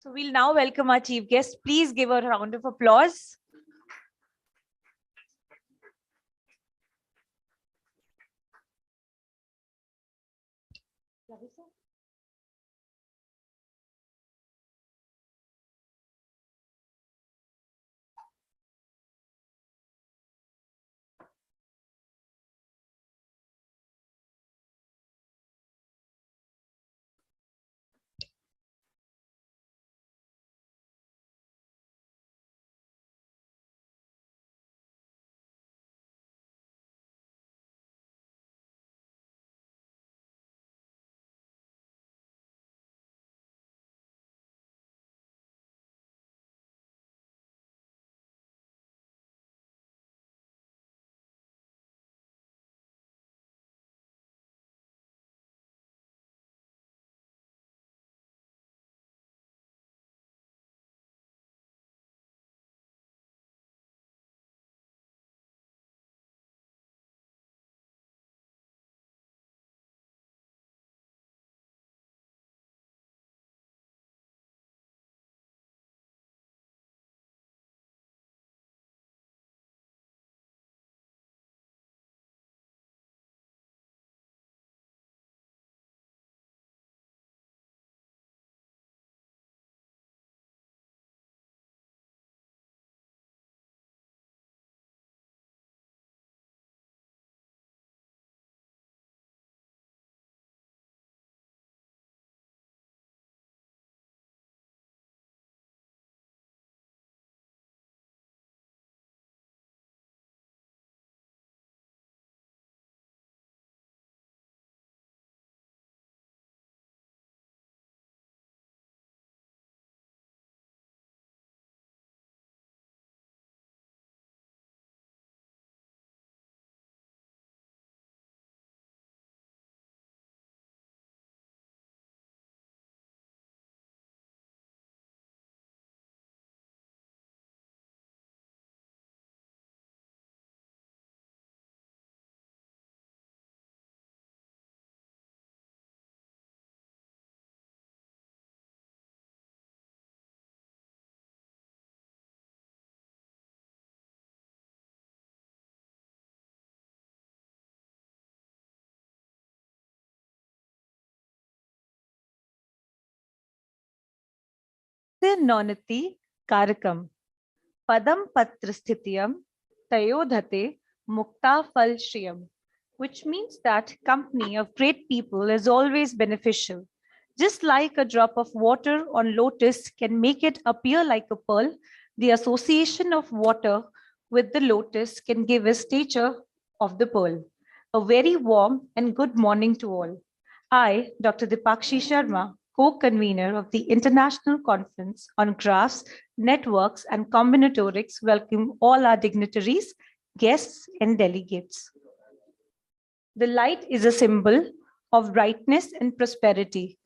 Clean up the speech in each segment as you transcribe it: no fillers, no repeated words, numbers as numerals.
So we'll now welcome our chief guest. Please give a round of applause. Nonati Karakam Padam Patrasthityam Tayodhate Mukta Fal Shriyam, which means that company of great people is always beneficial. Just like a drop of water on lotus can make it appear like a pearl, the association of water with the lotus can give a stature of the pearl. A very warm and good morning to all. I, Dr. Dipakshi Sharma, co-convener of the International Conference on Graphs, Networks, and Combinatorics, welcome all our dignitaries, guests, and delegates. The light is a symbol of brightness and prosperity.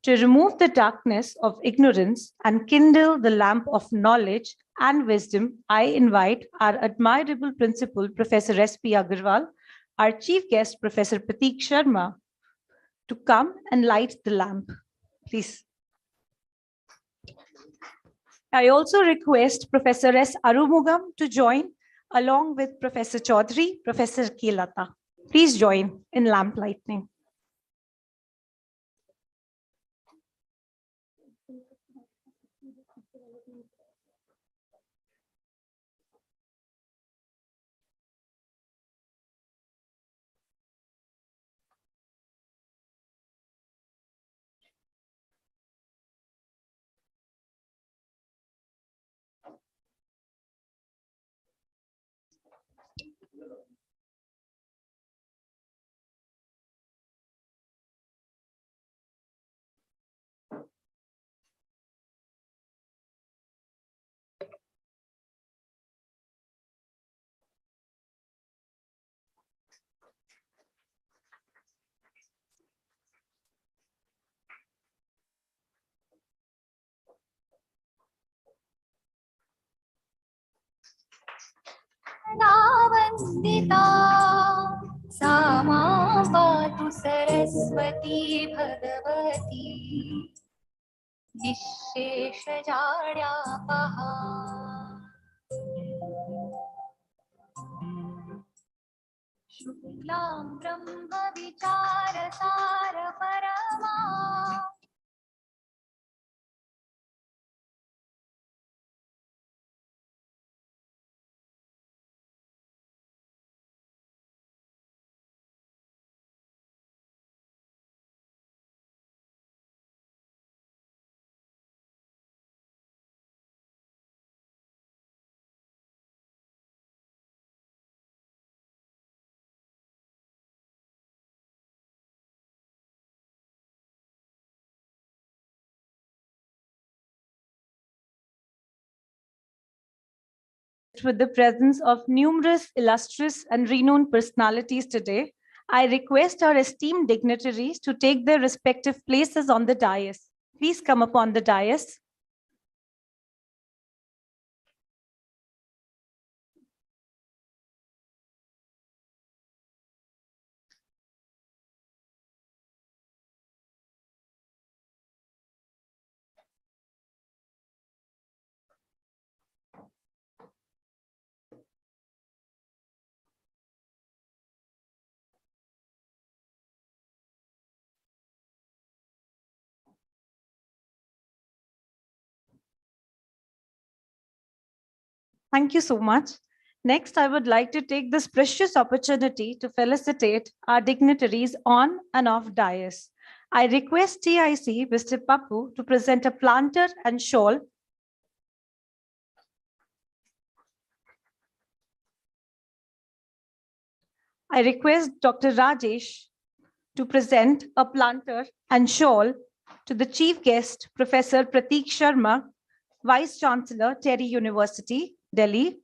To remove the darkness of ignorance and kindle the lamp of knowledge and wisdom, I invite our admirable principal, Professor S.P. Agarwal, our chief guest, Professor Prateek Sharma, to come and light the lamp. Please. I also request Professor S. Arumugam to join along with Professor Chaudhary, Professor Kelata. Please join in lamp lighting. Vandita सा मां पातु Saraswati Bhagwati निःशेषजाड्यापः शुक्लां ब्रह्मविचारसारपरमा with the presence of numerous illustrious and renowned personalities today, I request our esteemed dignitaries to take their respective places on the dais. Please come upon the dais. Thank you so much. Next, I would like to take this precious opportunity to felicitate our dignitaries on and off dais. I request TIC Mr. Pappu to present a planter and shawl. I request Dr. Rajesh to present a planter and shawl to the chief guest, Professor Prateek Sharma, Vice Chancellor, Terry University, Delhi.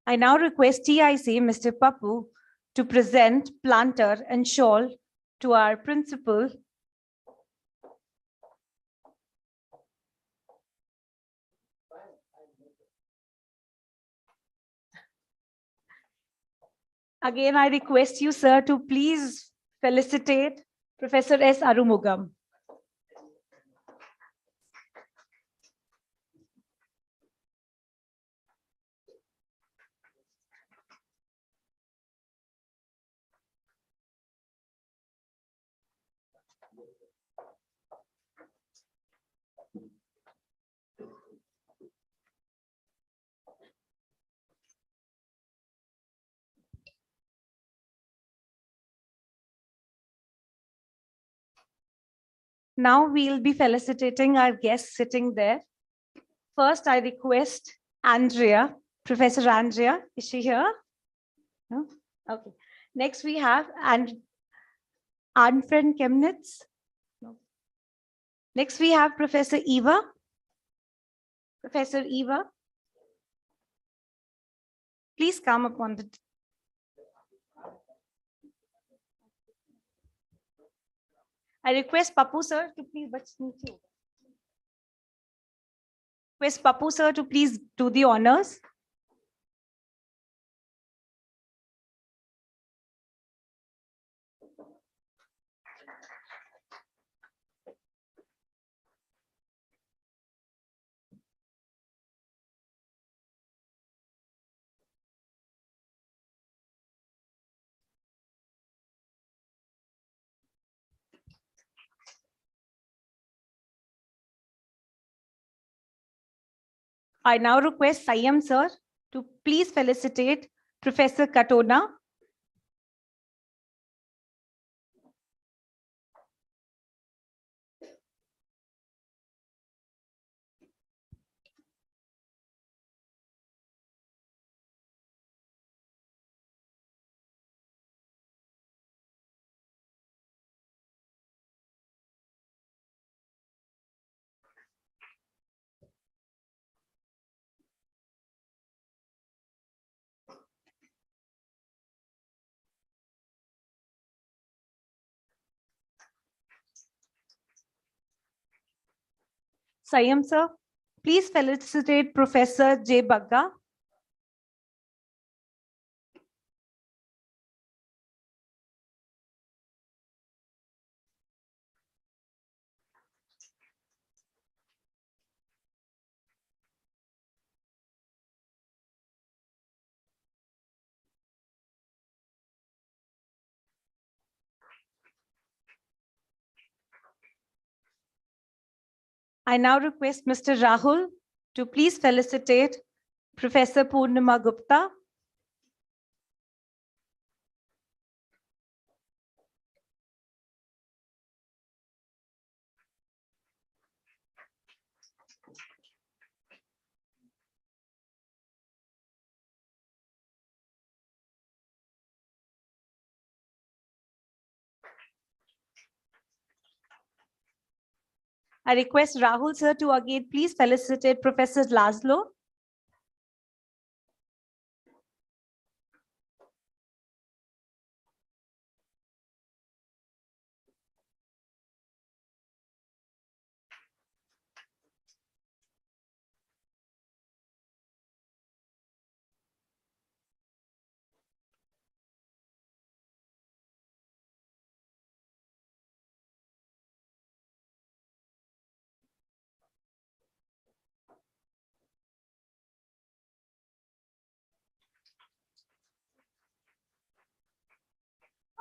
I now request TIC Mr. Pappu to present planter and shawl to our principal, again, I request you, sir, to please felicitate Professor S. Arumugam. Now we'll be felicitating our guests sitting there. First, I request Andrea, Professor Andrea. Is she here? No? Okay. Next, we have Arnfriend Chemnitz. No. Next, we have Professor Eva. Professor Eva, please come upon the. I request Pappu sir to please, request Pappu sir to please do the honors. I now request Sayam sir to please felicitate Professor Katona. Sayam sir, please felicitate Professor J. Bagga. I now request Mr. Rahul to please felicitate Professor Purnima Gupta. I request Rahul sir to again please felicitate Professor Laszlo.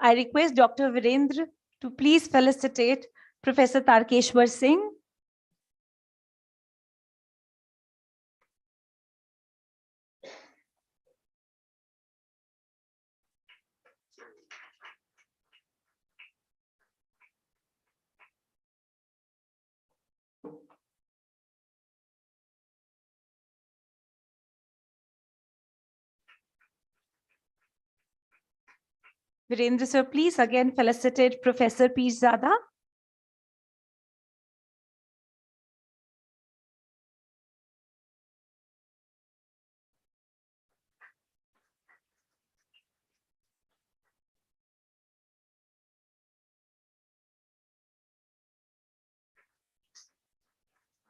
I request Dr. Virendra to please felicitate Professor Tarkeshwar Singh. Virendra sir, please again felicitate Professor Pirzada.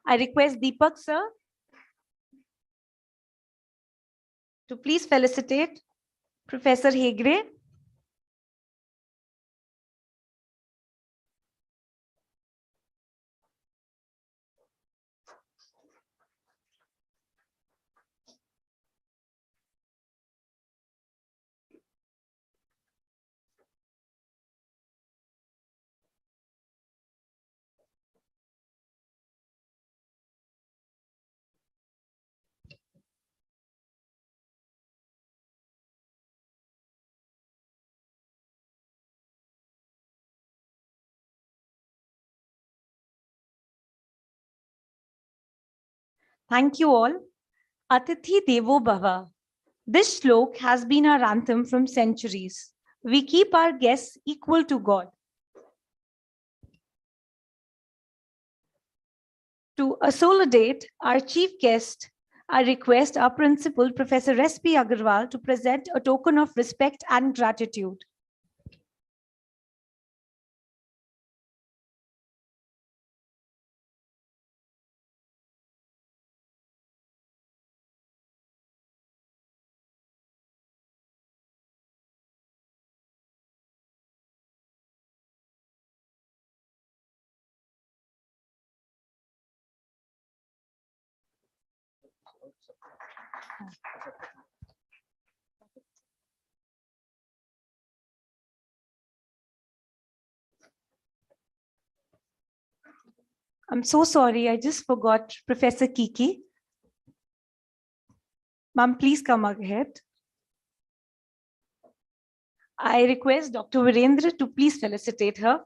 I request Deepak sir to please felicitate Professor Hegre. Thank you all. Atithi Devo Bhava. This shlok has been our anthem from centuries. We keep our guests equal to God. To associate our chief guest, I request our principal, Professor S.P. Agarwal, to present a token of respect and gratitude. I'm so sorry, I just forgot Professor Kiki. Ma'am, please come ahead. I request Dr. Virendra to please felicitate her.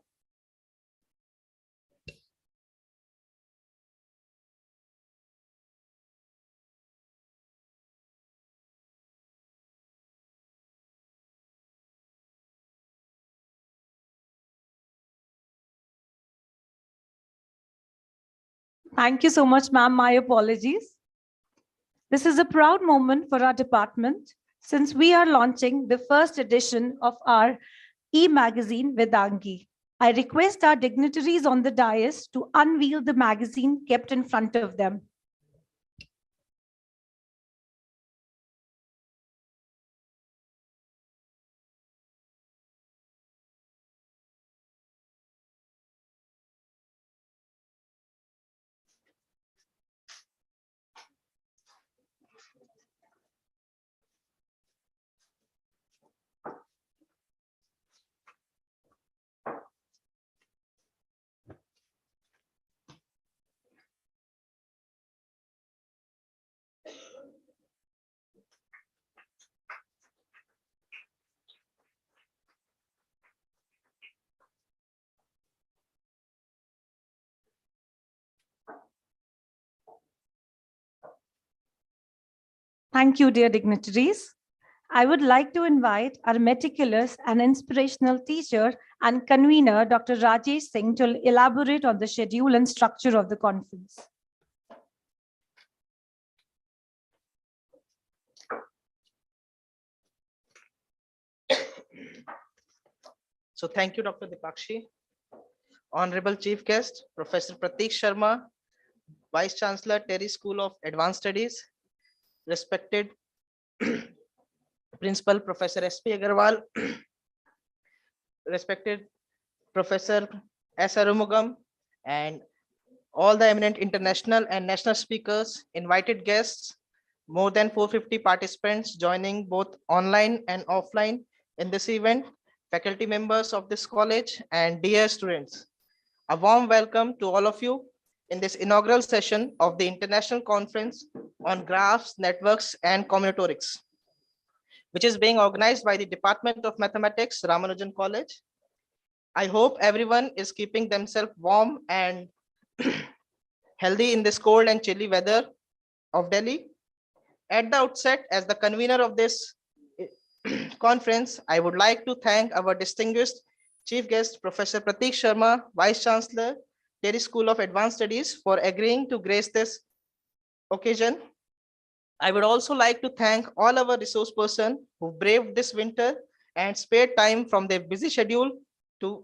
Thank you so much, ma'am. My apologies. This is a proud moment for our department since we are launching the first edition of our e-magazine Vedangi. I request our dignitaries on the dais to unveil the magazine kept in front of them. Thank you, dear dignitaries. I would like to invite our meticulous and inspirational teacher and convener, Dr. Rajesh Singh, to elaborate on the schedule and structure of the conference. So thank you, Dr. Dipakshi. Honorable Chief Guest, Professor Prateek Sharma, Vice Chancellor, Terry School of Advanced Studies, respected Principal Professor S.P. Agarwal, respected Professor S. Arumugam, and all the eminent international and national speakers, invited guests, more than 450 participants joining both online and offline in this event, faculty members of this college, and dear students. A warm welcome to all of you in this inaugural session of the International Conference on Graphs, Networks, and Combinatorics, which is being organized by the Department of Mathematics, Ramanujan College. I hope everyone is keeping themselves warm and healthy in this cold and chilly weather of Delhi. At the outset, as the convener of this conference, I would like to thank our distinguished Chief Guest, Professor Prateek Sharma, Vice Chancellor, Terry School of Advanced Studies, for agreeing to grace this occasion. I would also like to thank all our resource persons who braved this winter and spared time from their busy schedule to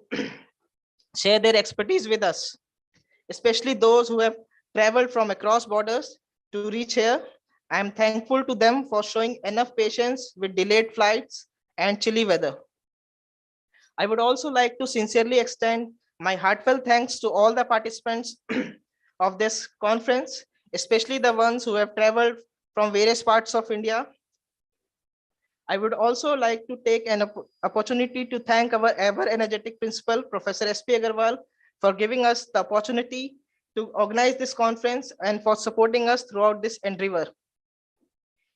share their expertise with us, especially those who have traveled from across borders to reach here. I am thankful to them for showing enough patience with delayed flights and chilly weather. I would also like to sincerely extend my heartfelt thanks to all the participants of this conference, especially the ones who have traveled from various parts of India. I would also like to take an opportunity to thank our ever energetic principal, Professor S.P. Agarwal, for giving us the opportunity to organize this conference and for supporting us throughout this endeavor.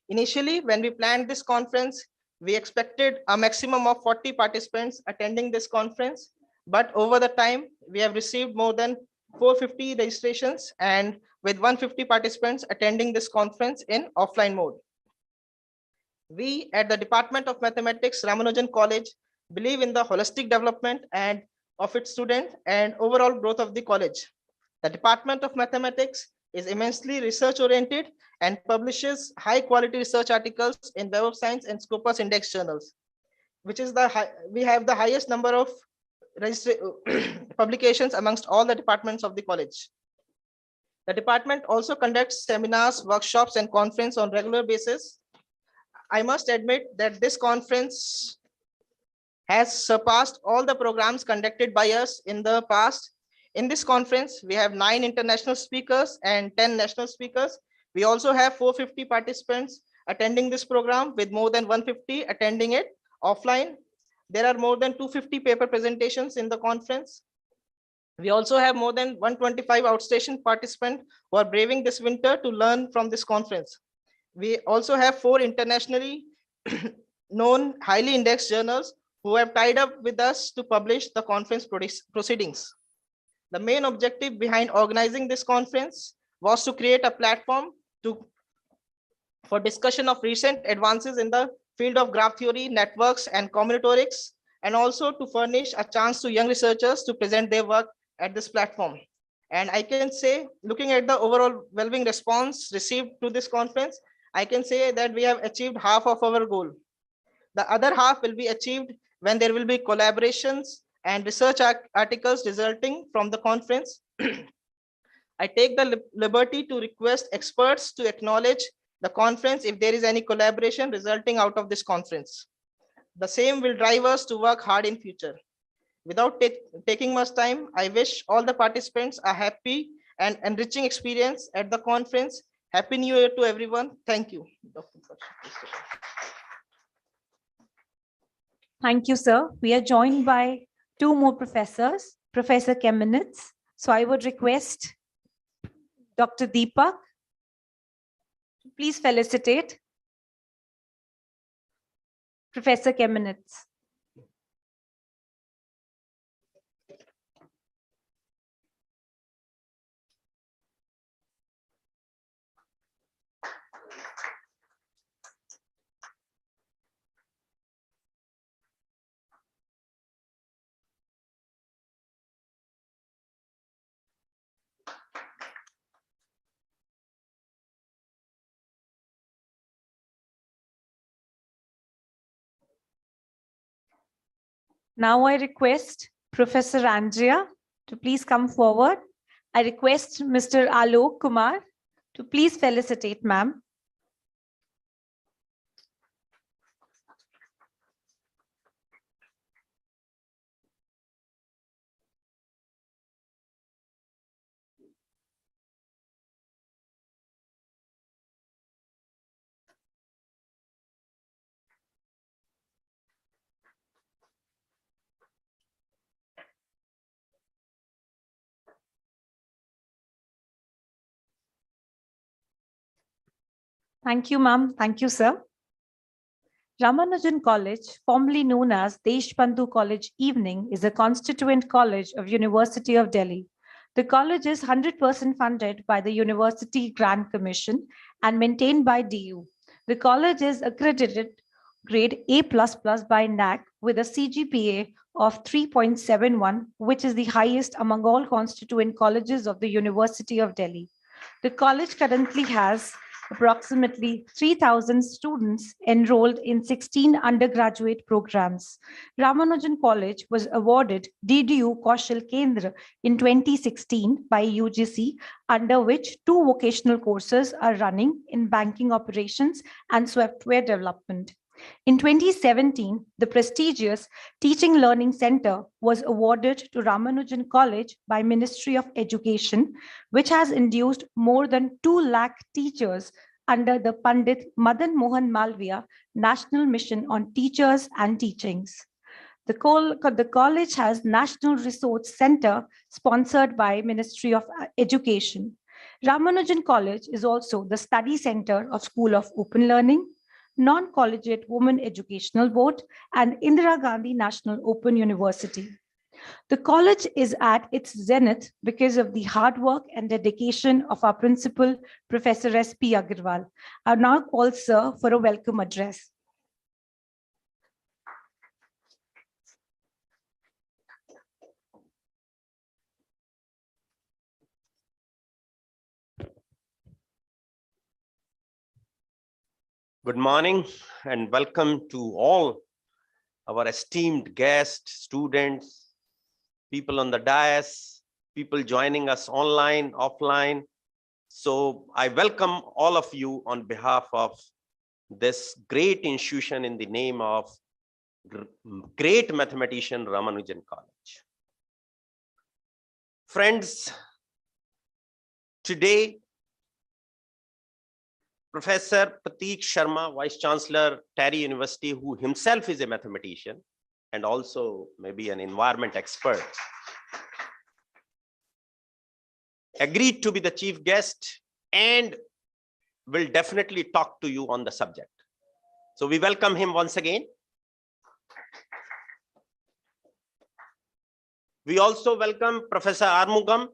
Initially, when we planned this conference, we expected a maximum of 40 participants attending this conference, but over the time, we have received more than 450 registrations and with 150 participants attending this conference in offline mode. We at the Department of Mathematics, Ramanujan College, believe in the holistic development and of its student and overall growth of the college. The Department of Mathematics is immensely research oriented and publishes high quality research articles in Web of Science and Scopus Index journals, which is we have the highest number of publications amongst all the departments of the college. The department also conducts seminars, workshops, and conferences on regular basis. I must admit that this conference has surpassed all the programs conducted by us in the past. In this conference, we have 9 international speakers and 10 national speakers. We also have 450 participants attending this program, with more than 150 attending it offline. There are more than 250 paper presentations in the conference. We also have more than 125 outstation participants who are braving this winter to learn from this conference. We also have 4 internationally known highly indexed journals who have tied up with us to publish the conference proceedings. The main objective behind organizing this conference was to create a platform for discussion of recent advances in the field of graph theory, networks, and combinatorics, and also to furnish a chance to young researchers to present their work at this platform. And I can say, looking at the overwhelming response received to this conference, I can say that we have achieved half of our goal. The other half will be achieved when there will be collaborations and research articles resulting from the conference. I take the liberty to request experts to acknowledge the conference if there is any collaboration resulting out of this conference. The same will drive us to work hard in future. Without taking much time, I wish all the participants a happy and enriching experience at the conference. Happy New Year to everyone. Thank you. Thank you, sir. We are joined by two more professors, Professor Kemnitz. So I would request Dr. Deepak to please felicitate Professor Kemnitz. Now I request Professor Andrea to please come forward. I request Mr. Alok Kumar to please felicitate ma'am. Thank you, ma'am. Thank you, sir. Ramanujan College, formerly known as Deshbandhu College Evening, is a constituent college of University of Delhi. The college is 100% funded by the University Grant Commission and maintained by DU. The college is accredited grade A++ by NAC with a CGPA of 3.71, which is the highest among all constituent colleges of the University of Delhi. The college currently has approximately 3,000 students enrolled in 16 undergraduate programs. Ramanujan College was awarded DDU Kaushal Kendra in 2016 by UGC, under which 2 vocational courses are running in banking operations and software development. In 2017, the prestigious Teaching Learning Center was awarded to Ramanujan College by Ministry of Education, which has induced more than 2 lakh teachers under the Pandit Madan Mohan Malviya National Mission on Teachers and Teachings. The college has National Resource Center sponsored by Ministry of Education. Ramanujan College is also the study center of School of Open Learning, Non-Collegiate Women Educational Board, and Indira Gandhi National Open University. The college is at its zenith because of the hard work and dedication of our principal, Professor S.P. Agarwal. I now call Sir for a welcome address. Good morning and welcome to all our esteemed guests, students, people on the dais, people joining us online, offline. So I welcome all of you on behalf of this great institution in the name of great mathematician Ramanujan College. Friends, today, Professor Prateek Sharma, Vice Chancellor, Terry University, who himself is a mathematician and also maybe an environment expert, agreed to be the chief guest and will definitely talk to you on the subject. So we welcome him once again. We also welcome Professor Armugam,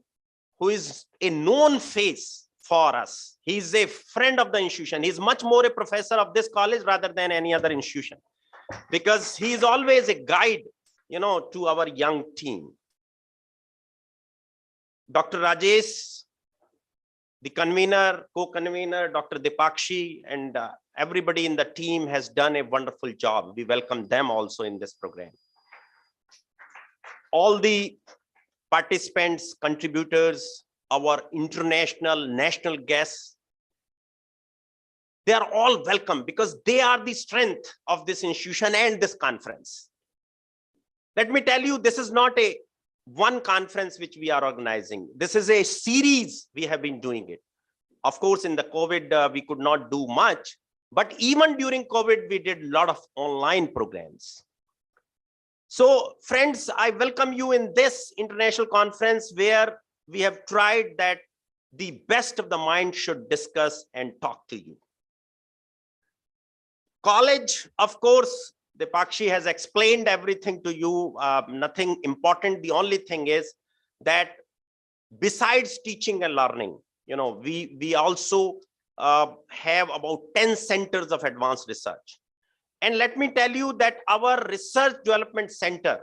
who is a known face for us. He's a friend of the institution. He's much more a professor of this college rather than any other institution, because he is always a guide, to our young team. Dr. Rajesh, the convener, co-convener, Dr. Dipakshi, and everybody in the team has done a wonderful job. We welcome them also in this program. all the participants, contributors, our international, national guests, they are all welcome because they are the strength of this institution and this conference. Let me tell you, this is not a one conference which we are organizing. This is a series we have been doing it. Of course, in the COVID, we could not do much, but even during COVID, we did a lot of online programs. So friends, I welcome you in this international conference where we have tried that the best of the mind should discuss and talk to you. College, of course, Dipakshi has explained everything to you, nothing important. The only thing is that besides teaching and learning, we also have about 10 centers of advanced research. And let me tell you that our research development center,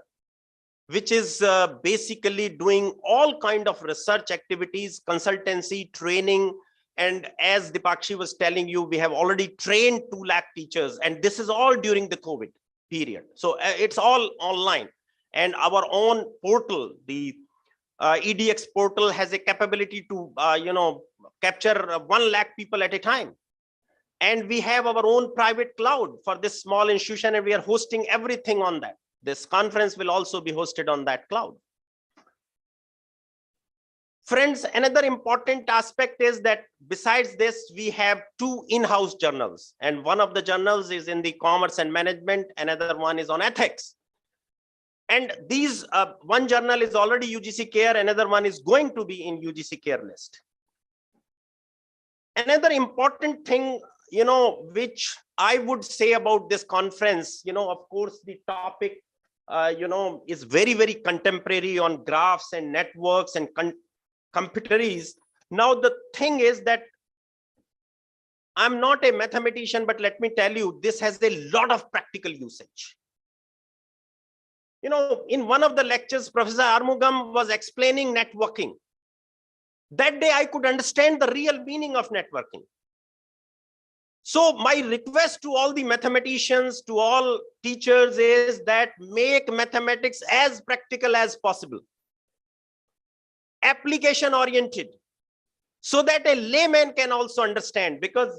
which is basically doing all kind of research activities, consultancy, training, and as Dipakshi was telling you, we have already trained 2 lakh teachers, and this is all during the COVID period. So it's all online. And our own portal, the EDX portal, has a capability to capture 1 lakh people at a time. And we have our own private cloud for this small institution, and we are hosting everything on that. This conference will also be hosted on that cloud. Friends, another important aspect is that besides this, we have 2 in-house journals, and one of the journals is in the commerce and management, another one is on ethics. And these, one journal is already UGC Care, another one is going to be in UGC Care list. Another important thing, which I would say about this conference, of course, the topic, is very, very contemporary on graphs and networks and computeries. Now, the thing is that I'm not a mathematician, but let me tell you, this has a lot of practical usage. In one of the lectures, Professor Armugam was explaining networking. That day, I could understand the real meaning of networking. So my request to all the mathematicians, to all teachers is that make mathematics as practical as possible, application oriented, so that a layman can also understand, because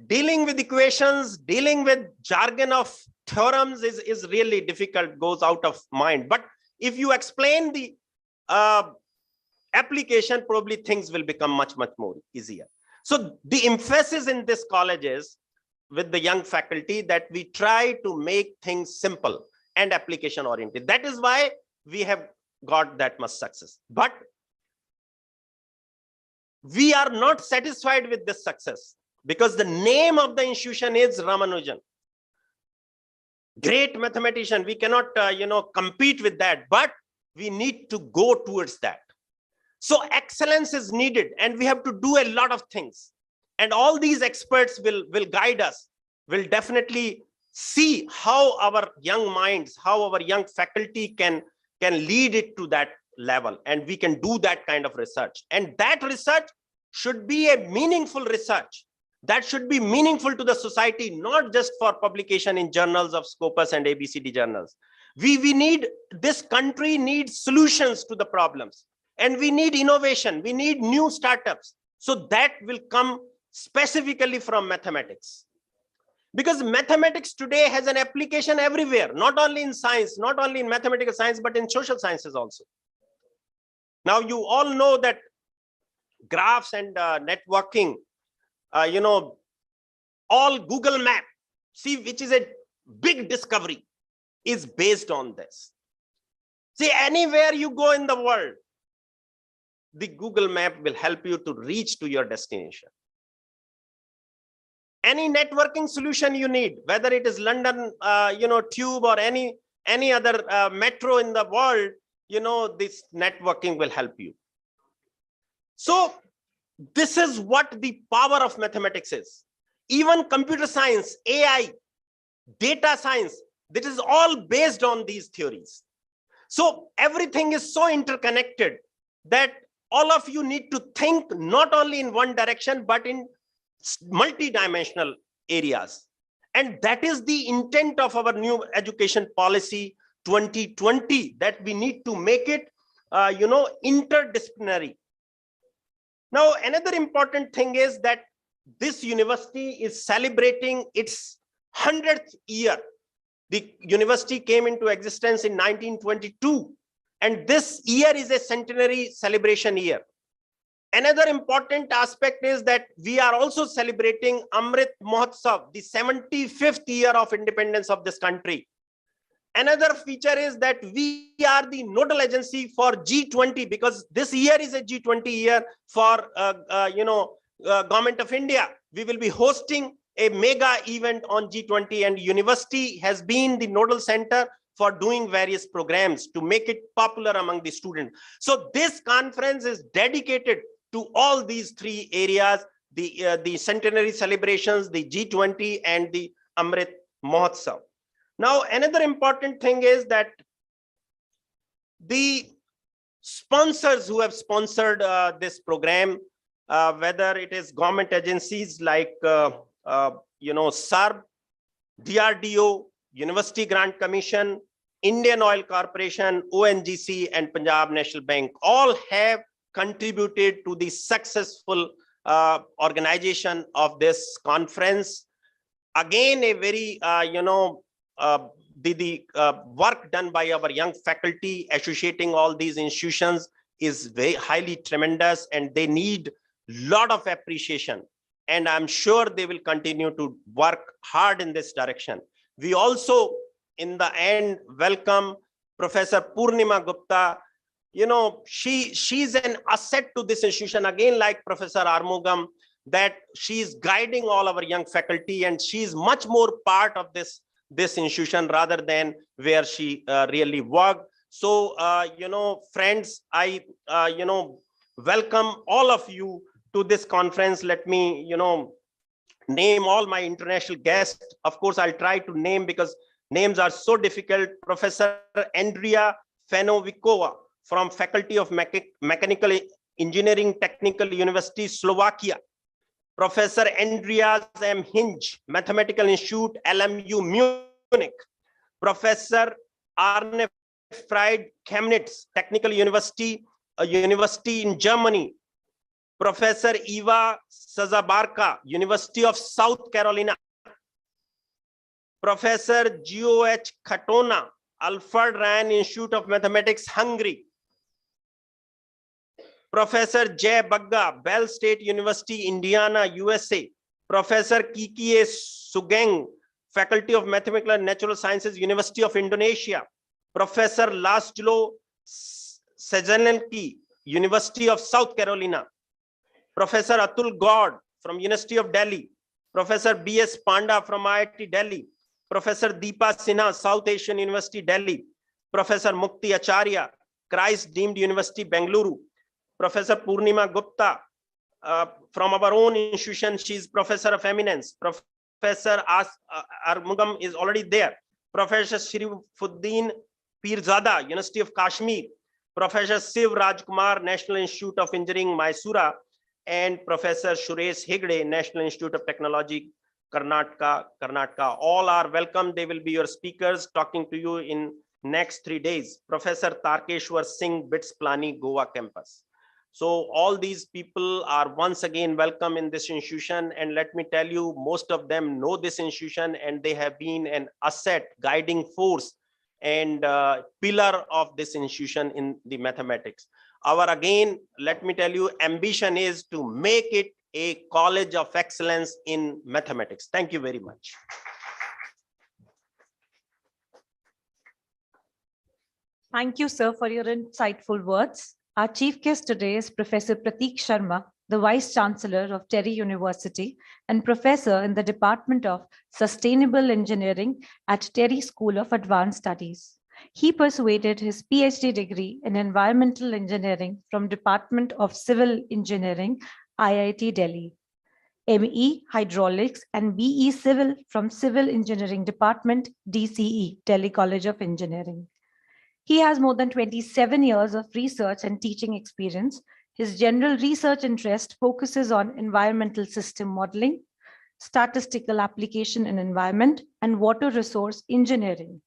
dealing with equations, dealing with jargon of theorems is really difficult, goes out of mind. But if you explain the application, probably things will become much, much more easier. So the emphasis in this college is with the young faculty that we try to make things simple and application oriented. That is why we have got that much success. But we are not satisfied with this success, because the name of the institution is Ramanujan. Great mathematician. We cannot, compete with that, but we need to go towards that. So excellence is needed, and we have to do a lot of things. And all these experts will guide us, will definitely see how our young minds, how our young faculty can lead it to that level. And we can do that kind of research. And that research should be a meaningful research. That should be meaningful to the society, not just for publication in journals of Scopus and ABCD journals. We need, this country needs solutions to the problems. And we need innovation. We need new startups. So that will come specifically from mathematics. Because mathematics today has an application everywhere, not only in science, not only in mathematical science, but in social sciences also. Now, you all know that graphs and networking, all Google Map, see, which is a big discovery, is based on this. See, anywhere you go in the world, the Google Map will help you to reach to your destination. Any networking solution you need, whether it is London, tube, or any other metro in the world, this networking will help you. So this is what the power of mathematics is. Even computer science, AI, data science, this is all based on these theories. So everything is so interconnected that all of you need to think not only in one direction, but in multi-dimensional areas. And that is the intent of our new education policy, 2020, that we need to make it, interdisciplinary. Now, another important thing is that this university is celebrating its 100th year. The university came into existence in 1922, and this year is a centenary celebration year. Another important aspect is that we are also celebrating Amrit Mahotsav, the 75th year of independence of this country. Another feature is that we are the nodal agency for G20, because this year is a G20 year for Government of India. We will be hosting a mega event on G20, and university has been the nodal center for doing various programs to make it popular among the students. So this conference is dedicated to all these three areas: the centenary celebrations, the G20, and the Amrit Mahotsav. Now, another important thing is that the sponsors who have sponsored this program, whether it is government agencies like SARB, DRDO, University Grant Commission, Indian Oil Corporation, ONGC, and Punjab National Bank, all have contributed to the successful organization of this conference. Again, a very work done by our young faculty associating all these institutions is very highly tremendous, and they need a lot of appreciation. And I'm sure they will continue to work hard in this direction. We also, in the end, welcome Professor Purnima Gupta. She's an asset to this institution, again, like Professor Armugam, that she's guiding all our young faculty, and she's much more part of this institution rather than where she really worked. So, friends, I, welcome all of you to this conference. Let me, name all my international guests. Of course, I'll try to name because names are so difficult. Professor Andrea Fenovikova from Faculty of Mechanical Engineering, Technical University, Slovakia. Professor Andreas M. Hinge, Mathematical Institute, LMU, Munich. Professor Arne Fried Chemnitz, Technical University, a university in Germany. Professor Eva Sazabarka, University of South Carolina. Professor G.O.H. Katona, Alfred Ryan Institute of Mathematics, Hungary. Professor Jay Bagga, Bell State University, Indiana, USA. Professor Kiki A. Sugeng, Faculty of Mathematical and Natural Sciences, University of Indonesia. Professor Laszlo Sejanenki, University of South Carolina. Professor Atul God from University of Delhi. Professor B.S. Panda from IIT Delhi. Professor Deepa Sinha, South Asian University, Delhi. Professor Mukti Acharya, Christ Deemed University, Bengaluru. Professor Purnima Gupta from our own institution, she's Professor of Eminence. Professor Armugam is already there. Professor Shrifuddin Pirzada, University of Kashmir. Professor Siv Rajkumar, National Institute of Engineering, Mysuru. And Professor Suresh Hegde, National Institute of Technology, Karnataka. All are welcome. They will be your speakers talking to you in next 3 days. Professor Tarkeshwar Singh, BITS Plani, Goa campus. So all these people are once again welcome in this institution. And let me tell you, most of them know this institution, and they have been an asset, guiding force, and pillar of this institution in the mathematics. Our, again, let me tell you, ambition is to make it a college of excellence in mathematics. Thank you very much. Thank you, sir, for your insightful words. Our chief guest today is Professor Prateek Sharma, the Vice Chancellor of Terry University and Professor in the Department of Sustainable Engineering at Terry School of Advanced Studies. He pursued his PhD degree in Environmental Engineering from Department of Civil Engineering, IIT Delhi, ME Hydraulics and BE Civil from Civil Engineering Department, DCE, Delhi College of Engineering. He has more than 27 years of research and teaching experience. His general research interest focuses on environmental system modeling, statistical application in environment, and water resource engineering.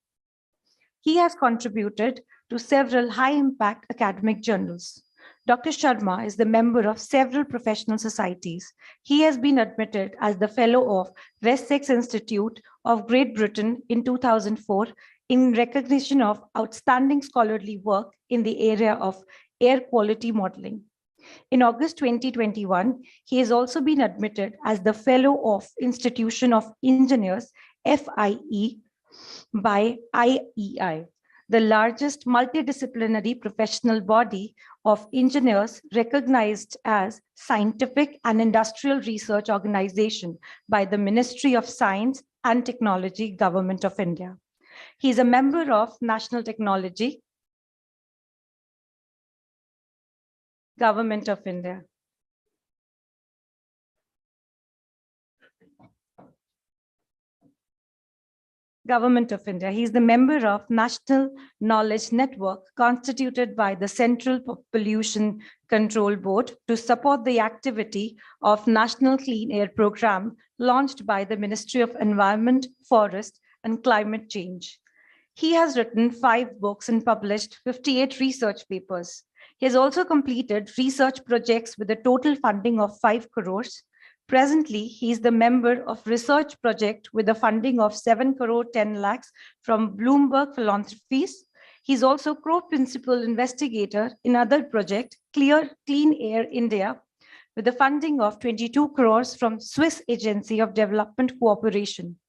He has contributed to several high-impact academic journals. Dr. Sharma is the member of several professional societies. He has been admitted as the Fellow of Wessex Institute of Great Britain in 2004 in recognition of outstanding scholarly work in the area of air quality modeling. In August 2021, he has also been admitted as the Fellow of Institution of Engineers, FIE, by IEI, the largest multidisciplinary professional body of engineers recognized as scientific and industrial research organization by the Ministry of Science and Technology, Government of India. He is a member of National Technology, Government of India. Government of India. He is the member of National Knowledge Network constituted by the Central Pollution Control Board to support the activity of National Clean Air Program launched by the Ministry of Environment, Forest and Climate Change. He has written 5 books and published 58 research papers. He has also completed research projects with a total funding of 5 crores. Presently, he is the member of research project with a funding of 7 crore 10 lakhs from Bloomberg Philanthropies. He is also co-principal investigator in other project, Clean Air India, with a funding of 22 crores from Swiss Agency of Development Cooperation.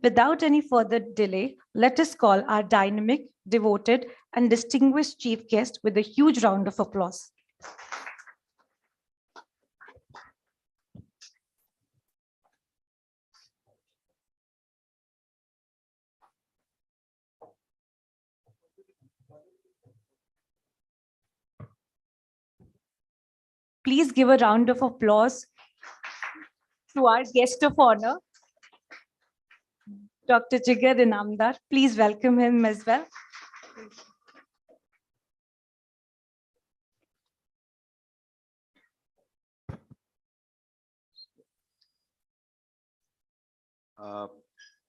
Without any further delay, let us call our dynamic, devoted, and distinguished chief guest with a huge round of applause. Please give a round of applause to our guest of honor, Dr. Jigar Inamdar. Please welcome him as well.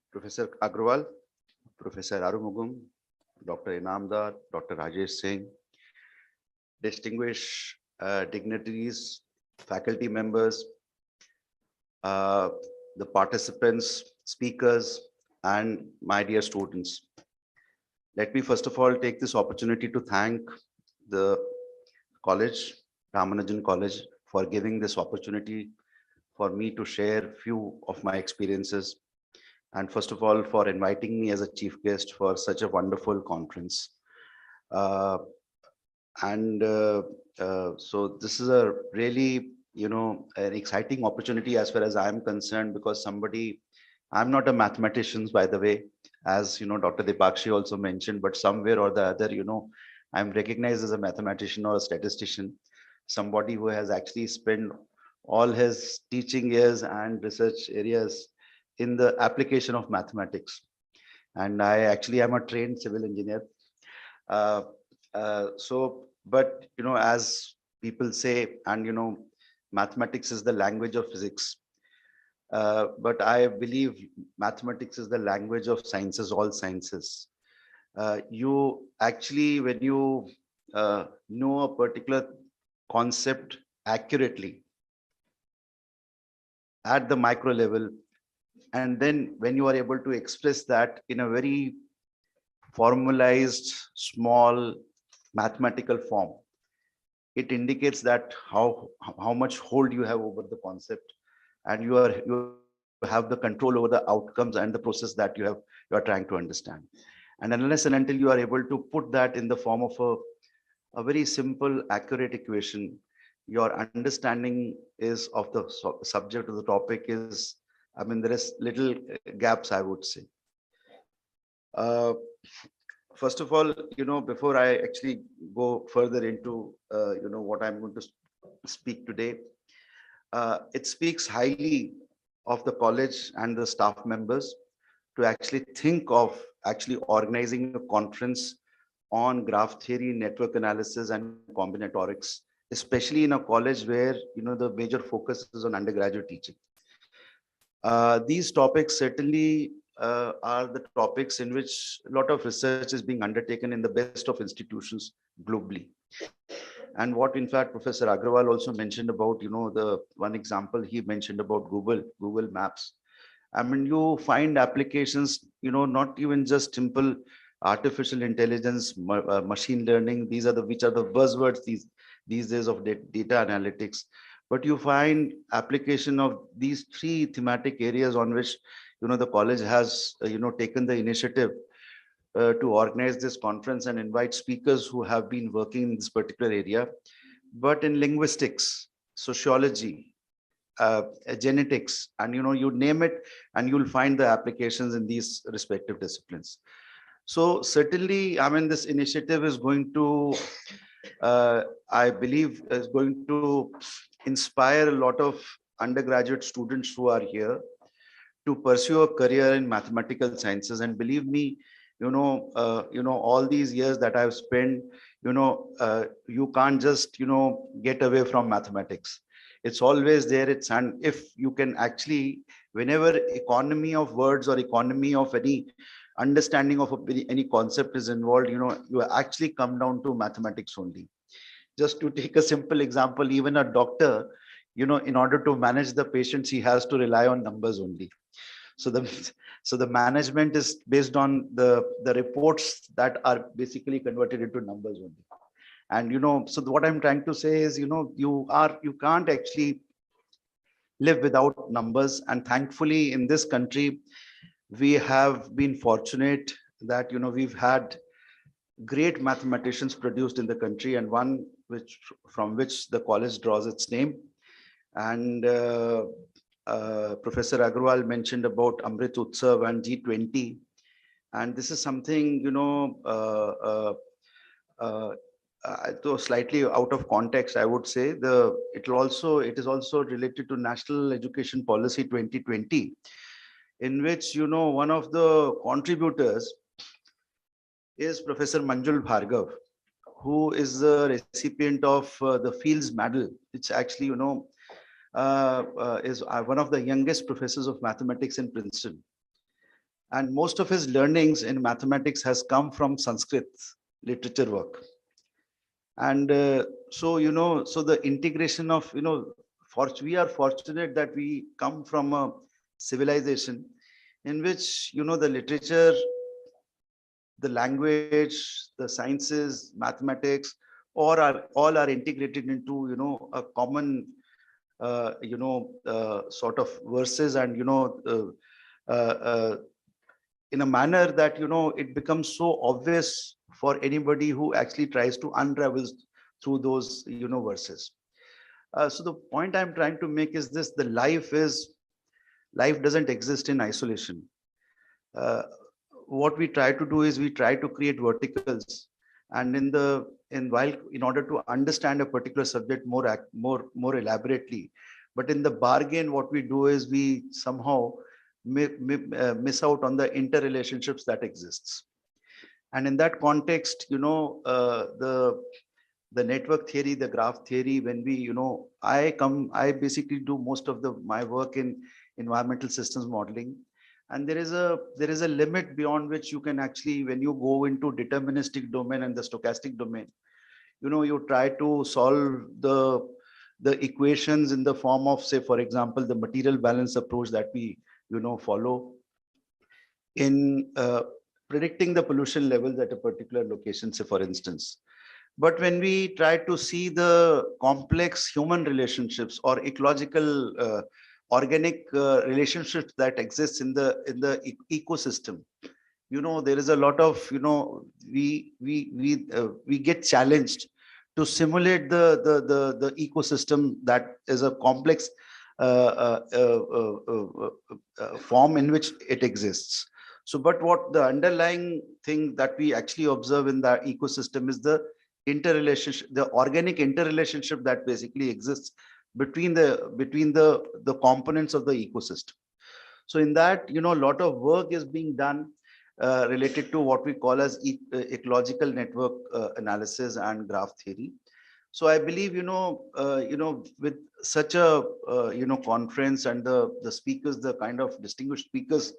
Professor Agrawal, Professor Arumugam, Dr. Inamdar, Dr. Rajesh Singh, distinguished dignitaries, faculty members, the participants, speakers, and my dear students. Let me first of all take this opportunity to thank the college, Ramanujan College, for giving this opportunity for me to share few of my experiences. And first of all, for inviting me as a chief guest for such a wonderful conference. So this is a really, an exciting opportunity as far as I'm concerned, because I'm not a mathematician, by the way, as Dr. Dipakshi also mentioned, but somewhere or the other, I'm recognized as a mathematician or a statistician, somebody who has actually spent all his teaching years and research areas in the application of mathematics. And I actually am a trained civil engineer. But as people say, and mathematics is the language of physics. But I believe mathematics is the language of sciences, all sciences. You actually, when you know a particular concept accurately at the micro level, and then when you are able to express that in a very formalized, small mathematical form, it indicates that how much hold you have over the concept, and you have the control over the outcomes and the process that you are trying to understand. And unless and until you are able to put that in the form of a very simple, accurate equation, your understanding is of the subject of the topic is, there is little gaps, I would say. First of all, before I actually go further into, what I'm going to speak today, it speaks highly of the college and the staff members to actually think of actually organizing a conference on graph theory, network analysis, and combinatorics, especially in a college where, the major focus is on undergraduate teaching. These topics certainly are the topics in which a lot of research is being undertaken in the best of institutions globally. And what in fact Professor Agrawal also mentioned about, the one example he mentioned about Google Maps. I mean, you find applications, not even just simple artificial intelligence, machine learning. These are which are the buzzwords these days of data analytics. But you find application of these three thematic areas on which, the college has, taken the initiative to organize this conference and invite speakers who have been working in this particular area. But in linguistics, sociology, genetics, and you name it, and you'll find the applications in these respective disciplines. So certainly, I mean, this initiative is going to, I believe, is going to inspire a lot of undergraduate students who are here to pursue a career in mathematical sciences. And believe me, all these years that I've spent, you can't just, get away from mathematics. It's always there. And if you can actually, whenever economy of words or economy of any understanding of any concept is involved, you actually come down to mathematics only. Just to take a simple example, even a doctor, in order to manage the patients, he has to rely on numbers only. So the management is based on the reports that are basically converted into numbers only. And so what I'm trying to say is, you can't actually live without numbers. And thankfully, in this country, we have been fortunate that we've had great mathematicians produced in the country, and one from which the college draws its name. And Professor Agrawal mentioned about Amrit Utsav and G20, and this is something though slightly out of context, I would say it is also related to National Education Policy 2020, in which one of the contributors is Professor Manjul Bhargav, who is the recipient of the Fields Medal, which actually is one of the youngest professors of mathematics in Princeton. And most of his learnings in mathematics has come from Sanskrit literature work. And so the integration of, we are fortunate that we come from a civilization in which, the literature, the language, the sciences, mathematics, all are integrated into, a common, sort of verses, and, in a manner that, it becomes so obvious for anybody who actually tries to unravel through those, verses. So the point I'm trying to make is this: life doesn't exist in isolation. What we try to do is we try to create verticals, and in order to understand a particular subject more elaborately, but in the bargain, what we do is we somehow miss out on the interrelationships that exists. And in that context, the network theory, the graph theory, when we, I basically do most of my work in environmental systems modeling. And there is a limit beyond which you can actually, when you go into deterministic domain and the stochastic domain, you try to solve the equations in the form of, say, for example, the material balance approach that we, follow in predicting the pollution levels at a particular location, say, for instance. But when we try to see the complex human relationships or ecological organic relationships that exist in the ecosystem, there is a lot of, we get challenged to simulate the ecosystem that is a complex form in which it exists. So, but what the underlying thing that we actually observe in the ecosystem is the interrelationship, the organic interrelationship that basically exists between the components of the ecosystem. So in that, a lot of work is being done related to what we call as ecological network analysis and graph theory. So I believe, with such a, conference and the speakers, the kind of distinguished speakers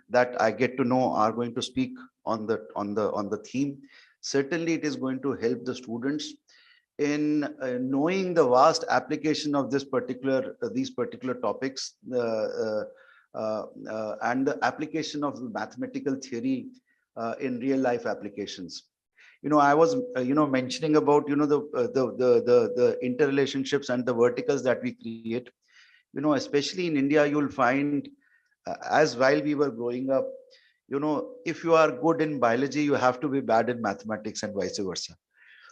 that I get to know are going to speak on the theme. Certainly, it is going to help the students in knowing the vast application of these particular topics, and the application of the mathematical theory in real life applications. I was mentioning about the interrelationships and the verticals that we create. Especially in India, you'll find, as while we were growing up, if you are good in biology, you have to be bad in mathematics and vice versa.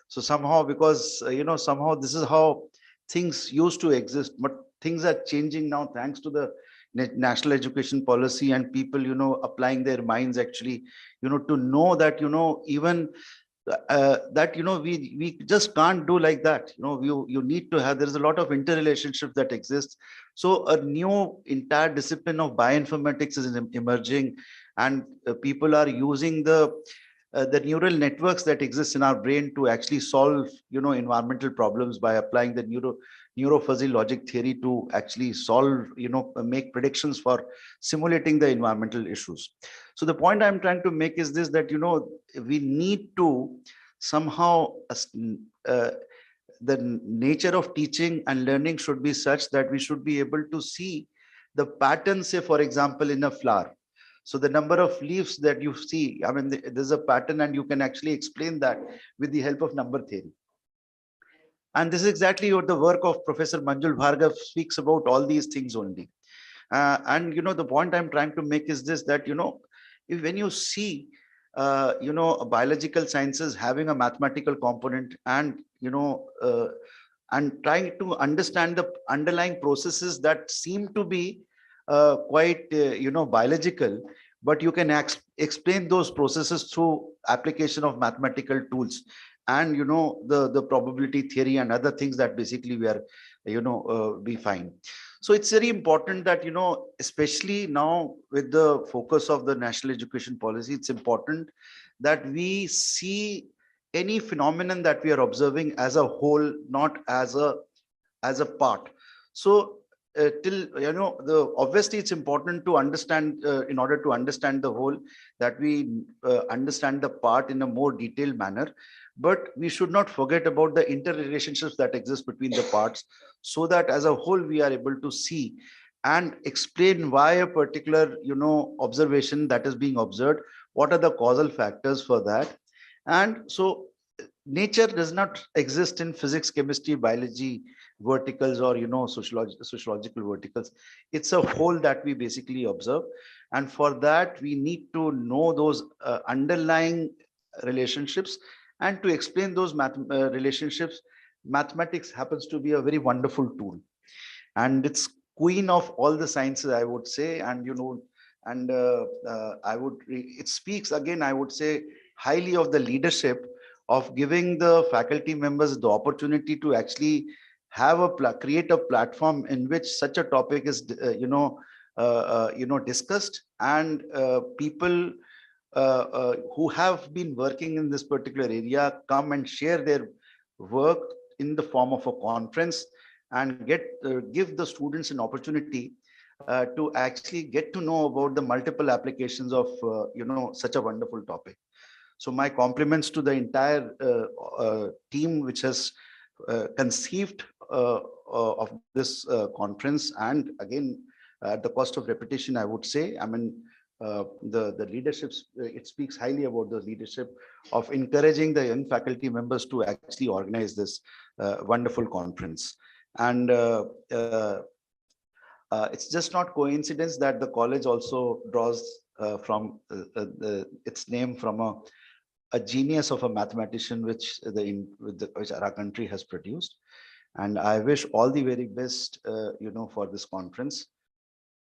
So somehow, because somehow this is how things used to exist, but things are changing now thanks to the national education policy and people applying their minds actually to know that even that we just can't do like that. You need to have, there is a lot of interrelationship that exists. So a new entire discipline of bioinformatics is emerging, and people are using the neural networks that exist in our brain to actually solve environmental problems by applying the neurofuzzy logic theory to actually solve make predictions for simulating the environmental issues. So the point I'm trying to make is this, that we need to somehow the nature of teaching and learning should be such that we should be able to see the pattern, say for example in a flower. So the number of leaves that you see, I mean, there's a pattern, and you can actually explain that with the help of number theory. And this is exactly what the work of Professor Manjul Bhargav speaks about, all these things only. And the point I'm trying to make is this, that if when you see biological sciences having a mathematical component, and and trying to understand the underlying processes that seem to be quite biological, but you can explain those processes through application of mathematical tools, and the probability theory and other things that basically we are we find. So it's very important that especially now with the focus of the national education policy, it's important that we see any phenomenon that we are observing as a whole, not as a part. So till obviously it's important to understand, in order to understand the whole, that we understand the part in a more detailed manner, but we should not forget about the interrelationships that exist between the parts, so that as a whole we are able to see and explain why a particular observation that is being observed, what are the causal factors for that. And so nature does not exist in physics, chemistry, biology verticals, or sociological verticals. It's a whole that we basically observe, and for that we need to know those underlying relationships, and to explain those relationships, mathematics happens to be a very wonderful tool, and it's queen of all the sciences, I would say. And and it speaks again, I would say, highly of the leadership of giving the faculty members the opportunity to actually have create a platform in which such a topic is discussed, and people who have been working in this particular area come and share their work in the form of a conference, and give the students an opportunity to actually get to know about the multiple applications of such a wonderful topic. So my compliments to the entire team which has conceived of this conference. And again, at the cost of repetition, I would say, I mean, the leadership, it speaks highly about the leadership of encouraging the young faculty members to actually organize this wonderful conference. And it's just not coincidence that the college also draws from its name from a genius of a mathematician which our country has produced. And I wish all the very best for this conference.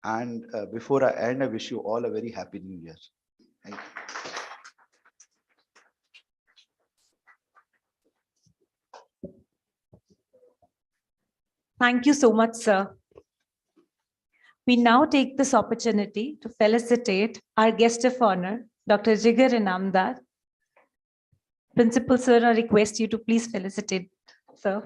And before I end, I wish you all a very happy new year. Thank you. Thank you so much, sir. We now take this opportunity to felicitate our guest of honor, Dr. Jigar Inamdar. Principal sir, I request you to please felicitate, sir.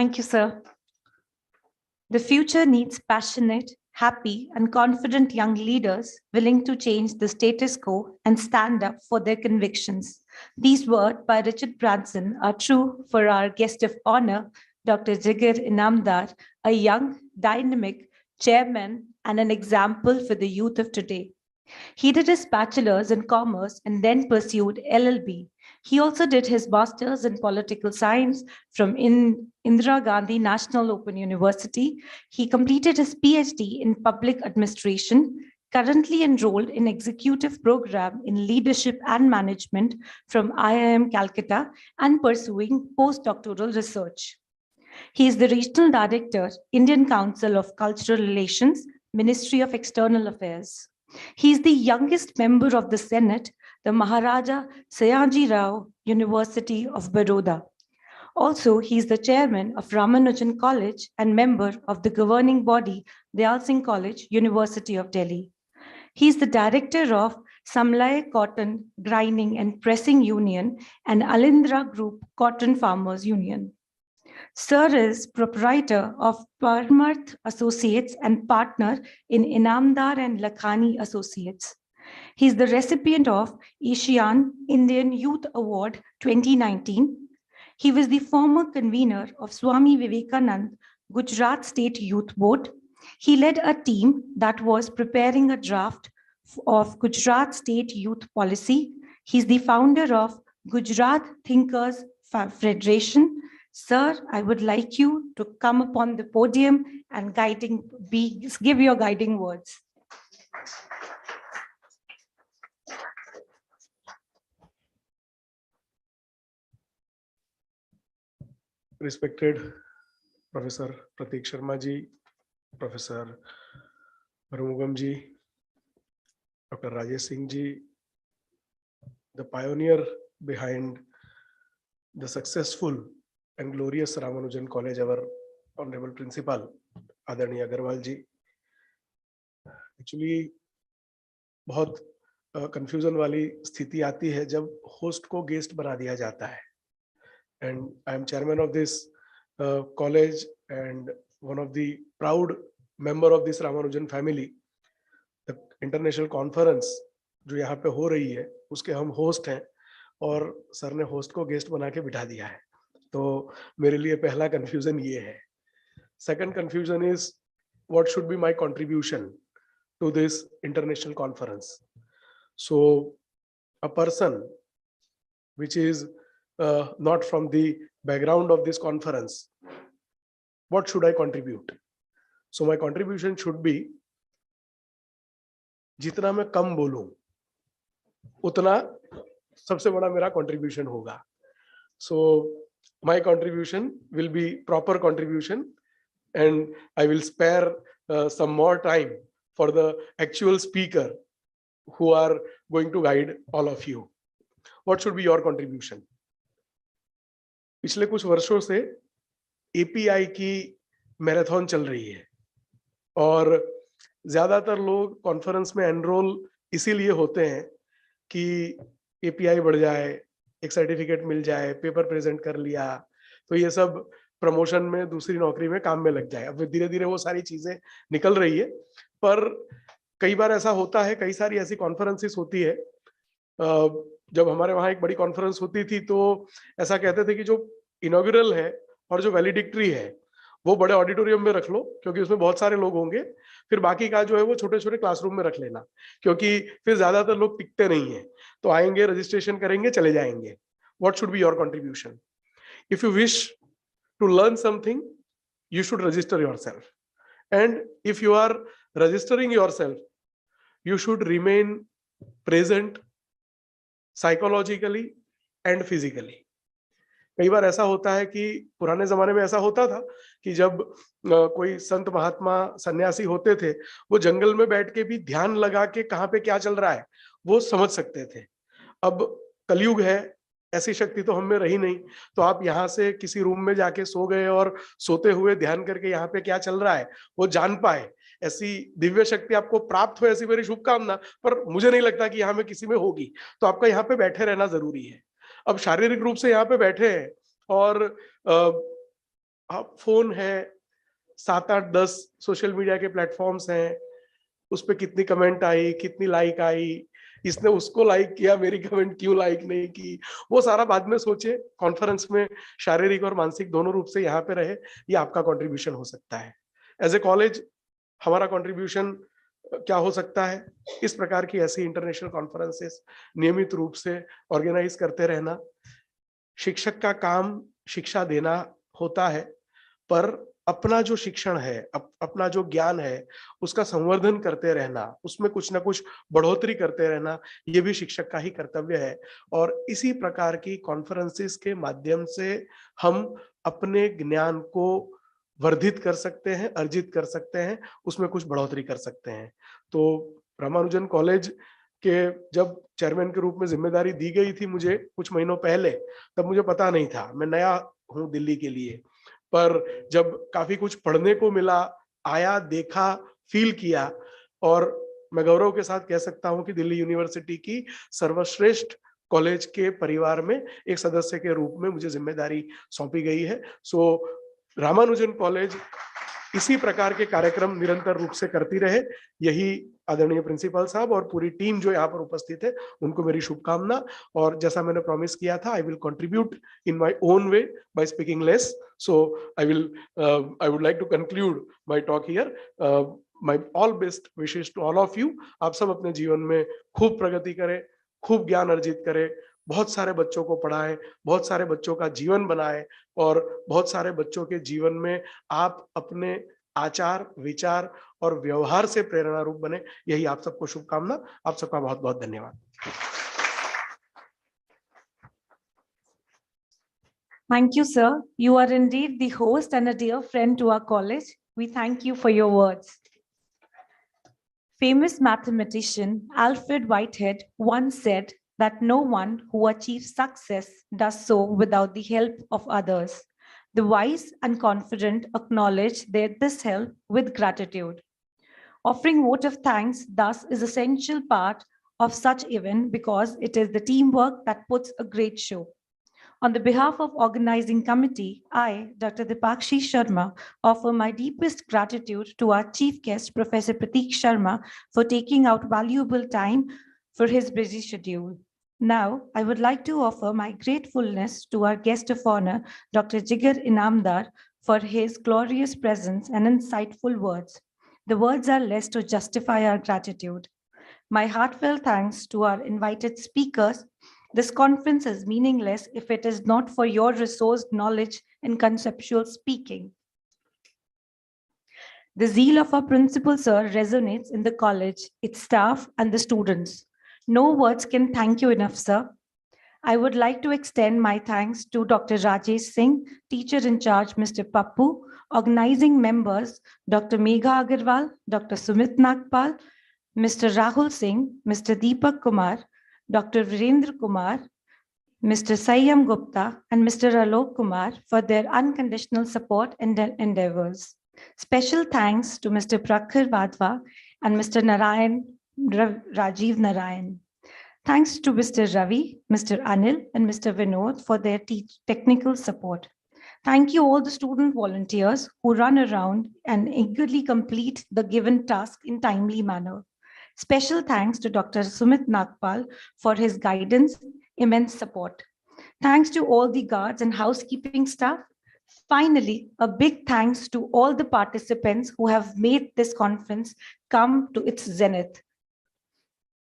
Thank you, sir. The future needs passionate, happy, and confident young leaders willing to change the status quo and stand up for their convictions. These words by Richard Branson are true for our guest of honor, Dr. Jigar Inamdar, a young, dynamic chairman and an example for the youth of today. He did his bachelor's in commerce and then pursued LLB. He also did his master's in political science from Indira Gandhi National Open University. He completed his PhD in public administration, currently enrolled in executive program in leadership and management from IIM Calcutta and pursuing postdoctoral research. He is the Regional Director, Indian Council of Cultural Relations, Ministry of External Affairs. He is the youngest member of the Senate, the Maharaja Sayaji Rao University of Baroda. Also, he is the chairman of Ramanujan College and member of the governing body, Dayal Singh College, University of Delhi. He is the director of Samlay Cotton Grinding and Pressing Union and Alindra Group Cotton Farmers Union. Sir is proprietor of Parmarth Associates and partner in Inamdar and Lakhani Associates. He is the recipient of Asian Indian Youth Award 2019. He was the former convener of Swami Vivekanand Gujarat State Youth Board. He led a team that was preparing a draft of Gujarat State Youth Policy. He's the founder of Gujarat Thinkers Federation. Sir, I would like you to come upon the podium and give your guiding words. Respected Professor Pratik Sharma ji, Professor Arumugam ji, Dr. Rajesh Singh ji, the pioneer behind the successful and glorious Ramanujan College, our Honorable Principal, Adarniya Agarwal ji. Actually, बहुत confusion वाली स्थिति आती है जब host को guest बना दिया जाता है. And I am chairman of this college and one of the proud member of this Ramanujan family. The international conference जो यहाँ पे हो रही है, उसके हम host हैं और सर ने host को guest बना के बिठा दिया है. तो मेरे लिए पहला confusion ये है. Second confusion is what should be my contribution to this international conference. So a person which is not from the background of this conference, what should I contribute? So my contribution should be जितना मैं कम बोलूं उतना सबसे बड़ा मेरा contribution होगा. So my contribution will be proper contribution and I will spare some more time for the actual speaker who are going to guide all of you. What should be your contribution? पिछले कुछ वर्षों से API की marathon चल रही है और ज्यादातर लोग कॉन्फ्रेंस में एनरोल इसीलिए होते हैं कि API बढ़ जाए, एक सर्टिफिकेट मिल जाए, पेपर प्रेजेंट कर लिया तो ये सब प्रमोशन में दूसरी नौकरी में काम में लग जाए. अब धीरे धीरे वो सारी चीजें निकल रही है, पर कई बार ऐसा होता है, कई सारी ऐसी कॉन्फ्रेंसेस होती है. जब हमारे वहाँ एक बड़ी कॉन्फ्रेंस होती थी तो ऐसा कहते थे कि जो इनॉग्रल है और जो वैलिडिक्टरी है वो बड़े ऑडिटोरियम में रख लो क्योंकि उसमें बहुत सारे लोग होंगे, फिर बाकी का जो है वो छोटे छोटे क्लासरूम में रख लेना क्योंकि फिर ज्यादातर लोग टिकते नहीं है, तो आएंगे, रजिस्ट्रेशन करेंगे, चले जाएंगे. What should be your contribution? If you wish to learn something you should register yourself, and if you are registering yourself you should remain present psychologically and physically. कई बार ऐसा होता है कि पुराने जमाने में ऐसा होता था कि जब कोई संत महात्मा सन्यासी होते थे वो जंगल में बैठ के भी ध्यान लगा के कहाँ पे क्या चल रहा है वो समझ सकते थे. अब कलयुग है, ऐसी शक्ति तो हम में रही नहीं, तो आप यहाँ से किसी रूम में जाके सो गए और सोते हुए ध्यान करके यहाँ पे क्या चल रहा है वो जान पाए, ऐसी दिव्य शक्ति आपको प्राप्त हो, ऐसी मेरी शुभकामना. पर मुझे नहीं लगता कि यहाँ में किसी में होगी, तो आपका यहाँ पे बैठे रहना जरूरी है. अब शारीरिक रूप से यहाँ पे बैठे हैं और आप फोन है, 7-8-10 सोशल मीडिया के प्लेटफॉर्म्स हैं, उस पर कितनी कमेंट आई, कितनी लाइक आई, इसने उसको लाइक किया, मेरी कमेंट क्यों लाइक नहीं की, वो सारा बाद में सोचे। कॉन्फ्रेंस में शारीरिक और मानसिक दोनों रूप से यहाँ पे रहे, ये आपका कंट्रीब्यूशन हो सकता है। एज ए कॉलेज हमारा कंट्रीब्यूशन क्या हो सकता है, इस प्रकार की ऐसी इंटरनेशनल कॉन्फ्रेंसेस नियमित रूप से ऑर्गेनाइज करते रहना। शिक्षक का काम शिक्षा देना होता है, पर अपना जो शिक्षण है, अपना जो ज्ञान है, उसका संवर्धन करते रहना, उसमें कुछ ना कुछ बढ़ोतरी करते रहना, ये भी शिक्षक का ही कर्तव्य है। और इसी प्रकार की कॉन्फ्रेंसेस के माध्यम से हम अपने ज्ञान को वर्धित कर सकते हैं, अर्जित कर सकते हैं, उसमें कुछ बढ़ोतरी कर सकते हैं। तो रामानुजन कॉलेज के जब चेयरमैन के रूप में जिम्मेदारी दी गई थी मुझे कुछ महीनों पहले, तब मुझे पता नहीं था, मैं नया हूँ दिल्ली के लिए। पर जब काफी कुछ पढ़ने को मिला, आया, देखा, फील किया, और मैं गौरव के साथ कह सकता हूं कि दिल्ली यूनिवर्सिटी की सर्वश्रेष्ठ कॉलेज के परिवार में एक सदस्य के रूप में मुझे जिम्मेदारी सौंपी गई है। सो रामानुजन कॉलेज इसी प्रकार के कार्यक्रम निरंतर रूप से करती रहे, यही आदरणीय प्रिंसिपल साहब और पूरी टीम जो यहाँ पर उपस्थित है उनको मेरी शुभकामना। और जैसा मैंने प्रॉमिस किया था, I will contribute in my own way by speaking less. So I would like to conclude my talk here. My all best wishes to all of you. आप सब अपने जीवन में खूब प्रगति करें, खूब ज्ञान अर्जित करें, बहुत सारे बच्चों को पढ़ाएं, बहुत सारे बच्चों का जीवन बनाएं, और बहुत सारे बच्चों के जीवन में आप अपने आचार, विचार और व्यवहार से प्रेरणा रूप बने। यही आप सबको शुभकामना। आप सबका बहुत बहुत धन्यवाद। Thank you, sir. You are indeed the host and a dear friend to our college. We thank you for your words. Famous mathematician Alfred Whitehead once said that no one who achieves success does so without the help of others. The wise and confident acknowledge this help with gratitude. Offering vote of thanks thus is an essential part of such event because it is the teamwork that puts a great show. On the behalf of organizing committee, I, Dr. Dipakshi Sharma, offer my deepest gratitude to our chief guest, Professor Prateek Sharma, for taking out valuable time for his busy schedule. Now, I would like to offer my gratefulness to our guest of honor, Dr. Jigar Inamdar, for his glorious presence and insightful words. The words are less to justify our gratitude. My heartfelt thanks to our invited speakers. This conference is meaningless if it is not for your resourced knowledge and conceptual speaking. The zeal of our principal, sir, resonates in the college, its staff, and the students. No words can thank you enough, sir. I would like to extend my thanks to Dr. Rajesh Singh, teacher in charge, Mr. Pappu, organizing members, Dr. Megha Agarwal, Dr. Sumit Nagpal, Mr. Rahul Singh, Mr. Deepak Kumar, Dr. Virendra Kumar, Mr. Sayyam Gupta, and Mr. Alok Kumar for their unconditional support and endeavors. Special thanks to Mr. Prakhar Vadva and Mr. Rajiv Narayan. Thanks to Mr. Ravi, Mr. Anil, and Mr. Vinod for their technical support. Thank you all the student volunteers who run around and eagerly complete the given task in timely manner. Special thanks to Dr. Sumit Nagpal for his guidance, immense support. Thanks to all the guards and housekeeping staff. Finally, a big thanks to all the participants who have made this conference come to its zenith.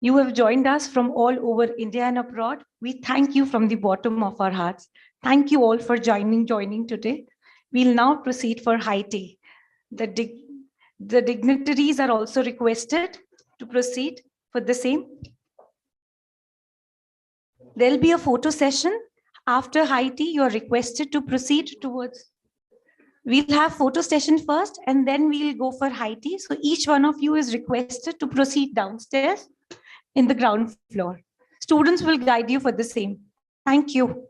You have joined us from all over India and abroad. We thank you from the bottom of our hearts. Thank you all for joining today. We'll now proceed for high tea. The dignitaries are also requested to proceed for the same. There'll be a photo session. After high tea, you're requested to proceed towards. We'll have photo session first, and then we'll go for high tea. So each one of you is requested to proceed downstairs in the ground floor. Students will guide you for the same. Thank you.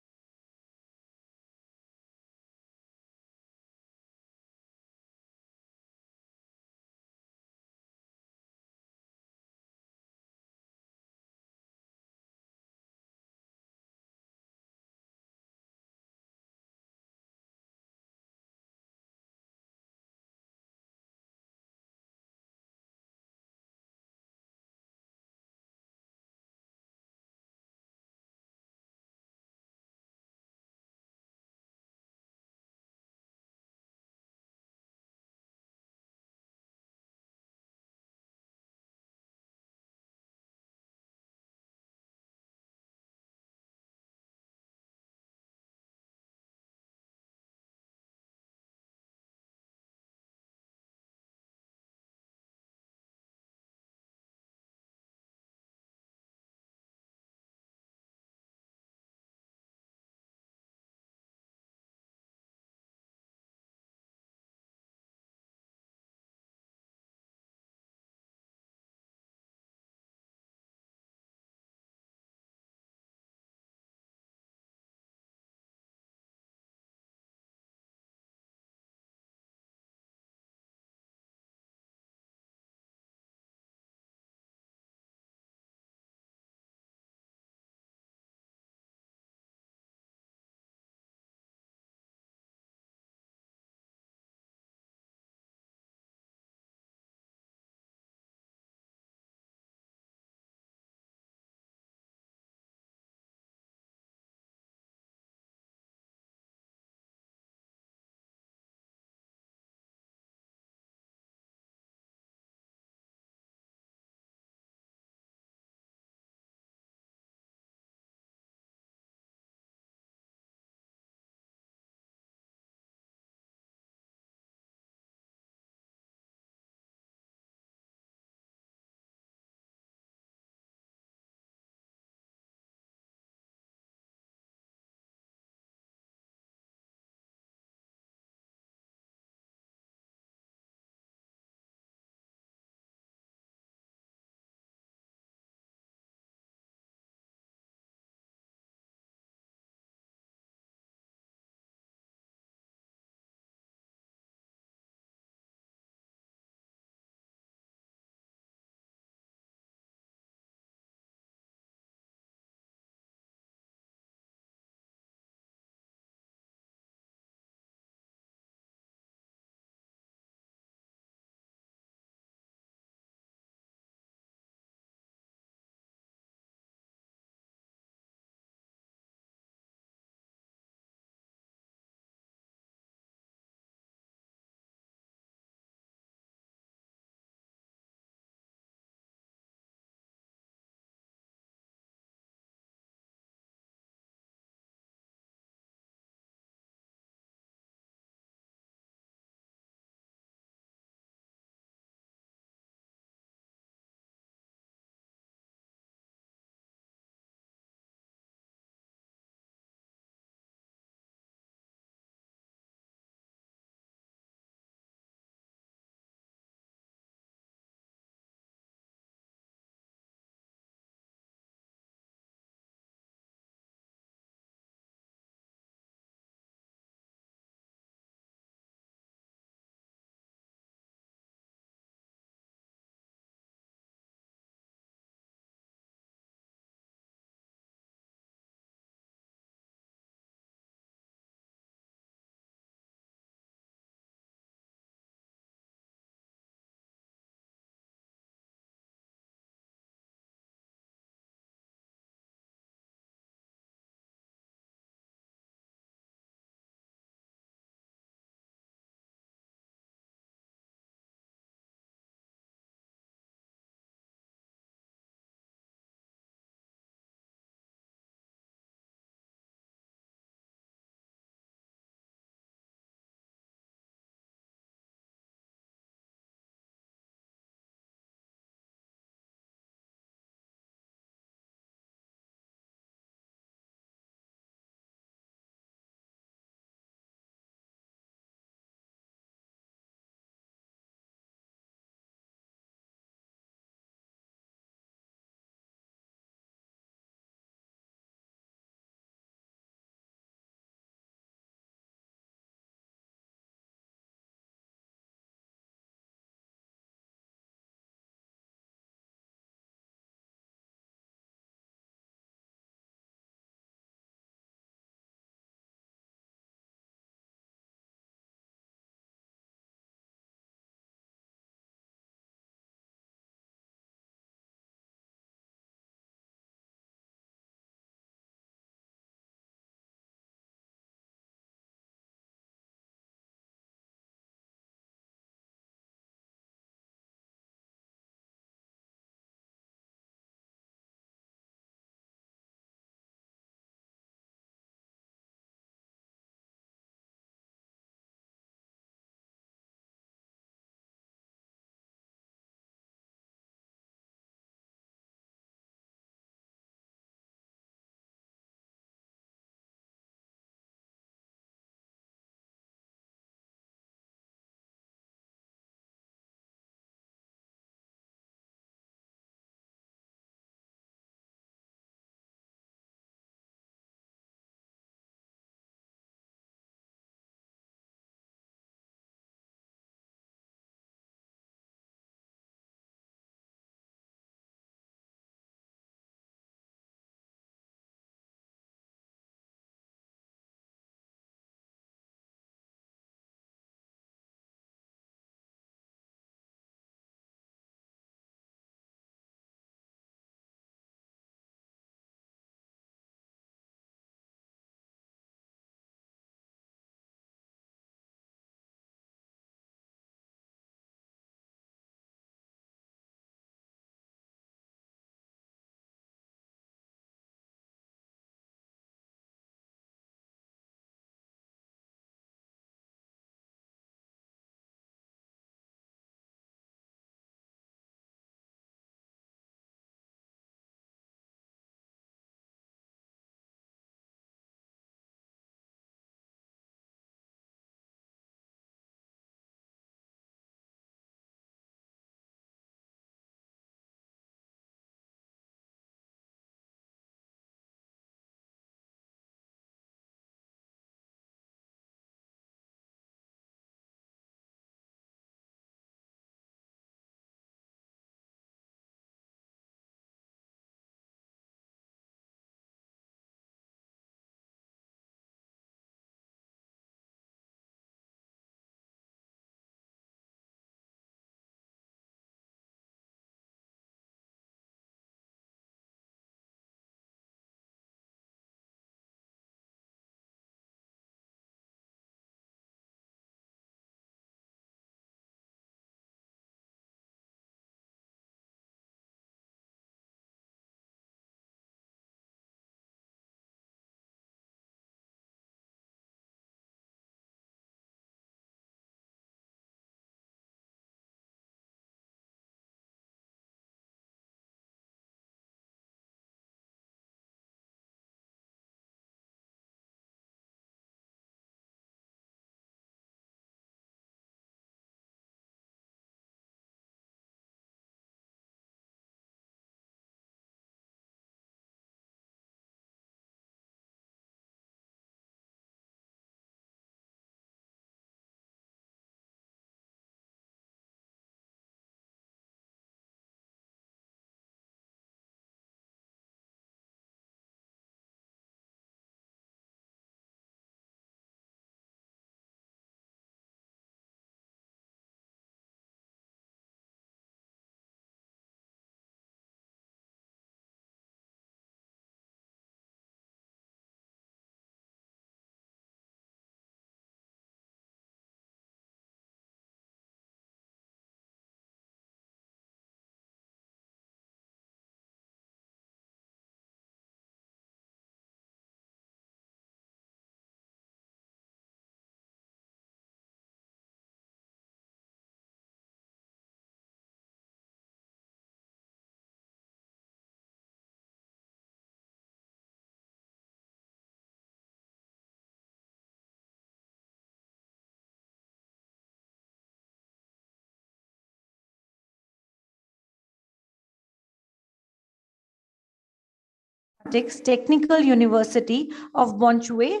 Technical University of Bonchue,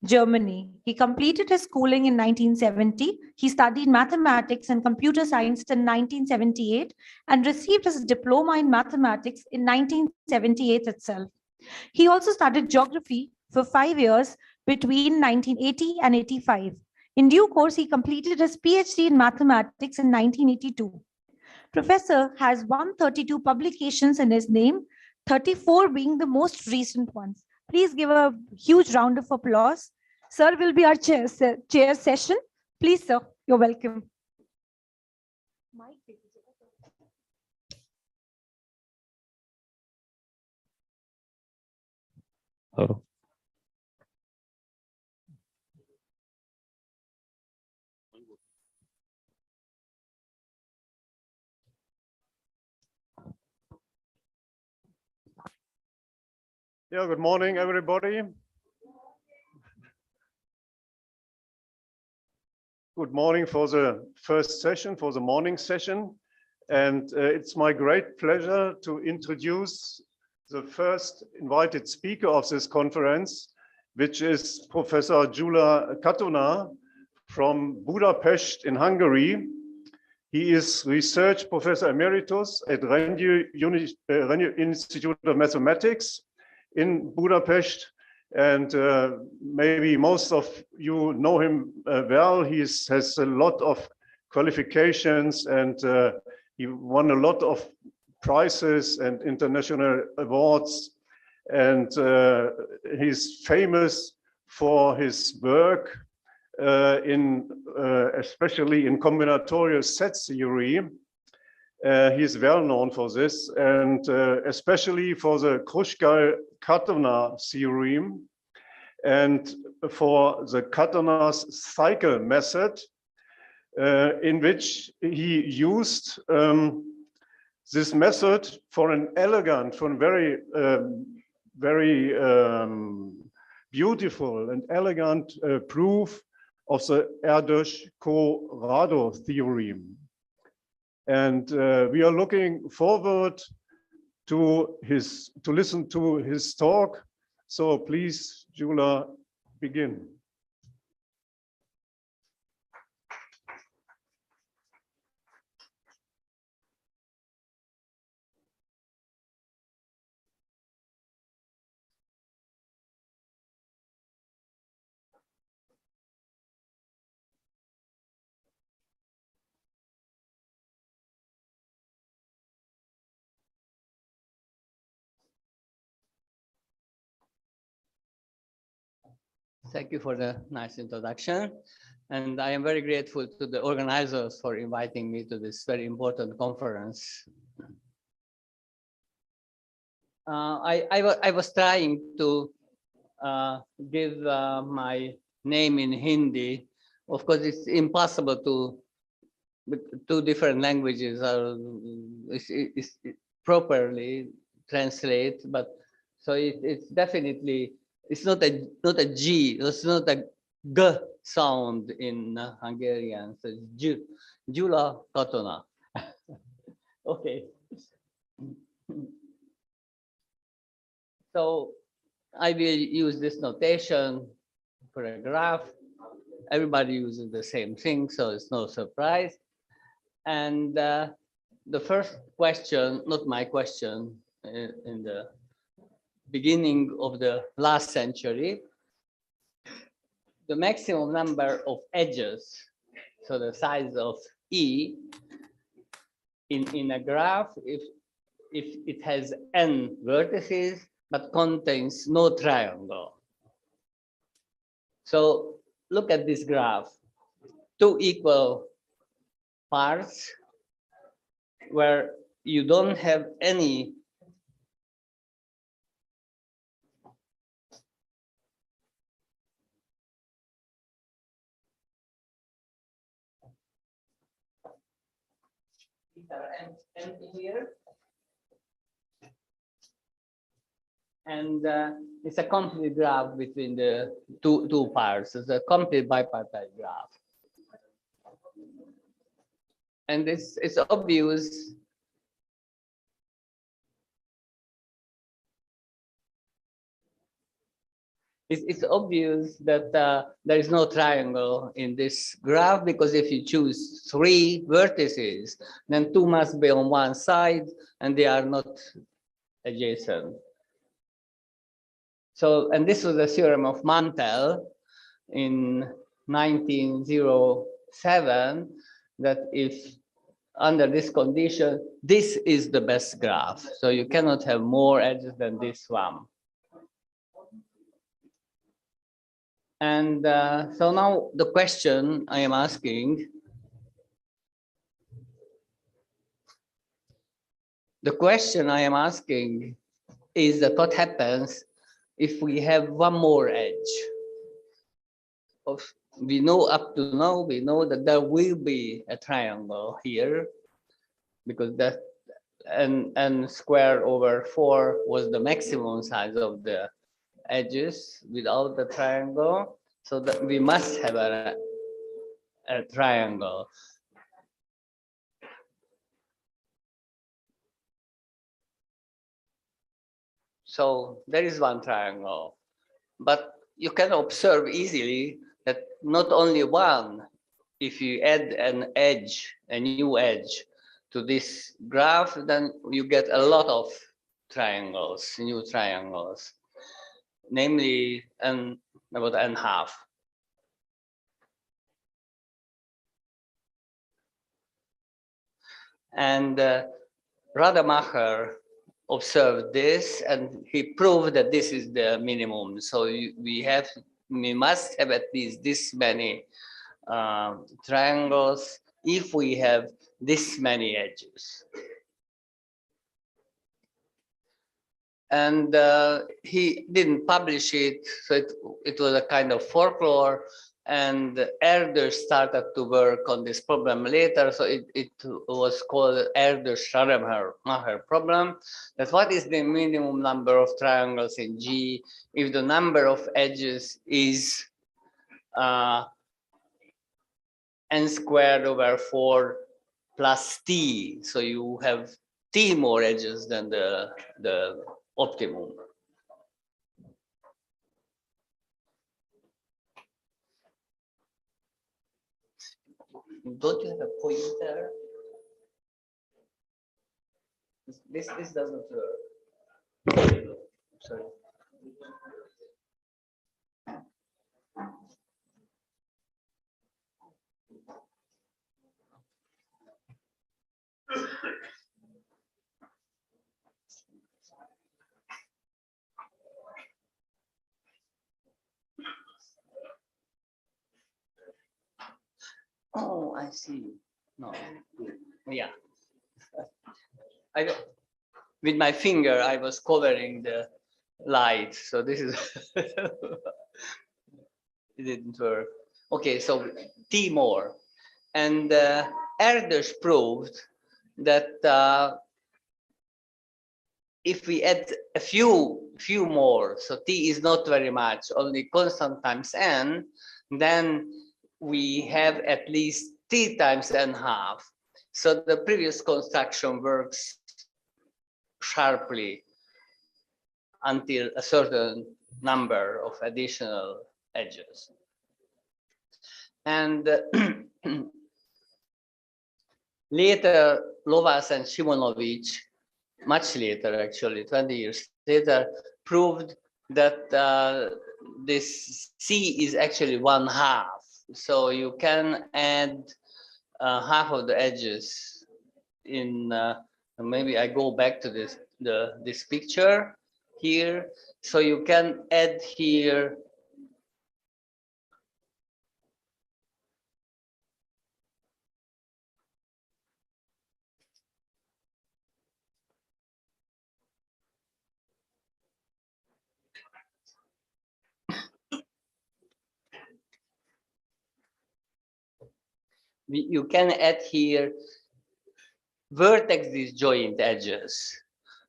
Germany. He completed his schooling in 1970. He studied mathematics and computer science till 1978 and received his diploma in mathematics in 1978 itself. He also studied geography for 5 years between 1980 and 85. In due course, he completed his PhD in mathematics in 1982. Professor has 132 publications in his name, 34 being the most recent ones. Please give a huge round of applause. Sir will be our chair session. Please, sir, you're welcome. Oh. Yeah, good morning, everybody. Good morning for the first session, for the morning session. And it's my great pleasure to introduce the first invited speaker of this conference, which is Professor Gyula Katona from Budapest in Hungary. He is research professor emeritus at Renyi Institute of Mathematics in Budapest, and maybe most of you know him well. He has a lot of qualifications, and he won a lot of prizes and international awards, and he's famous for his work especially in combinatorial set theory. He's well known for this, and especially for the Kruskal-Katona theorem and for the Katona's cycle method, in which he used this method for an elegant, for a very beautiful and elegant proof of the Erdős-Corrado theorem. And we are looking forward to listen to his talk. So please, Gyula, begin. Thank you for the nice introduction. And I am very grateful to the organizers for inviting me to this very important conference. I was trying to give my name in Hindi. Of course, it's impossible to, with two different languages, properly translate. But so it's definitely, it's not a G, it's not a G sound in Hungarian. So it's Gyula Katona. Okay. So I will use this notation for a graph. Everybody uses the same thing, so it's no surprise. And the first question, not my question, in the beginning of the last century, the maximum number of edges, so the size of E in a graph, if it has n vertices but contains no triangle. So look at this graph, two equal parts where you don't have any empty here, and it's a complete graph between the two parts. It's a complete bipartite graph, and it's obvious It's obvious that there is no triangle in this graph, because if you choose 3 vertices, then 2 must be on one side and they are not adjacent. So, and this was the theorem of Mantel in 1907, that if under this condition, this is the best graph. So you cannot have more edges than this one. And so now the question I am asking, is that what happens if we have one more edge? We know up to now, we know that there will be a triangle here, because that n squared over 4 was the maximum size of the edges without the triangle, so that we must have a triangle. So there is one triangle, but you can observe easily that not only one, if you add an edge, a new edge to this graph, then you get a lot of triangles, new triangles, namely about n². And Rademacher observed this, and he proved that this is the minimum. So we must have at least this many triangles if we have this many edges. And he didn't publish it, so it was a kind of folklore. And Herder started to work on this problem later, so it was called Herder-Rademacher problem. That what is the minimum number of triangles in G if the number of edges is n²/4 plus t, so you have t more edges than the optimum. Don't you have a pointer? This doesn't work. Sorry. Oh, I see. No, yeah. With my finger, I was covering the light, so this is it didn't work. Okay, so T more, and Erdős proved that if we add a few more, so T is not very much, only constant times n, then we have at least T times n². So the previous construction works sharply until a certain number of additional edges. And later, Lovász and Simonovic, much later actually, 20 years later, proved that this C is actually 1/2. So you can add half of the edges in, maybe I go back to this picture here. So you can add here you can add here vertex disjoint edges,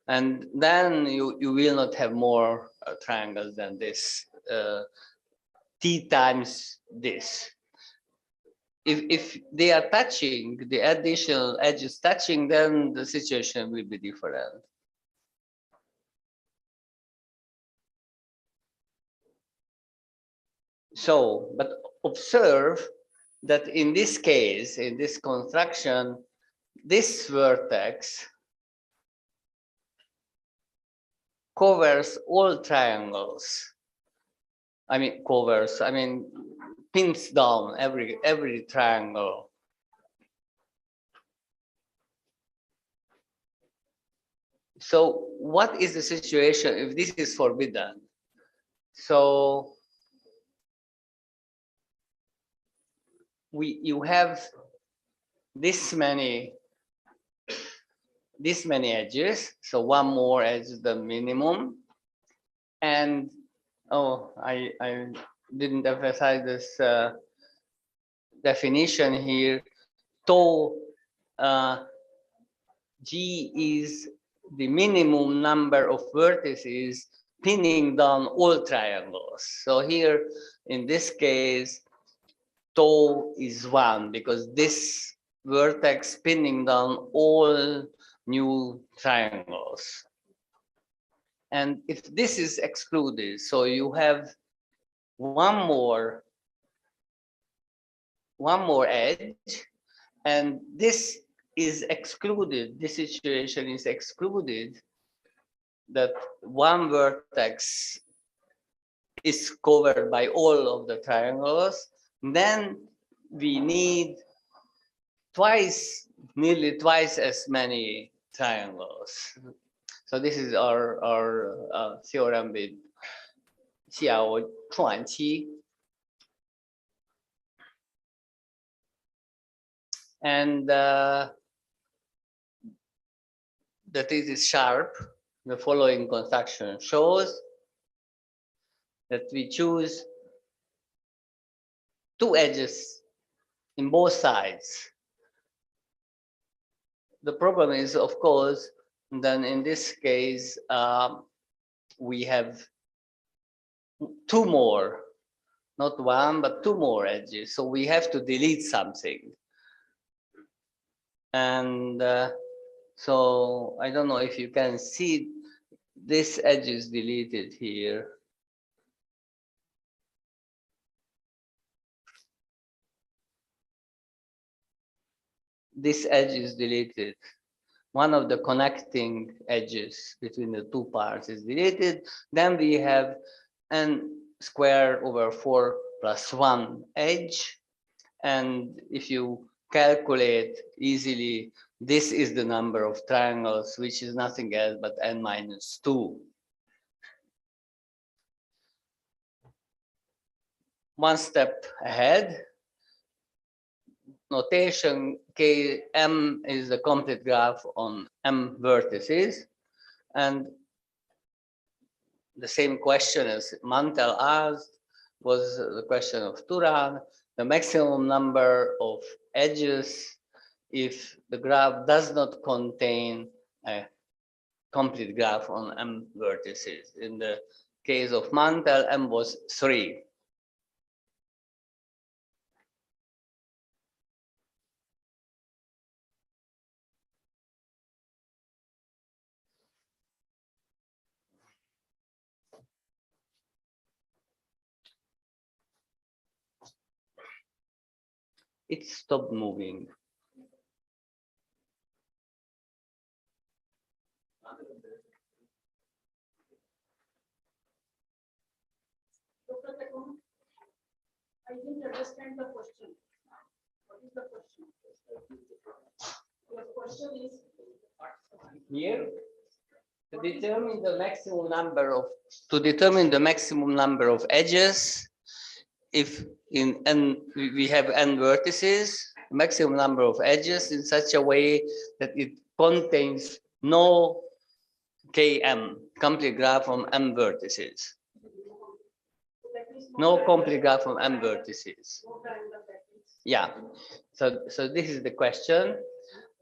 and then you will not have more triangles than this T times this. If they are touching, the additional edges touching, then the situation will be different. So, but observe that in this case, in this construction, this vertex covers all triangles. I mean, pins down every triangle. So what is the situation if this is forbidden? So you have this many edges, so one more edge is the minimum. And I didn't emphasize this definition here. Tau G is the minimum number of vertices pinning down all triangles. So here, in this case, tau is 1 because this vertex pinning down all new triangles. And if this is excluded, so you have one more edge, and this is excluded, this situation is excluded, that one vertex is covered by all of the triangles, then we need nearly twice as many triangles. So this is our theorem with Xiao Chuanqi. And that it is sharp. The following construction shows that we choose two edges in both sides. The problem is, of course, then in this case, we have two more, not one, but two more edges. So we have to delete something. And so I don't know if you can see this edge is deleted here. This edge is deleted. One of the connecting edges between the two parts is deleted. Then we have n squared over 4 plus 1 edge. And if you calculate easily, this is the number of triangles, which is nothing else but n minus 2. One step ahead. Notation Km is the complete graph on m vertices. And the same question as Mantel asked was the question of Turan, the maximum number of edges if the graph does not contain a complete graph on m vertices. In the case of Mantel, m was 3. It stopped moving. I didn't understand the question. What is the question? Your question is Here, to determine the maximum number of edges, if in n we have n vertices, maximum number of edges in such a way that it contains no Km, complete graph from m vertices. No complete graph from m vertices. Yeah. So this is the question,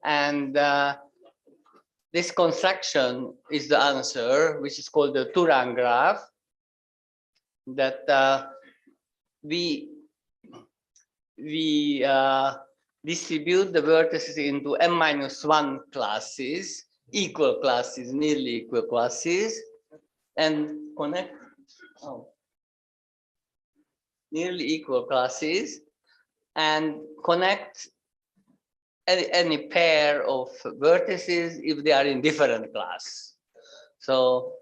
and this construction is the answer, which is called the Turan graph. That we distribute the vertices into m-1 classes, equal classes, nearly equal classes, and connect. Oh. nearly equal classes and connect any pair of vertices if they are in different class. So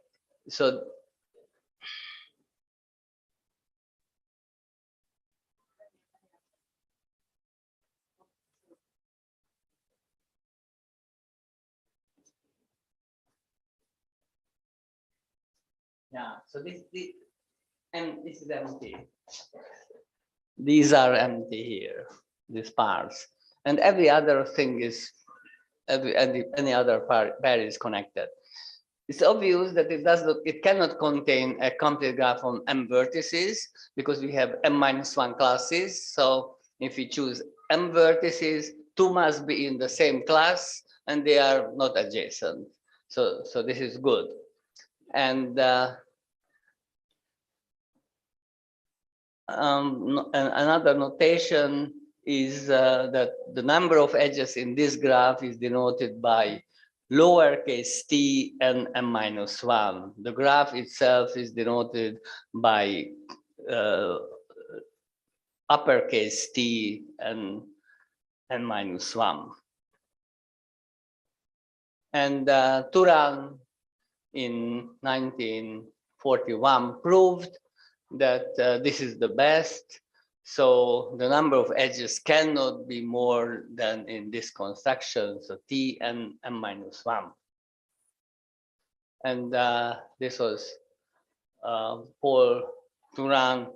yeah, so this is empty. These are empty here, these parts, and every other thing is any other pair is connected. It's obvious that it cannot contain a complete graph on m vertices because we have m-1 classes. So if we choose m vertices, 2 must be in the same class and they are not adjacent. So this is good. And another notation is that the number of edges in this graph is denoted by lowercase t and m-1. The graph itself is denoted by uppercase t and n-1. And Turan in 1941 proved that this is the best. So the number of edges cannot be more than in this construction, so t and m-1. And this was Paul Turan,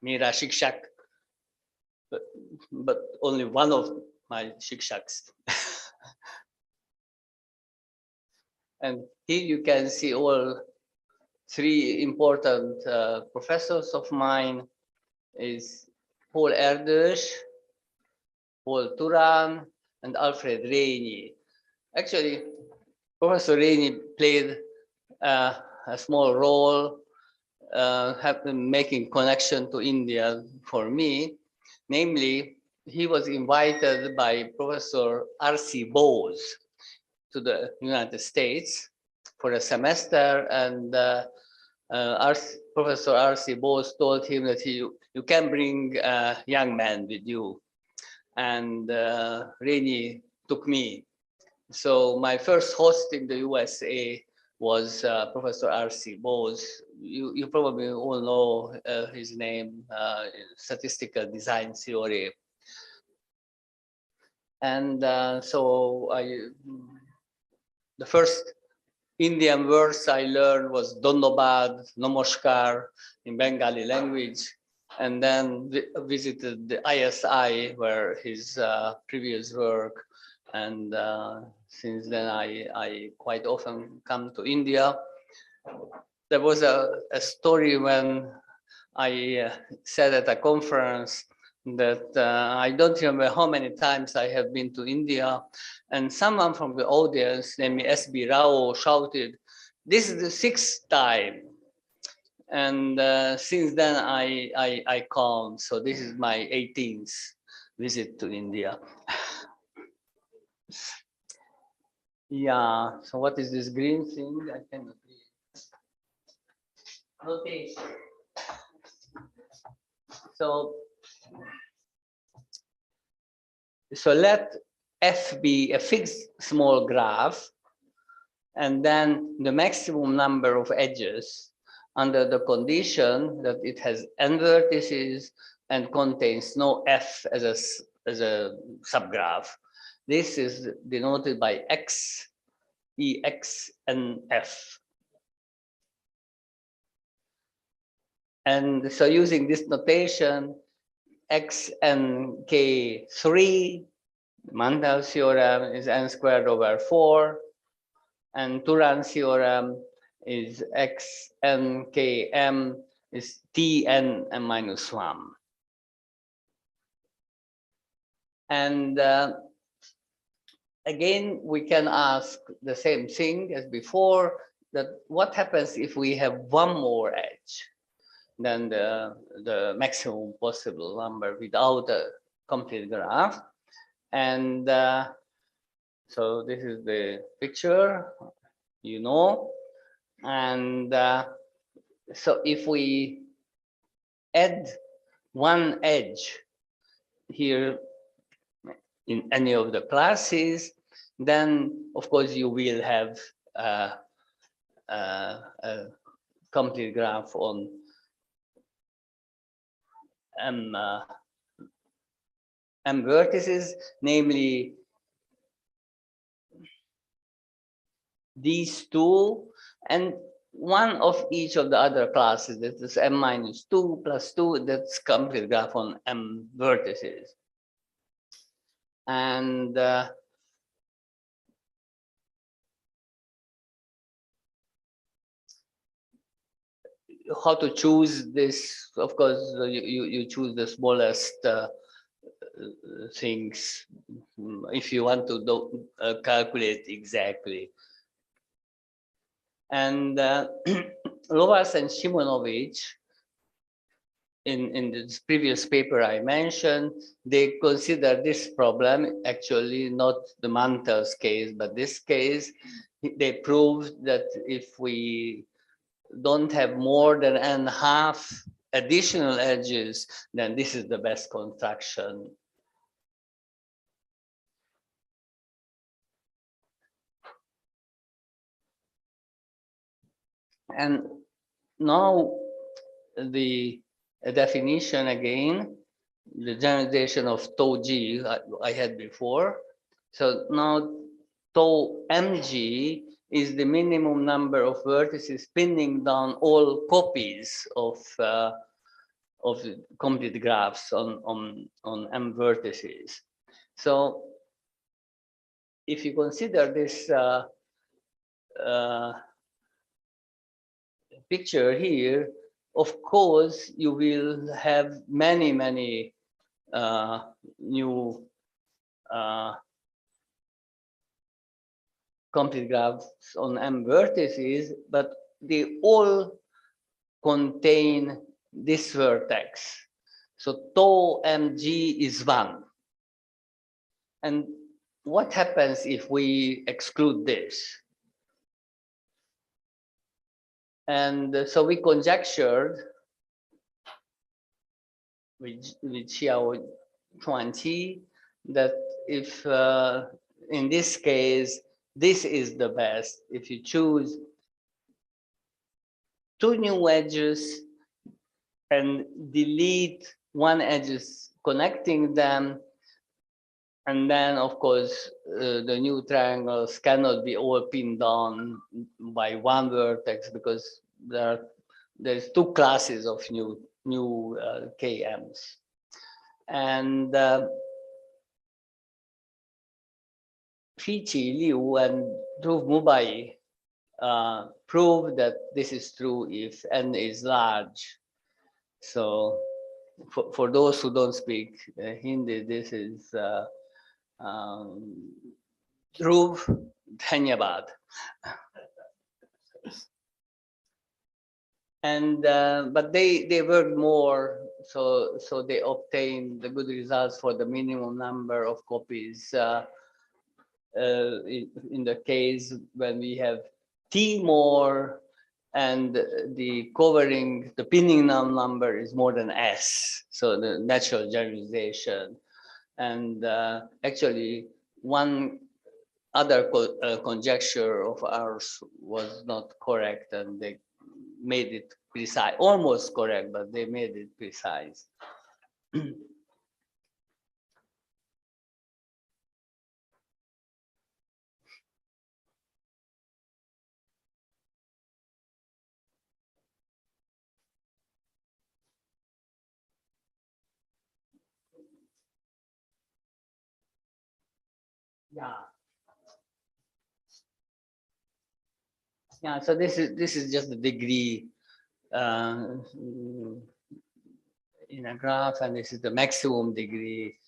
Mira Shikshak, but only one of my Shikshaks. And here you can see all 3 important professors of mine is Paul Erdős, Paul Turan, and Alfred Rényi. Actually, Professor Rényi played a small role making connection to India for me. Namely, he was invited by Professor R.C. Bose to the United States for a semester, and Professor R.C. Bose told him that you can bring a young man with you, and Rényi took me. So my first host in the USA was Professor R.C. Bose. You probably all know his name, statistical design theory. And so the first Indian words I learned was Dhonnobad, Namaskar in Bengali language, and then visited the ISI where his previous work, and since then I quite often come to India. There was a story when I said at a conference that I don't remember how many times I have been to India, and someone from the audience named S.B. Rao shouted, "This is the 6th time." And since then I come, so this is my 18th visit to India. Yeah, so what is this green thing? I cannot read. Notation. So let f be a fixed small graph, and then the maximum number of edges under the condition that it has n vertices and contains no f as a subgraph. This is denoted by x, ex, and f. And so using this notation, x and k3, Mandel's theorem is n squared over 4, and Turan's theorem is x n k m is t n m minus 1. And again, we can ask the same thing as before, that what happens if we have one more edge than the maximum possible number without a complete graph? And so this is the picture, you know. And so if we add one edge here in any of the classes, then of course you will have a complete graph on M vertices, namely these two, and one of each of the other classes. That is M minus 2 plus 2, that's complete graph on M vertices. And how to choose this? Of course, you choose the smallest things if you want to do, calculate exactly. And Lovas and Shimonovich, in this previous paper I mentioned, they consider this problem actually not the Mantel's case, but this case. They proved that if we don't have more than a half additional edges, then this is the best construction. And now the definition again, the generalization of tau g I had before. So now tau mg is the minimum number of vertices pinning down all copies of complete graphs on M vertices. So if you consider this picture here, of course, you will have many new complete graphs on M vertices, but they all contain this vertex. So tau mg is 1. And what happens if we exclude this? And so we conjectured with Xiao Chuanqi that if in this case, this is the best. If you choose 2 new edges and delete one edges connecting them, and then of course the new triangles cannot be all pinned down by one vertex because there's 2 classes of new KMs. And Fichi, Liu, and Dhruv Mubai prove that this is true if n is large. So for those who don't speak Hindi, this is Dhruv, Dhanyabad. And but they worked more, so they obtained the good results for the minimum number of copies in the case when we have T more and the pinning number is more than S, so the natural generalization. And actually one other conjecture of ours was not correct, and they made it precise, almost correct, but they made it precise. Yeah, so this is just the degree in a graph, and this is the maximum degree.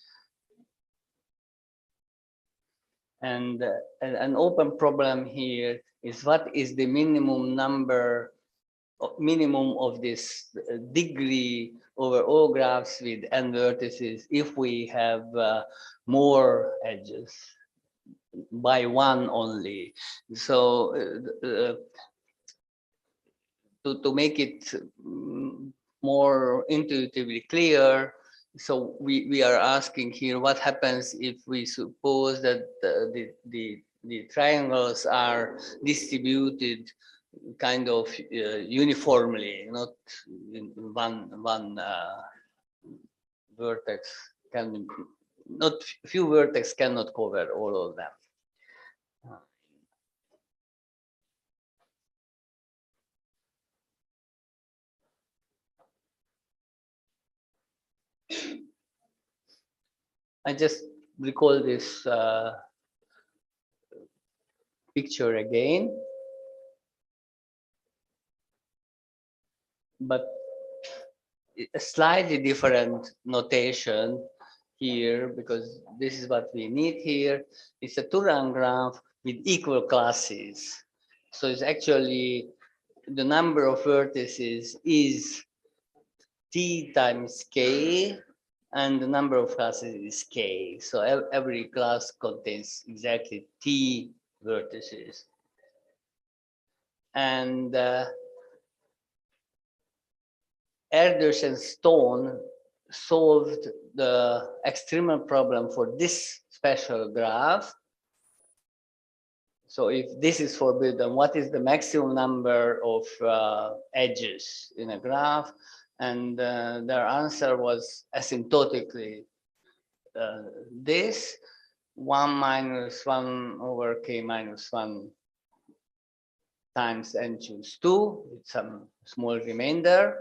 And an open problem here is what is the minimum of this degree over all graphs with n vertices if we have more edges by 1 only. So to make it more intuitively clear. So we are asking here, what happens if we suppose that the triangles are distributed kind of uniformly, not in one vertex can, not few vertex cannot cover all of them. I just recall this picture again, but a slightly different notation here, because this is what we need here. It's a two-rank graph with equal classes. So it's actually the number of vertices is t times k, and the number of classes is k. So every class contains exactly t vertices. And Erdős and Stone solved the extremal problem for this special graph. So if this is forbidden, what is the maximum number of edges in a graph? And their answer was asymptotically this 1 minus 1 over k minus 1 times n choose 2 with some small remainder.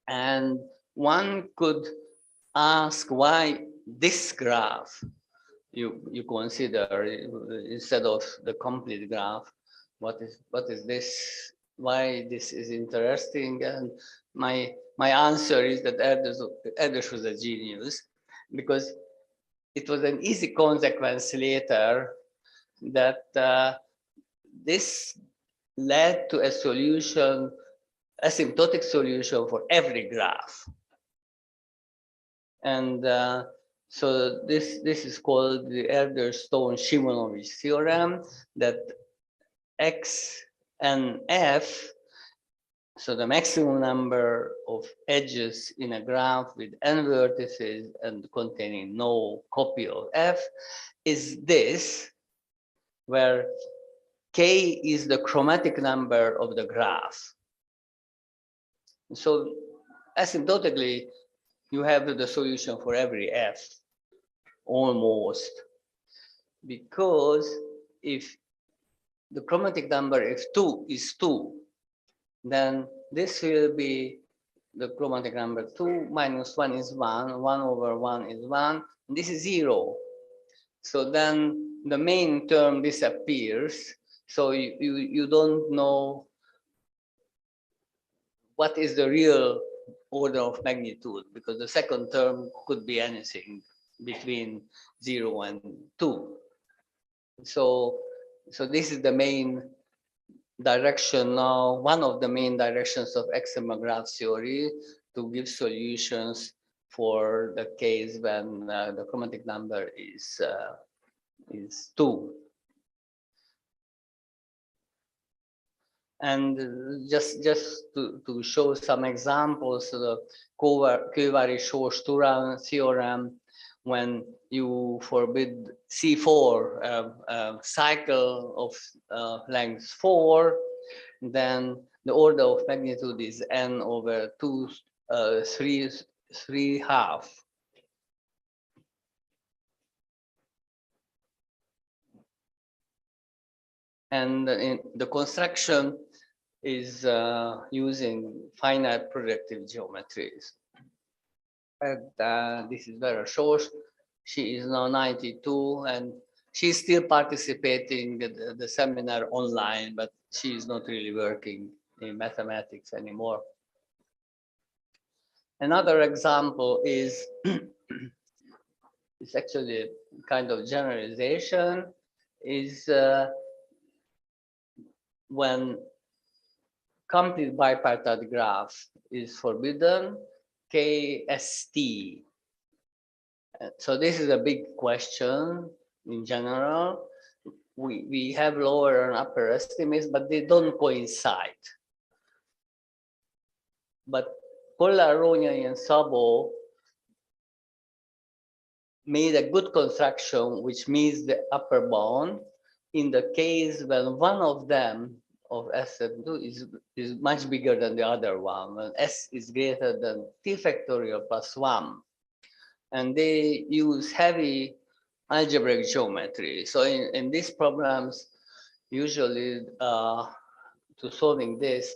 And one could ask why this graph you consider instead of the complete graph. What is this? Why this is interesting? And my answer is that Erdős was a genius, because it was an easy consequence later that this led to a solution, asymptotic solution for every graph. And so this is called the Erdős-Stone-Szymonovich theorem, that X and F, so the maximum number of edges in a graph with n vertices and containing no copy of F, is this, where K is the chromatic number of the graph. So asymptotically, you have the solution for every F, almost. Because if the chromatic number is 2, then this will be the chromatic number 2 minus 1 is 1, 1 over 1 is 1, and this is 0. So then the main term disappears. So you don't know what is the real order of magnitude, because the second term could be anything between 0 and 2. So this is the main direction now, one of the main directions of extremal graph theory, to give solutions for the case when the chromatic number is 2. And just to show some examples, the Kőváry-Sós theorem, when you forbid C4, cycle of length 4, then the order of magnitude is n over 2, 3 half. And in the construction is using finite projective geometries. And this is Vera Sós. She is now 92, and she's still participating at the seminar online, but she is not really working in mathematics anymore. Another example is it's actually a kind of generalization, is when complete bipartite graph is forbidden, KST. So this is a big question in general. We have lower and upper estimates, but they don't coincide. but Collaroni and Sabo made a good construction, which means the upper bound in the case when one of them of S2 is much bigger than the other one, when S is greater than T factorial plus 1. And they use heavy algebraic geometry. So in these problems, usually to solving this,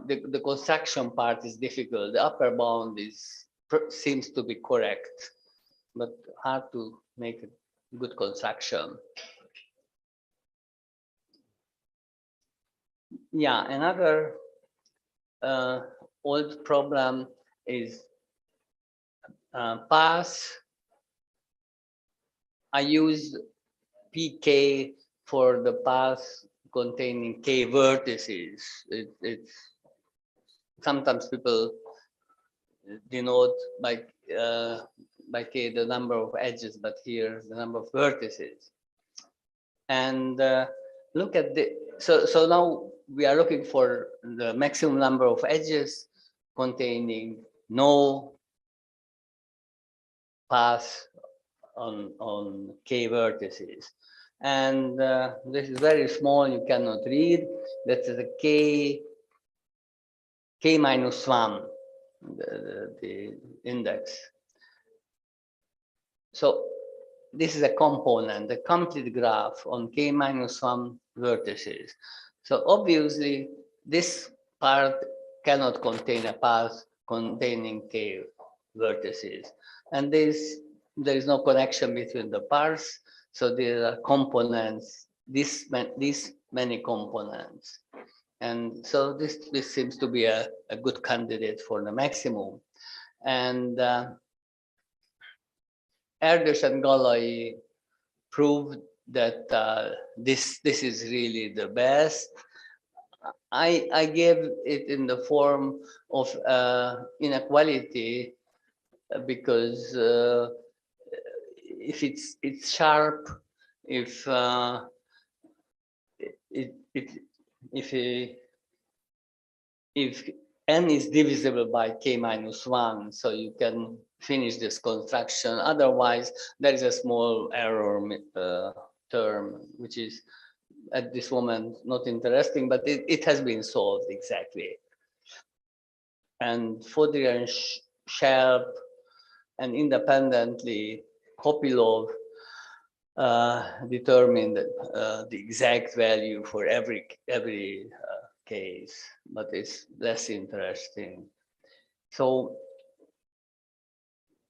the construction part is difficult. The upper bound seems to be correct, but hard to make a good construction. Yeah, another old problem is path. I use pk for the path containing k vertices. It's sometimes people denote by k the number of edges, but here the number of vertices. And look at the so now we are looking for the maximum number of edges containing no path on k vertices. And this is very small, you cannot read. That is a k minus 1, the index. So this is a component, a complete graph on k minus 1 vertices. So obviously this part cannot contain a path containing k vertices. And there is no connection between the parts. So there are components, this many components. And so this seems to be a good candidate for the maximum. And Erdős and Galai proved that this is really the best. I gave it in the form of inequality because if it's sharp, if n is divisible by k minus 1, so you can finish this construction. Otherwise, there is a small error term, which is at this moment not interesting, but it has been solved exactly. And Fodry and Shelp and independently Kopilov determined the exact value for every case, but it's less interesting. So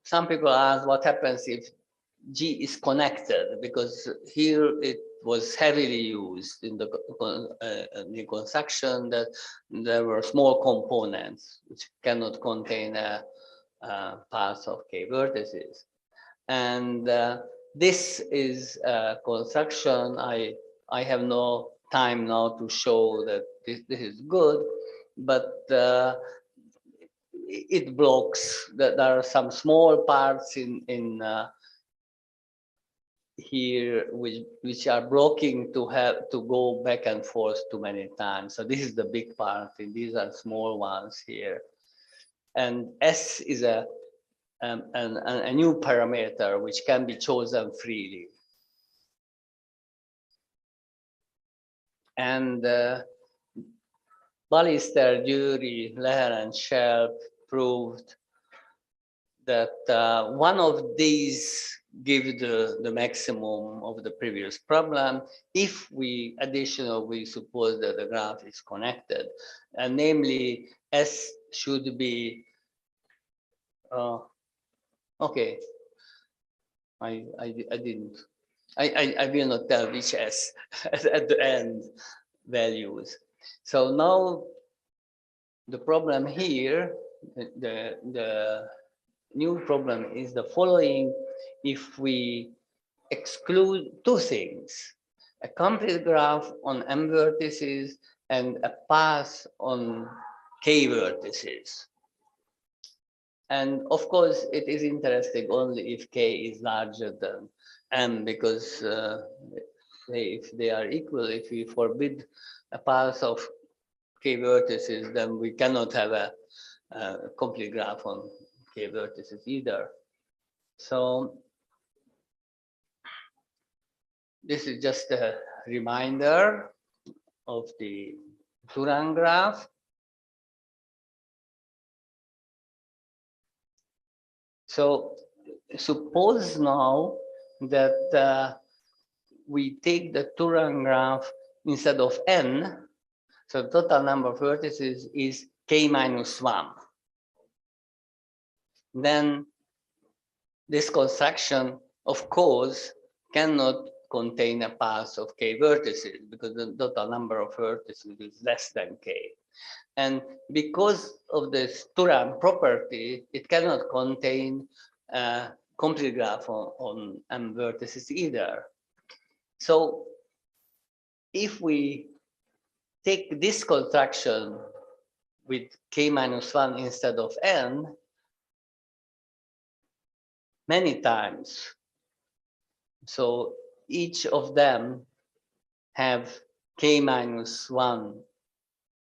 some people ask what happens if G is connected, because here it was heavily used in the construction that there were small components which cannot contain a path of k vertices. And this is a construction. I have no time now to show that this is good, but it blocks that there are some small parts in here which are blocking to have to go back and forth too many times. So this is the big part, and these are small ones here. And S is a new parameter which can be chosen freely. And Ballister, Dury, Leher, and Shelp proved that one of these gives the maximum of the previous problem if we suppose that the graph is connected, and namely S should be okay. I will not tell which S at the end values. So now the problem here, the new problem is the following. If we exclude two things, a complete graph on M vertices and a path on K vertices. And of course, it is interesting only if K is larger than M, because if they are equal, if we forbid a path of K vertices, then we cannot have a complete graph on K vertices either. So this is just a reminder of the Turan graph. So suppose now that we take the Turan graph instead of n, so the total number of vertices is k minus 1. Then this construction, of course, cannot contain a path of k vertices because the total number of vertices is less than k. And because of this Turan property, it cannot contain a complete graph on m vertices either. So if we take this construction with k minus 1 instead of n many times, so each of them have k minus 1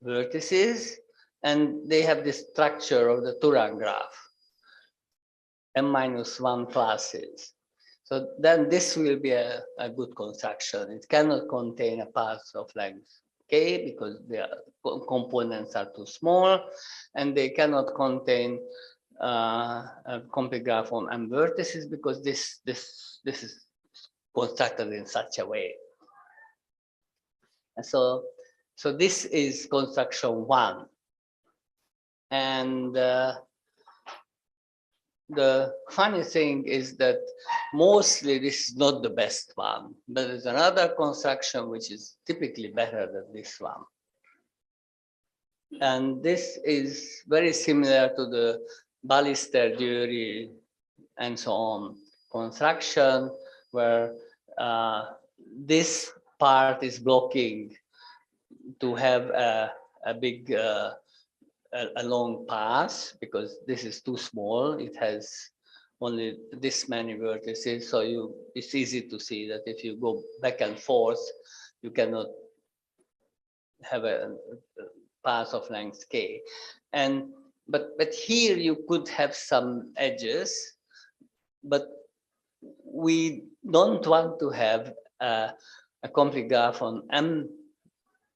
vertices, and they have the structure of the Turan graph, m minus 1 classes. So then this will be a good construction. It cannot contain a path of length k because the components are too small, and they cannot contain a complete graph on m vertices because this is constructed in such a way. And so this is construction 1. And the funny thing is that mostly this is not the best one, but there's another construction which is typically better than this one. And this is very similar to the Ballister jury and so on construction, where this part is blocking to have a big a long path because this is too small. It has only this many vertices, so it's easy to see that if you go back and forth, you cannot have a path of length k. And but here you could have some edges, but we don't want to have a complete graph on m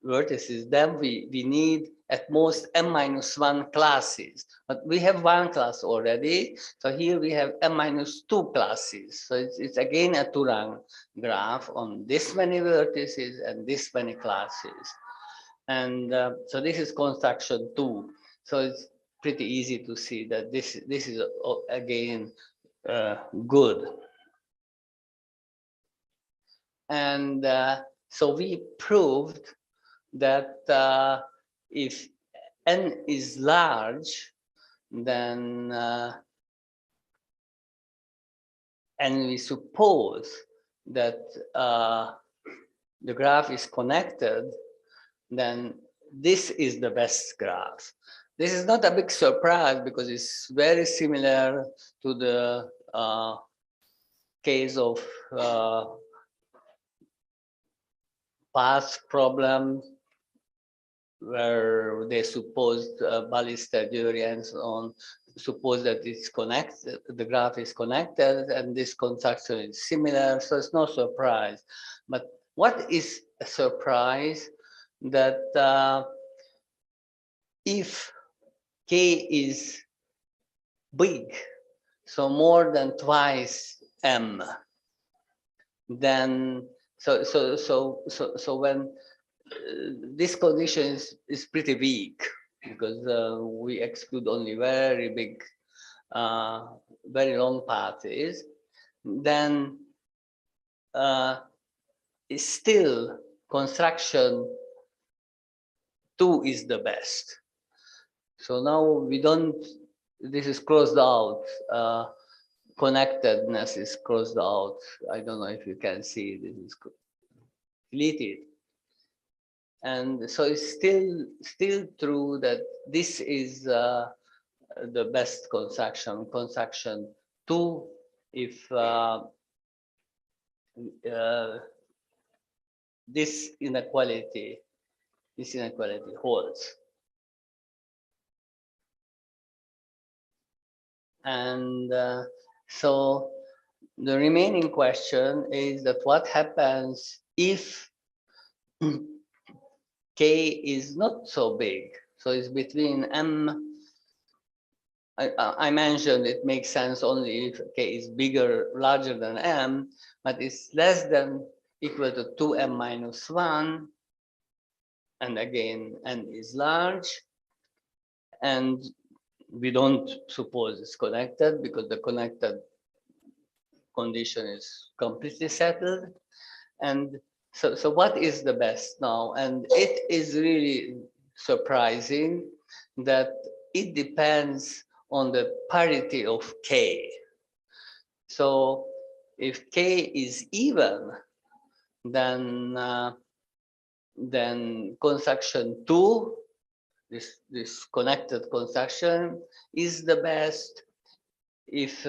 vertices. Then we need at most m minus 1 classes, but we have 1 class already. So here we have m minus 2 classes. So it's again a Turan graph on this many vertices and this many classes. And so this is construction 2. So it's pretty easy to see that this is again good. And so we proved that if n is large, then and we suppose that the graph is connected, then this is the best graph. This is not a big surprise because it's very similar to the case of path problem where they supposed Ballister jury and so on suppose that it's connected, the graph is connected, and this construction is similar, so it's no surprise. But what is a surprise that if k is big, so more than twice m, then so when this condition is pretty weak because we exclude only very big, very long paths, then it's still construction 2 is the best. So now we don't, this is closed out, connectedness is closed out. I don't know if you can see, this is deleted. And so it's still true that this is the best construction 2, if this inequality holds. And so the remaining question is that what happens if K is not so big? So it's between M. I mentioned it makes sense only if K is bigger, larger than M, but it's less than equal to 2M minus 1. And again, N is large. And we don't suppose it's connected because the connected condition is completely settled. And so what is the best now? And it is really surprising that it depends on the parity of K. So if K is even, then construction 2, this connected construction, is the best. If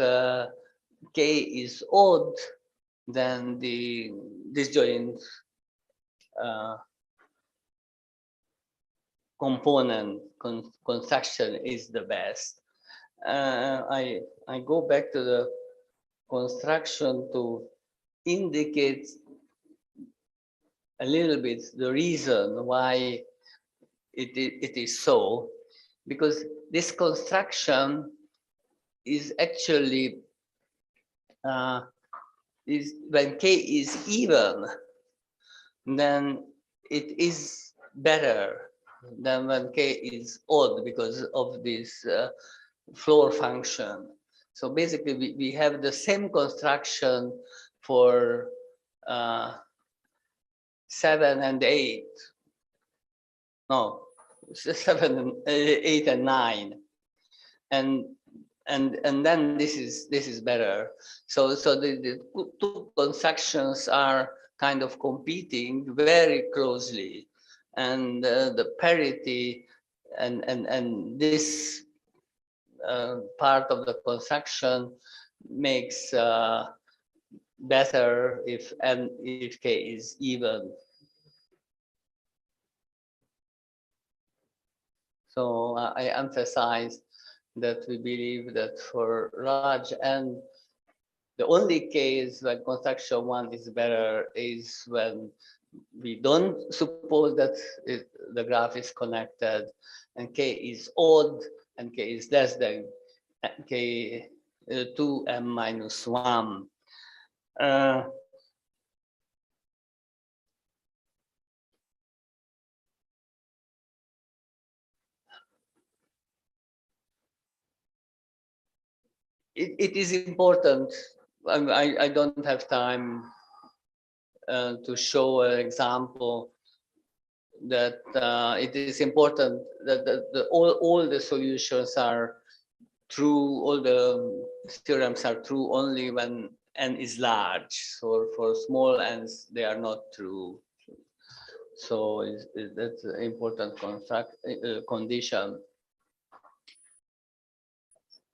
K is odd, then the disjoint component construction is the best. I go back to the construction to indicate a little bit the reason why it is so, because this construction is actually is when K is even, then it is better than when K is odd because of this floor function. So basically we have the same construction for 7 and 8. No, 7 and 8 and 9. And then this is better. So the two constructions are kind of competing very closely, and the parity and this part of the construction makes better if K is even. So I emphasize that we believe that for large N, the only case when construction 1 is better is when we don't suppose that the graph is connected, and K is odd, and K is less than K 2M minus 1. It is important. I don't have time to show an example that it is important that all the solutions are true, all the theorems are true only when N is large. So for small n's, they are not true. So that's an important condition.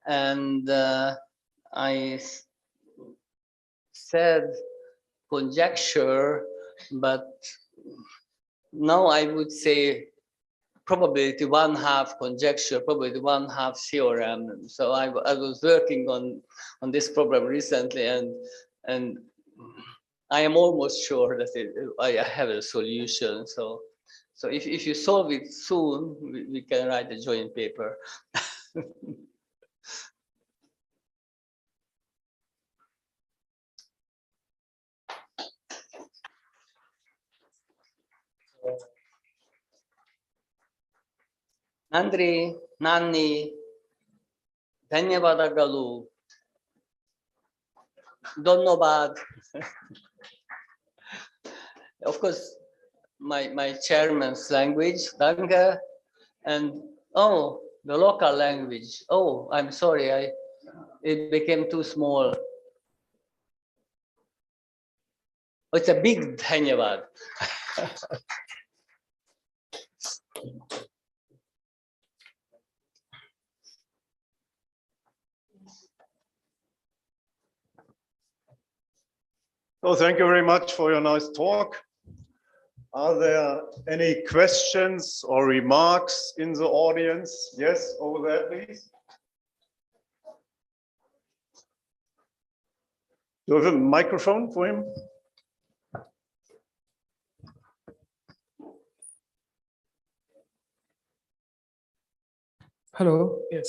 And I said conjecture, but now I would say probability 1/2 conjecture, probability 1/2 theorem. So I was working on this problem recently, and I am almost sure that I have a solution. So if you solve it soon, we can write a joint paper. Nandri, Nanni, Dhanyavadagalu, Donnobad. Of course, my chairman's language, Danke, and oh, the local language. Oh, I'm sorry, it became too small. Oh, it's a big Dhanyavad. So thank you very much for your nice talk. Are there any questions or remarks in the audience? Yes, over there, please. Do you have a microphone for him? Hello, yes.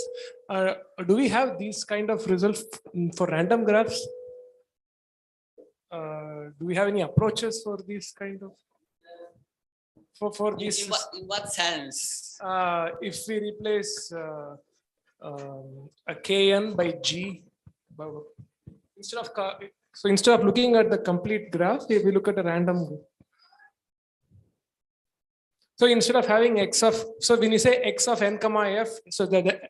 Do we have these kind of results for random graphs? Do we have any approaches for these kind of? For these? In what sense? If we replace a kn by g, instead of looking at the complete graph, we look at a random group. So instead of having so when you say x of n comma f, so the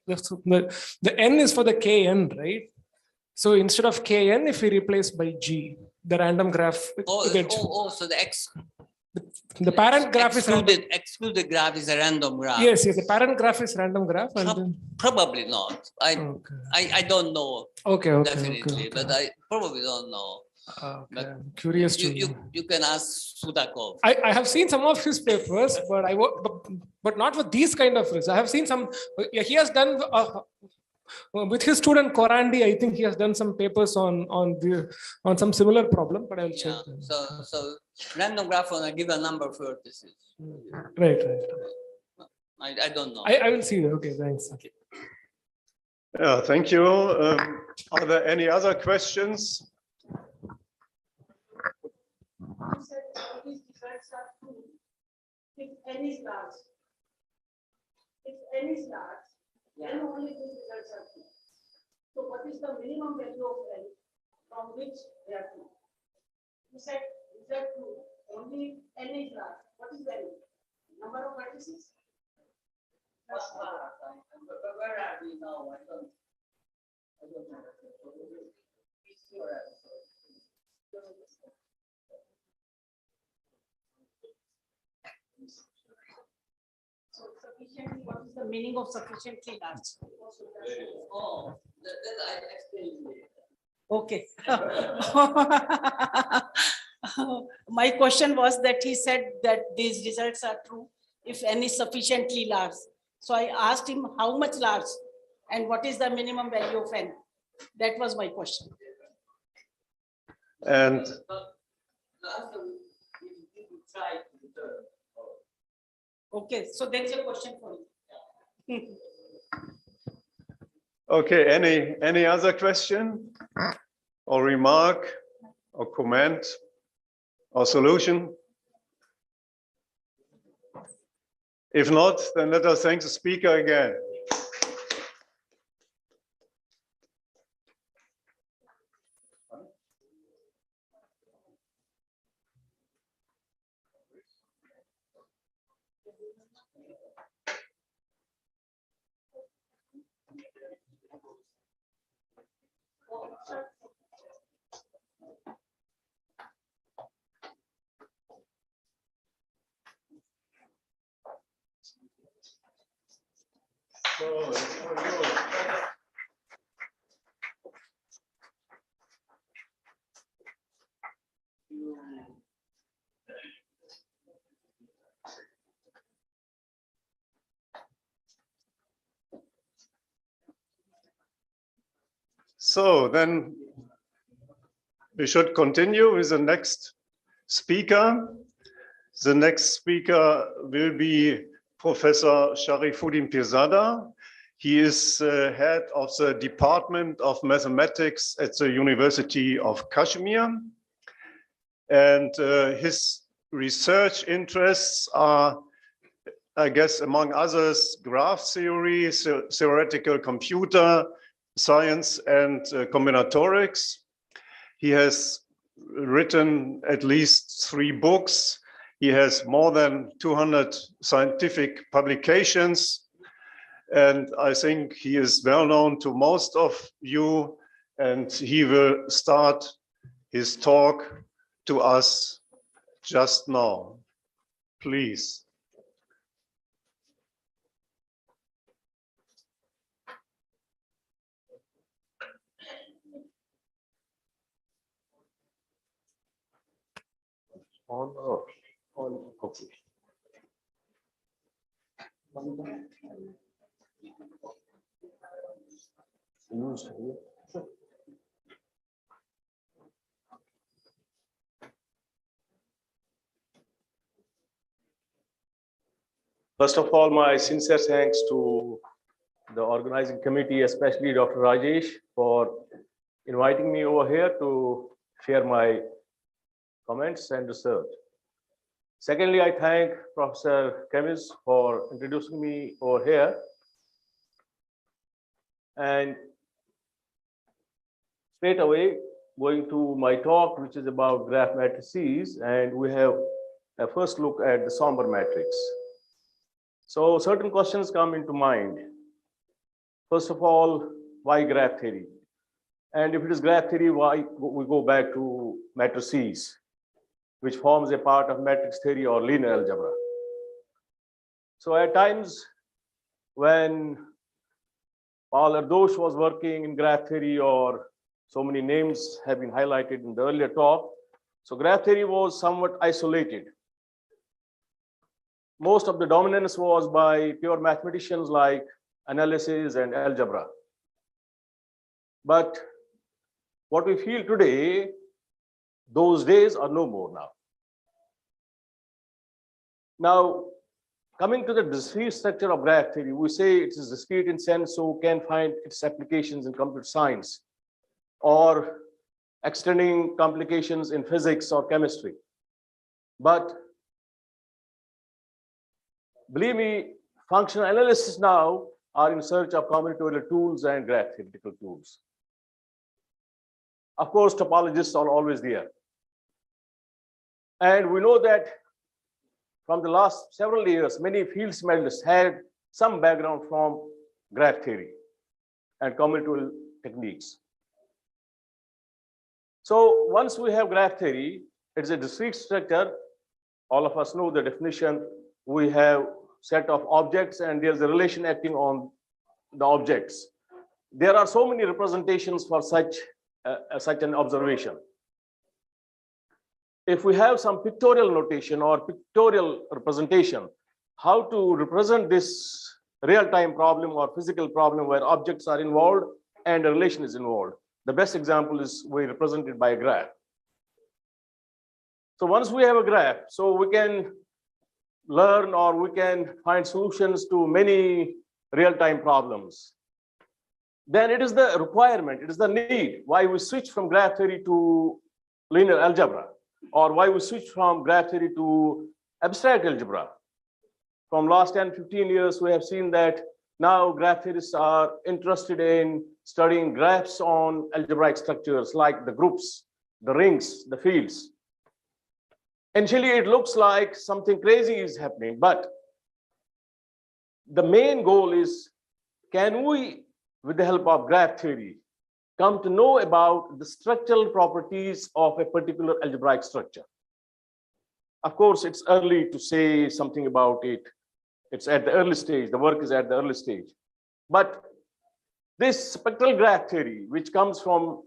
n is for the kn, right? So instead of kn, if we replace by g, the random graph. So the parent graph is random. Excluded graph is a random graph. Yes, the parent graph is random graph. And Probably not. I don't know. Okay. Definitely, but I probably don't know. Okay. I'm curious to know. You can ask Sudakov. I have seen some of his papers, but not with these kind of results. I have seen some. He has done with his student Korandi. I think he has done some papers on some similar problem. But I'll check. So random graph on a given number of vertices. Right. I don't know. I will see that. Okay, thanks. Okay. Yeah, thank you. Are there any other questions? You said all these results are true if n is large. If n is large, then only these results are true. So what is the minimum value of n from which they are true? You said, is that true? Only n is large. What is the number of vertices? Where are we now? I don't know. So sufficiently, what is the meaning of sufficiently large? Oh, that I explained it. Okay. My question was that he said that these results are true if n is sufficiently large. So I asked him how much large and what is the minimum value of n. That was my question. And The answer you try to return. Okay, so there is a question for you. okay, any other question or remark or comment or solution? If not, then let us thank the speaker again. So then we should continue with the next speaker. The next speaker will be Professor Sharifuddin Pirzada. He is head of the Department of Mathematics at the University of Kashmir. And his research interests are, I guess, among others, graph theory, theoretical computer science, and combinatorics. He has written at least 3 books. He has more than 200 scientific publications. And I think he is well known to most of you. And he will start his talk to us just now. Please. Okay. First of all, my sincere thanks to the organizing committee, especially Dr. Rajesh, for inviting me over here to share my comments and research. Secondly, I thank Professor Kemis for introducing me over here. And straight away, going to my talk, which is about graph matrices, and we have a first look at the somber matrix. So certain questions come into mind. First of all, why graph theory? And if it is graph theory, why we go back to matrices, which forms a part of matrix theory or linear algebra. So at times when Paul Erdős was working in graph theory, or so many names have been highlighted in the earlier talk, so graph theory was somewhat isolated. Most of the dominance was by pure mathematicians like analysis and algebra. But what we feel today, those days are no more now. Now, coming to the discrete structure of graph theory, we say it is discrete in sense, so can find its applications in computer science or extending complications in physics or chemistry. But believe me, functional analysts now are in search of combinatorial tools and graph theoretical tools. Of course, topologists are always there. And we know that from the last several years, many field medalists had some background from graph theory and combinatorial techniques. So once we have graph theory, it's a discrete structure. All of us know the definition. We have set of objects and there's a relation acting on the objects. There are so many representations for such an observation. If we have some pictorial notation or pictorial representation, how to represent this real-time problem or physical problem where objects are involved and a relation is involved. The best example is we represented by a graph. So once we have a graph, so we can learn or we can find solutions to many real-time problems. Then it is the requirement, it is the need why we switch from graph theory to linear algebra, or why we switch from graph theory to abstract algebra. From last 10, 15 years, we have seen that now graph theorists are interested in studying graphs on algebraic structures like the groups, the rings, the fields. Initially, it looks like something crazy is happening, but the main goal is, can we, with the help of graph theory, come to know about the structural properties of a particular algebraic structure? Of course, it's early to say something about it. It's at the early stage, the work is at the early stage. But this spectral graph theory, which comes from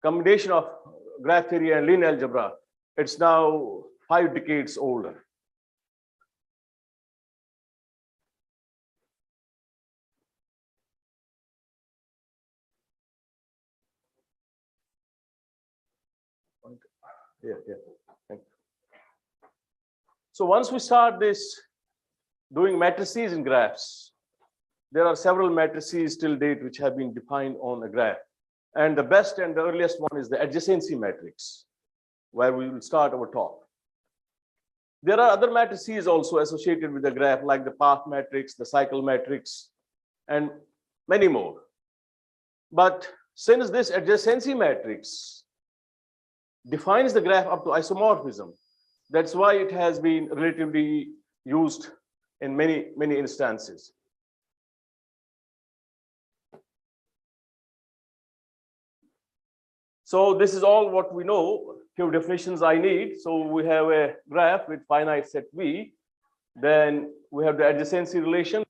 combination of graph theory and linear algebra, it's now 5 decades older. Yeah. Thank you. So once we start this doing matrices in graphs, there are several matrices till date which have been defined on a graph. And the best and the earliest one is the adjacency matrix, where we will start our talk. There are other matrices also associated with the graph, like the path matrix, the cycle matrix, and many more. But since this adjacency matrix defines the graph up to isomorphism, that's why it has been relatively used in many instances. So this is all what we know. Few definitions I need. So we have a graph with finite set V. Then we have the adjacency relation.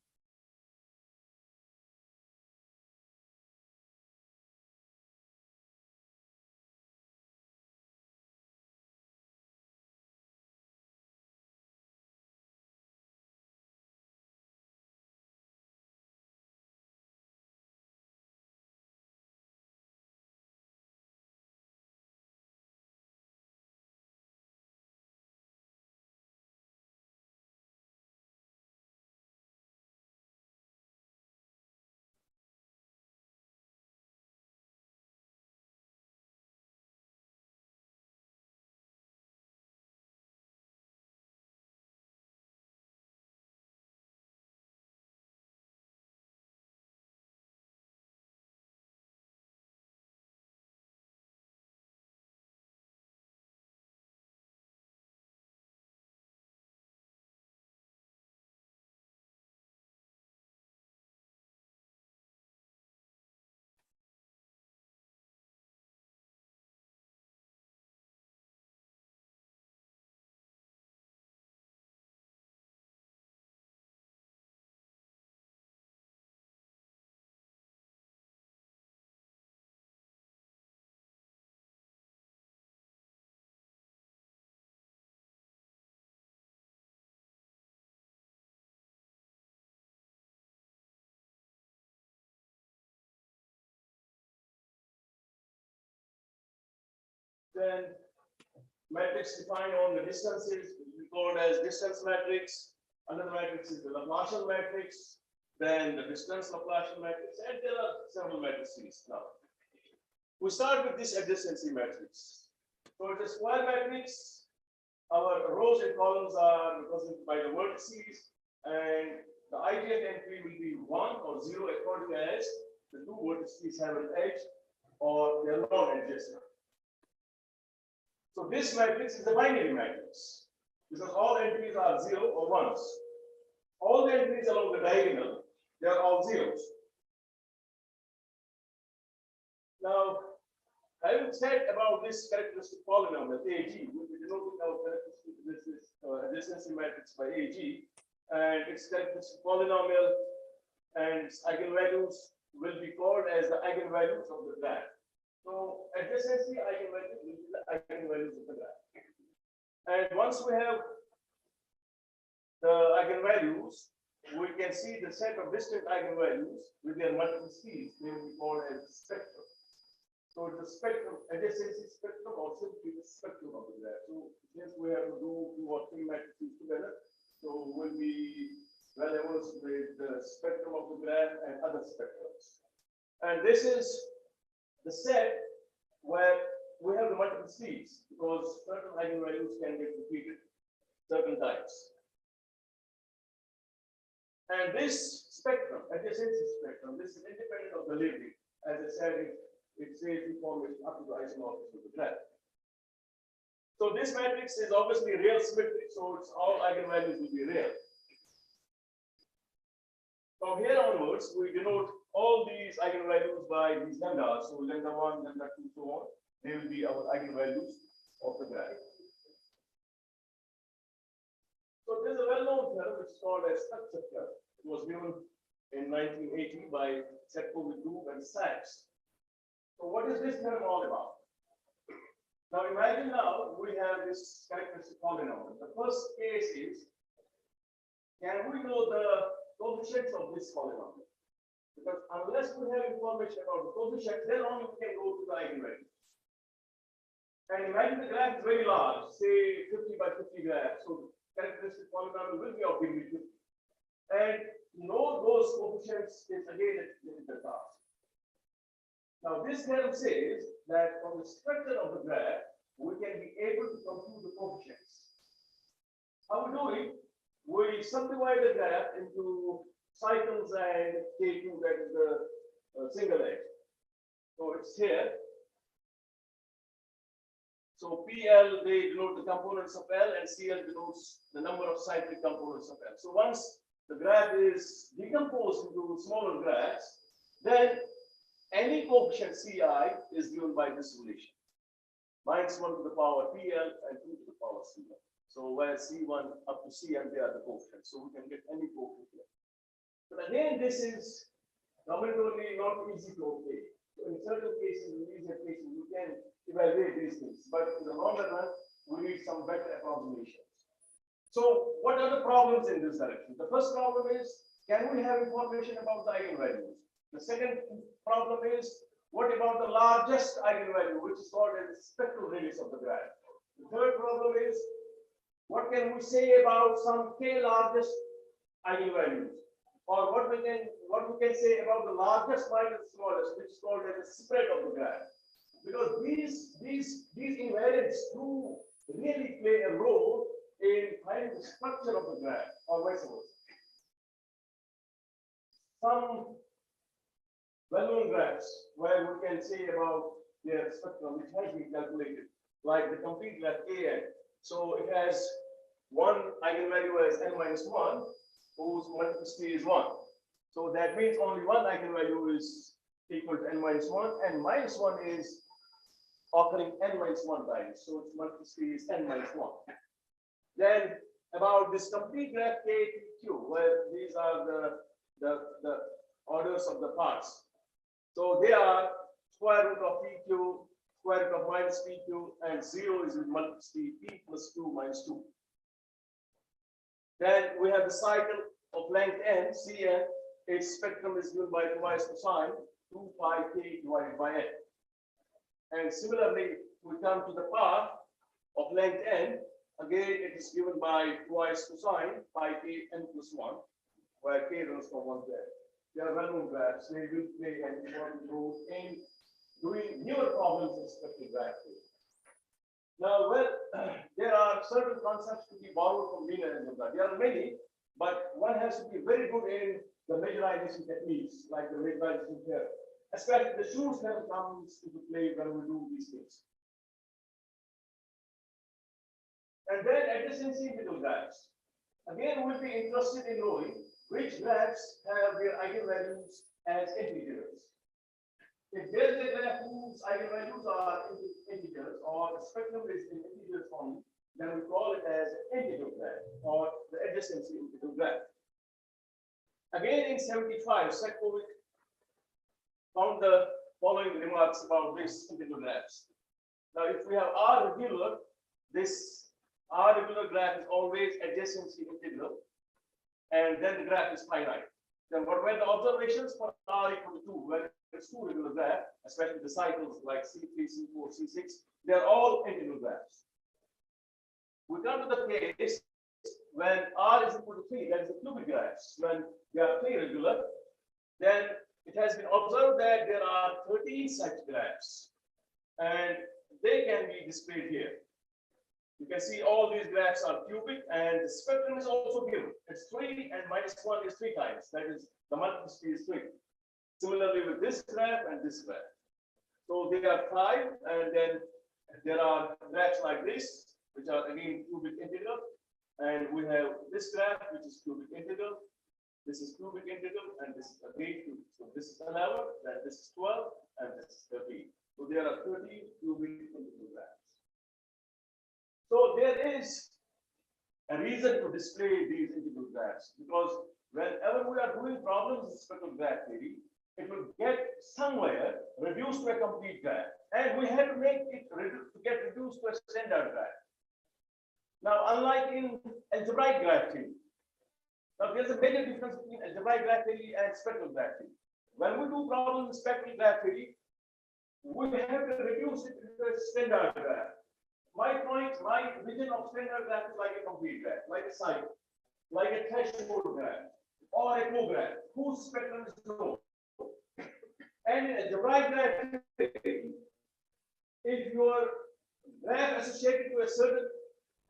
then matrix defined on the distances, which we called as distance matrix. Another matrix is the Laplacian matrix, then the distance Laplacian matrix, and there are several matrices now. We start with this adjacency matrix. So it's a square matrix. Our rows and columns are represented by the vertices, and the ideal entry will be 1 or 0 according as the two vertices have an edge or they are non-adjacent. So this matrix is a binary matrix because all entries are 0 or 1s. All the entries along the diagonal, they are all zeros. Now, I will said about this characteristic polynomial AG, we denote our characteristic adjacency matrix by AG, and its characteristic polynomial and its eigenvalues will be called as the eigenvalues of the graph. So adjacency eigenvalues will be the eigenvalues of the graph. And once we have the eigenvalues, we can see the set of distant eigenvalues with their multiplicities, they will be called as the spectrum. So it's a spectrum, adjacency spectrum, or simply the spectrum of the graph. So since we have to do 2 or 3 matrices together, so we'll be well versed with the spectrum of the graph and other spectrums. And this is the set where we have the multiplicities because certain eigenvalues can get repeated certain times. And this spectrum, adjacency spectrum, this is independent of the labeling. As I said, it says information up to the isomorphism of the graph. So this matrix is obviously real symmetric, so it's all eigenvalues will be real. From here onwards, we denote all these eigenvalues by these lambdas. So lambda 1, lambda 2, so on. They will be our eigenvalues of the graph. So there's a well-known theorem which is called as structure theorem. It was given in 1980 by Setkovich and Sachs. So what is this theorem all about? Now imagine now we have this characteristic polynomial. The first case is, can we know the coefficients of this polynomial? Because unless we have information about the coefficients, then only we can go to the eigenvalues. And imagine the graph is very large, say 50 by 50 graph. So characteristic polynomial will be of degree 50. And to know those coefficients is again a difficult task. Now this theorem says that from the structure of the graph, we can be able to compute the coefficients. How we do it? We subdivide the graph into cycles and K2, that is the single edge. So it's here. So PL, they denote the components of L, and CL denotes the number of cyclic components of L. So once the graph is decomposed into smaller graphs, then any coefficient CI is given by this relation. -1 to the power PL and 2 to the power CL. So where C1 up to Cn, they are the coefficients. So we can get any coefficient. But again, this is nominatorily not easy to obtain. So in certain cases, in easier cases, you can evaluate these things. But in the longer run, we need some better approximations. So what are the problems in this direction? The first problem is, can we have information about the eigenvalues? The second problem is, what about the largest eigenvalue, which is called as the spectral radius of the graph? The third problem is, what can we say about some k largest eigenvalues? Or what we can say about the largest minus the smallest, which is called as the spread of the graph? Because these invariants do really play a role in finding the structure of the graph, or vice versa. Some well-known graphs where we can say about their spectrum, which has been calculated, like the complete graph AN. So it has one eigenvalue as n-1, whose multiplicity is 1. So that means only one eigenvalue is equal to n-1, and -1 is occurring n-1 times. So its multiplicity is n-1. Then about this complete graph KPQ, where these are the orders of the parts. So they are square root of PQ, square root of minus PQ, and 0 is with multiplicity P plus 2 minus 2. Then we have the cycle of length n, Cn. Its spectrum is given by twice cosine 2 pi k divided by n. And similarly, we come to the path of length n. Again, it is given by twice cosine pi k n plus 1, where k runs from 1 to n. They are well-known graphs. They will play an important role in doing newer problems in spectral graph theory. Now, well, there are certain concepts to be borrowed from linear algebra. There are many, but one has to be very good in the majorization techniques, like the majorization theorem. Especially the Schur's theorem comes into play when we do these things. And then adjacency integral graphs. Again, we'll be interested in knowing which graphs have their eigenvalues as integers. If there's a graph whose eigenvalues are integers, or the spectrum is in integers only, then we call it as integral graph, or the adjacency integral graph. Again, in 75, Sakovic found the following remarks about this integral graphs. Now, if we have R regular, this R regular graph is always adjacency integral, and then the graph is finite. Then what were the observations for R equal to 2? When it's two regular graph, especially the cycles like C3, C4, C6, they're all integral graphs. We come to the case when R is equal to 3, that is the cubic graphs. When they are 3 regular, then it has been observed that there are 13 such graphs, and they can be displayed here. You can see all these graphs are cubic, and the spectrum is also given. It's 3 and minus 1 is 3 times. That is, the multiplicity is 3. Similarly with this graph and this graph. So they are 5, and then there are graphs like this, which are again cubic integral. And we have this graph, which is cubic integral. This is cubic integral, and this is again cubic. So this is 11, then this is 12, and this is 13. So there are 13 cubic integral graphs. So there is a reason to display these integral graphs, because whenever we are doing problems in spectral graph theory, it will get somewhere reduced to a complete graph, and we have to make it get reduced to a standard graph. Now, unlike in algebraic graph theory, now there's a major difference between algebraic graph theory and spectral graph theory. When we do problems in spectral graph theory, we have to reduce it to a standard graph. My vision of standard graph is like a complete graph, like a cycle, like a threshold graph, or a co-graph, whose spectrum is known. And in algebraic graph theory, if your graph associated to a certain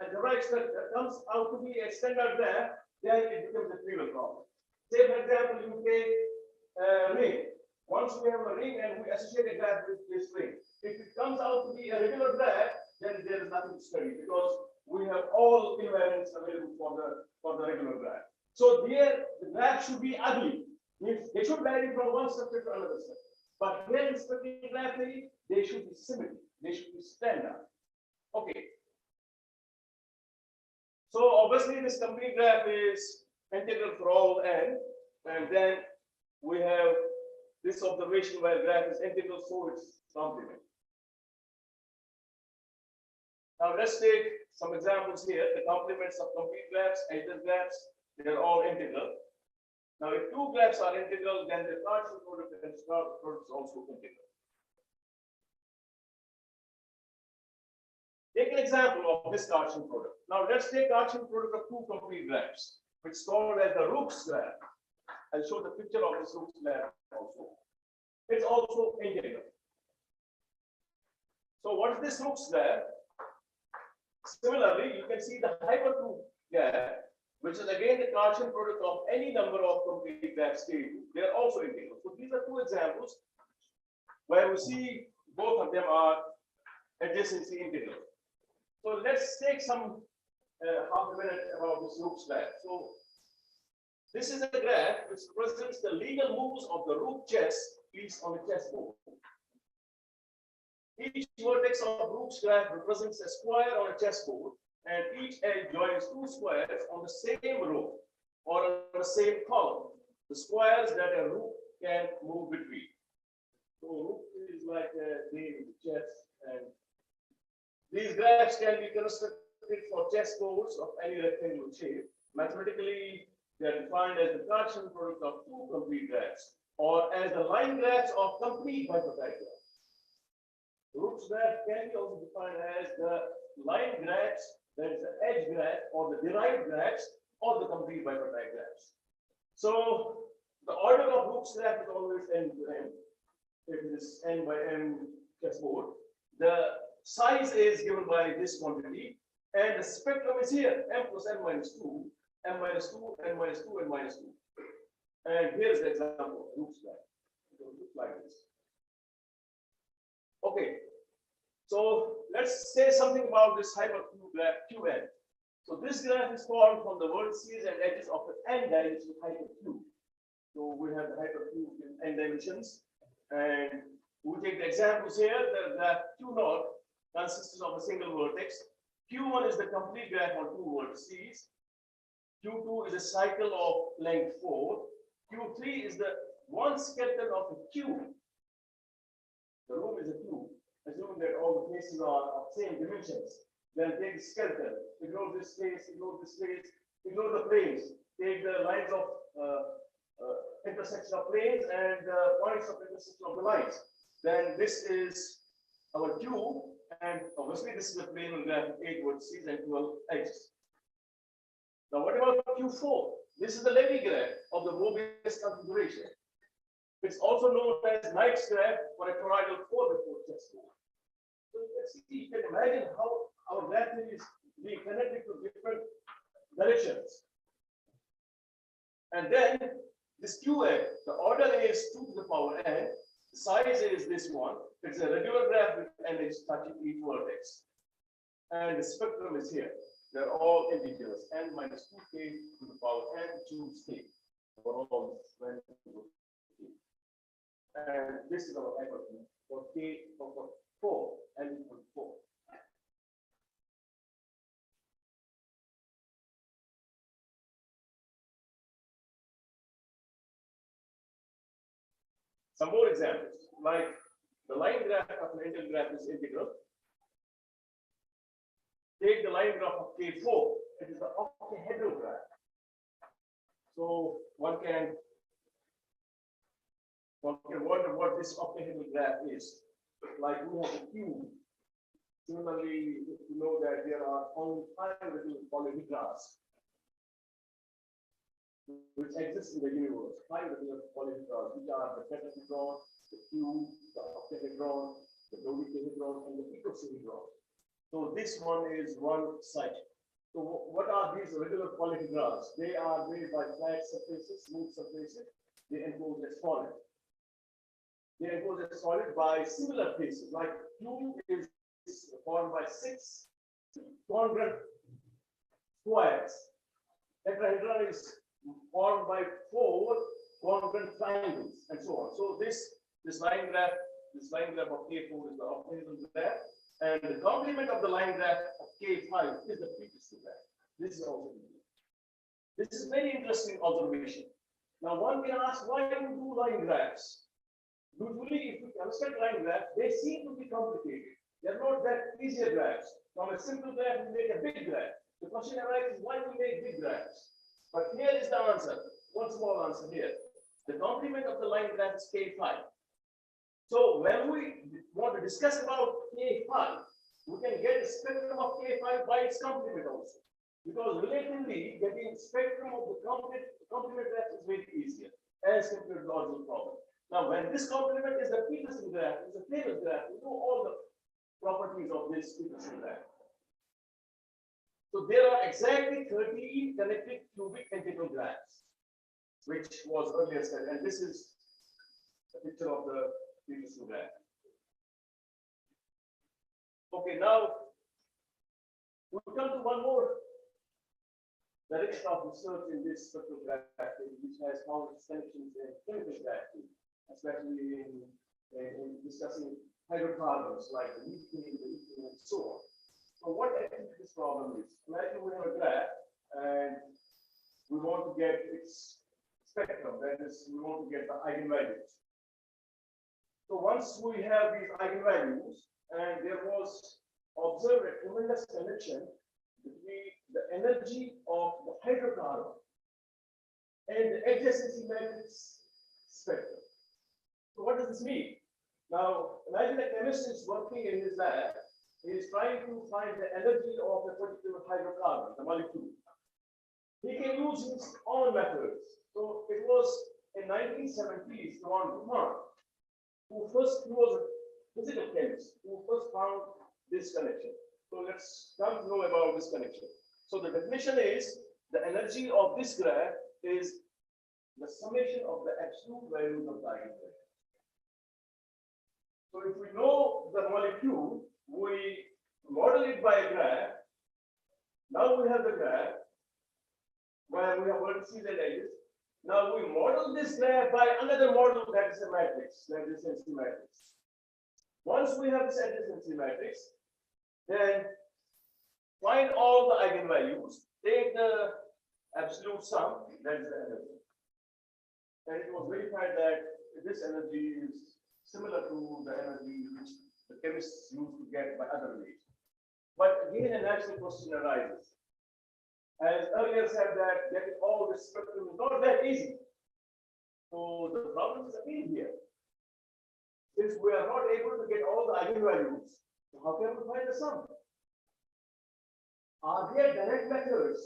algebraic structure comes out to be a standard graph, then it becomes a trivial problem. Say, for example, you take a ring. Once we have a ring and we associate a graph with this ring, if it comes out to be a regular graph, then there is nothing to study, because we have all invariants available for the regular graph. So there, the graph should be ugly. Means they should vary from one structure to another structure. But here in spectral graph theory, they should be symmetric. They should be standard. Okay. So obviously, this complete graph is integral for all n, and then we have this observation where graph is integral, so it's complement. Now let's take some examples here. The complements of complete graphs, integral graphs, they're all integral. Now, if two graphs are integral, then the partial product and star product is also integral. Take an example of this Cartesian product. Now, let's take Cartesian product of two complete graphs, which is called as the Rook's graph. I'll show the picture of this Rook's graph also. It's also integral. So, what is this Rook's graph? Similarly, you can see the hypercube graph, which is again the Cartesian product of any number of complete graphs K2. They are also integral. So these are two examples where we see both of them are adjacency integral. So let's take some half a minute about this Rook's graph. So this is a graph which represents the legal moves of the Rook chess piece on the chessboard. Each vertex of Rook's graph represents a square on a chessboard, and each edge joins two squares on the same row or on the same column. The squares that a rook can move between. So rook is like a game in chess, and these graphs can be constructed for chessboards of any rectangular shape. Mathematically, they are defined as the Cartesian product of two complete graphs, or as the line graphs of complete bipartite graphs. Roots graph can be also defined as the line graphs, that is the edge graph, or the derived graphs, or the complete bipartite graphs. So the order of Roots graph is always n to m. If it is n by m chessboard, the size is given by this quantity, and the spectrum is here, m plus n minus 2, m minus 2, n minus 2, and minus 2. And here's the example of Roots graph. It will look like this. Okay, so let's say something about this hypercube graph Qn. So this graph is formed from the vertices and edges of an n-dimensional hypercube. So we have the hypercube in n dimensions, and we take the examples here. The graph Q0 consists of a single vertex. Q1 is the complete graph on 2 vertices. Q2 is a cycle of length 4. Q3 is the one skeleton of a cube. The room is a cube. Assuming that all the faces are of same dimensions, then take the skeleton, ignore this face, ignore this face, ignore the planes, take the lines of intersection of planes and points of intersection of the lines. Then this is our cube, and obviously this is a plane on graph of 8 vertices and 12 edges. Now what about Q4? This is the Levy graph of the Mobius configuration. It's also known as Knight's graph for a toroidal 4x4 chessboard. So let's see, you can imagine how our graph is being connected to different directions. And then this QN, the order is 2 to the power n, the size is this one. It's a regular graph with n is touching each vertex. And the spectrum is here. They're all integers, n minus 2k to the power n choose k for all this. And this is our hypercube for k for 4 and equal to 4. Some more examples, like the line graph of an integral graph is integral. Take the line graph of K4, it is the octahedral graph. So one can wonder what this octahedral graph is. Like we have a cube. Similarly, you know that there are only 5 little polyhedras which exist in the universe. 5 little polyhedras, which are the tetrahedron, the cube, the octahedron, the dodecahedron, and the icosahedron. So this one is one site. So what are these regular polyhedras? They are made by flat surfaces, smooth surfaces. They enclose a solid. They enclose a solid by similar faces, like cube is formed by 6 congruent squares. Tetrahedron is formed by 4 congruent triangles, and so on. So this line graph of K4 is the octahedral graph, and the complement of the line graph of K5 is the frequency graph. This is also this is very interesting observation. Now one can ask, why do we do line graphs? Usually, if you construct line graphs, they seem to be complicated. They're not that easier graphs. From a simple graph, we make a big graph. The question arises, why do we make big graphs? But here is the answer. One small answer here. The complement of the line graph is K5. So when we want to discuss about K5, we can get a spectrum of K5 by its complement also. Because relatively, getting spectrum of the complement graph is very easier as compared to the original problem. Now, when this complement is the Peterson graph, is a famous graph, we know all the properties of this Peterson graph. So there are exactly 13 connected cubic integral graphs, which was earlier said, and this is a picture of the Peterson graph. Okay, now we come to one more direction of research in this spectral graph, which has found its connections in chemical graphing, especially in discussing hydrocarbons like the methane, the ethane, and so on. So what actually this problem is? Imagine we have a graph and we want to get its spectrum, that is, we want to get the eigenvalues. So once we have these eigenvalues, and there was observed a tremendous connection between the energy of the hydrocarbon and the adjacency matrix spectrum. So what does this mean? Now, imagine a chemist is working in his lab. He is trying to find the energy of a particular hydrocarbon, the molecule. He can use his own methods. So it was in 1970s, who was a physical chemist, who first found this connection. So let's come to know about this connection. So the definition is the energy of this graph is the summation of the absolute values of the eigenvalue. So if we know the molecule, we model it by a graph. Now we have the graph where we have vertices and edges. Now we model this graph by another model that is a matrix, that is adjacency matrix. Once we have this adjacency matrix, then find all the eigenvalues, take the absolute sum, that is the energy. And it was verified that this energy is similar to the energy which the chemists used to get by other ways. But again, a natural question arises. As earlier said, that getting all this spectrum is not that easy. So the problem is again here. Since we are not able to get all the eigenvalues, how can we find the sum? Are there direct methods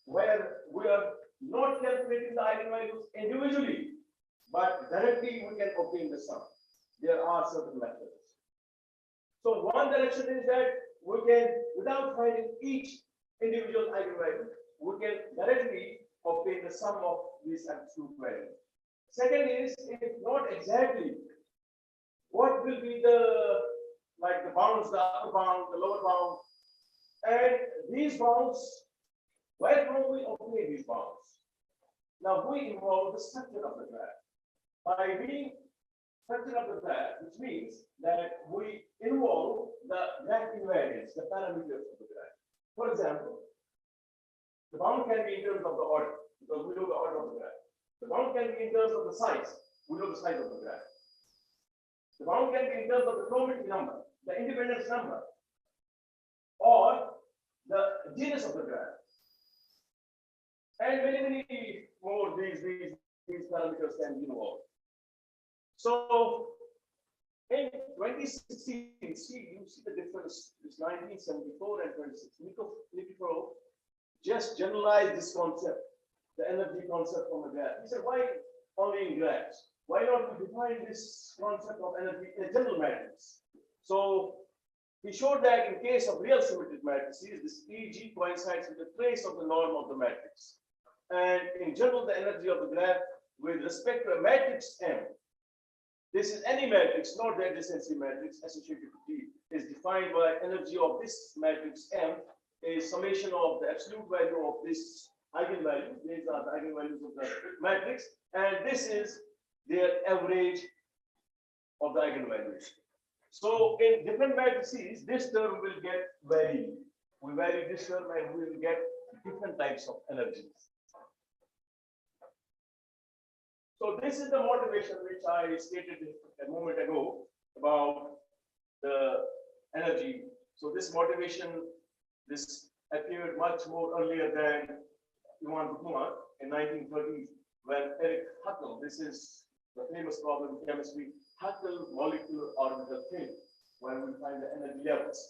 where we are not calculating the eigenvalues individually, but directly we can obtain the sum? There are certain methods. So one direction is that we can, without finding each individual eigenvalue, we can directly obtain the sum of these absolute values. Second is, if not exactly, what will be the, like the bounds, the upper bound, the lower bound, and these bounds, where can we obtain these bounds? Now we involve the structure of the graph. By being structure of the graph, which means that we involve the graph invariants, the parameters of the graph. For example, the bound can be in terms of the order, because we know the order of the graph. The bound can be in terms of the size, we know the size of the graph. The bound can be in terms of the chromatic number, the independence number, or the genus of the graph. And many more these parameters can be involved. So in 2016, you see the difference between 1974 and 2016. Nikiforov just generalized this concept, the energy concept from a graph. He said, why only in graphs? Why not we define this concept of energy in a general matrix? So he showed that in case of real symmetric matrices, this EG coincides with the trace of the norm of the matrix. And in general, the energy of the graph with respect to a matrix M, this is any matrix, not the adjacency matrix associated with D, is defined by energy of this matrix M, a summation of the absolute value of this eigenvalue. These are the eigenvalues of the matrix, and this is their average of the eigenvalues. So in different matrices, this term will get varied. We vary this term and we will get different types of energies. So this is the motivation which I stated a moment ago about the energy. So this motivation, this appeared much more earlier than Ivan Buchmann in 1930s, when Eric Huckel, this is the famous problem in chemistry, Huckel molecular orbital theory, where we find the energy levels.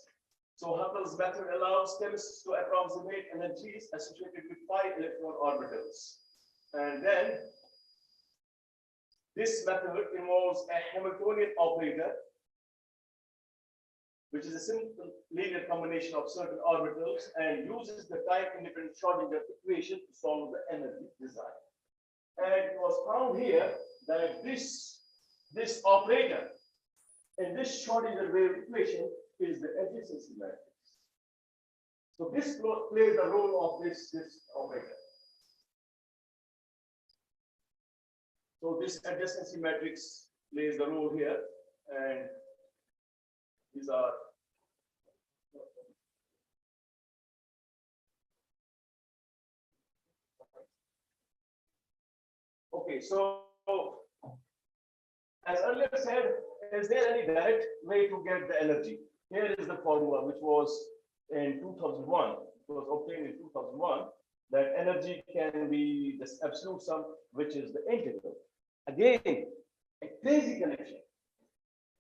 So Huckel's method allows chemists to approximate energies associated with 5 electron orbitals. And then this method involves a Hamiltonian operator, which is a simple linear combination of certain orbitals, and uses the time-independent Schrodinger equation to solve the energy design. And it was found here that this operator in this Schrodinger wave equation is the adjacency matrix. So this plays the role of this operator. So this adjacency matrix plays the role here, and these are okay. So as earlier said, is there any direct way to get the energy? Here is the formula which was in 2001. It was obtained in 2001. That energy can be this absolute sum, which is the integral. Again, a crazy connection.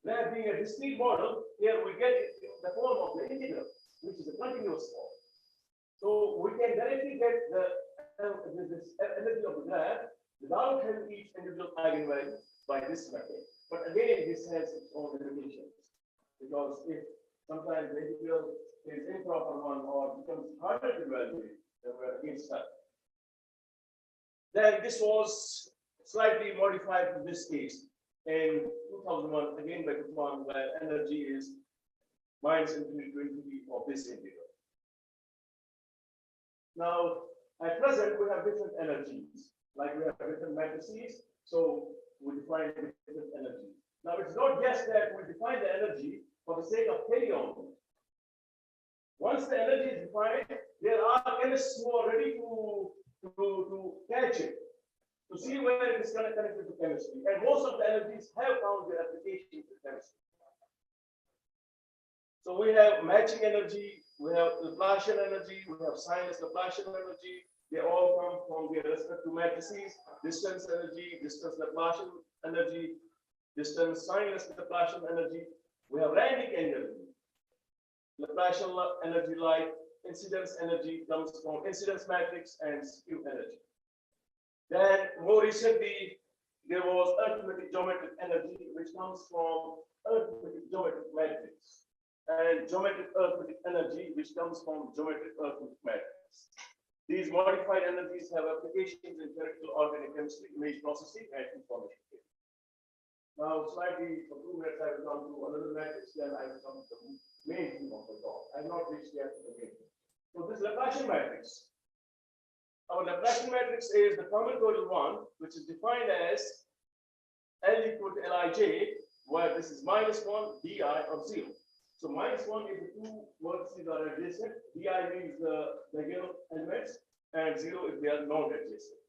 There being a discrete model, here we get it in the form of the integral, which is a continuous form. So we can directly get this energy of the graph without having each individual eigenvalue by this method. But again, this has its own limitations, because if sometimes the integral is improper one or becomes harder to evaluate, then we're again stuck. Then this was slightly modified to this case in 2001, again by Gutmann, where energy is minus infinity to infinity of this integral. Now, at present, we have different energies, like we have different matrices, so we define different energies. Now, it's not just that we define the energy for the sake of theory only. Once the energy is defined, there are chemists who are ready to catch it, to see where it is connected to chemistry. And most of the energies have found their application to chemistry. So we have matching energy, we have Laplacian energy, we have sinus Laplacian energy. They all come from their respective matrices: distance energy, distance Laplacian energy, distance sinus Laplacian energy. We have radic energy. Laplacian energy, like incidence energy, comes from incidence matrix and skew energy. Then more recently, there was arithmetic geometric energy, which comes from arithmetic geometric matrix, and geometric arithmetic energy, which comes from geometric arithmetic matrix. These modified energies have applications in theoretical organic chemistry, image processing, and information theory. Now, slightly for 2 minutes, I will come to another matrix, then I will come to the main theme of the talk. I have not reached yet to the main theme. So this Laplacian matrix. Our Laplacian matrix is the combinatorial one, which is defined as L equal to Lij, where this is -1 di of 0. So -1 if the two vertices are adjacent, di means the diagonal elements, and 0 if they are not adjacent.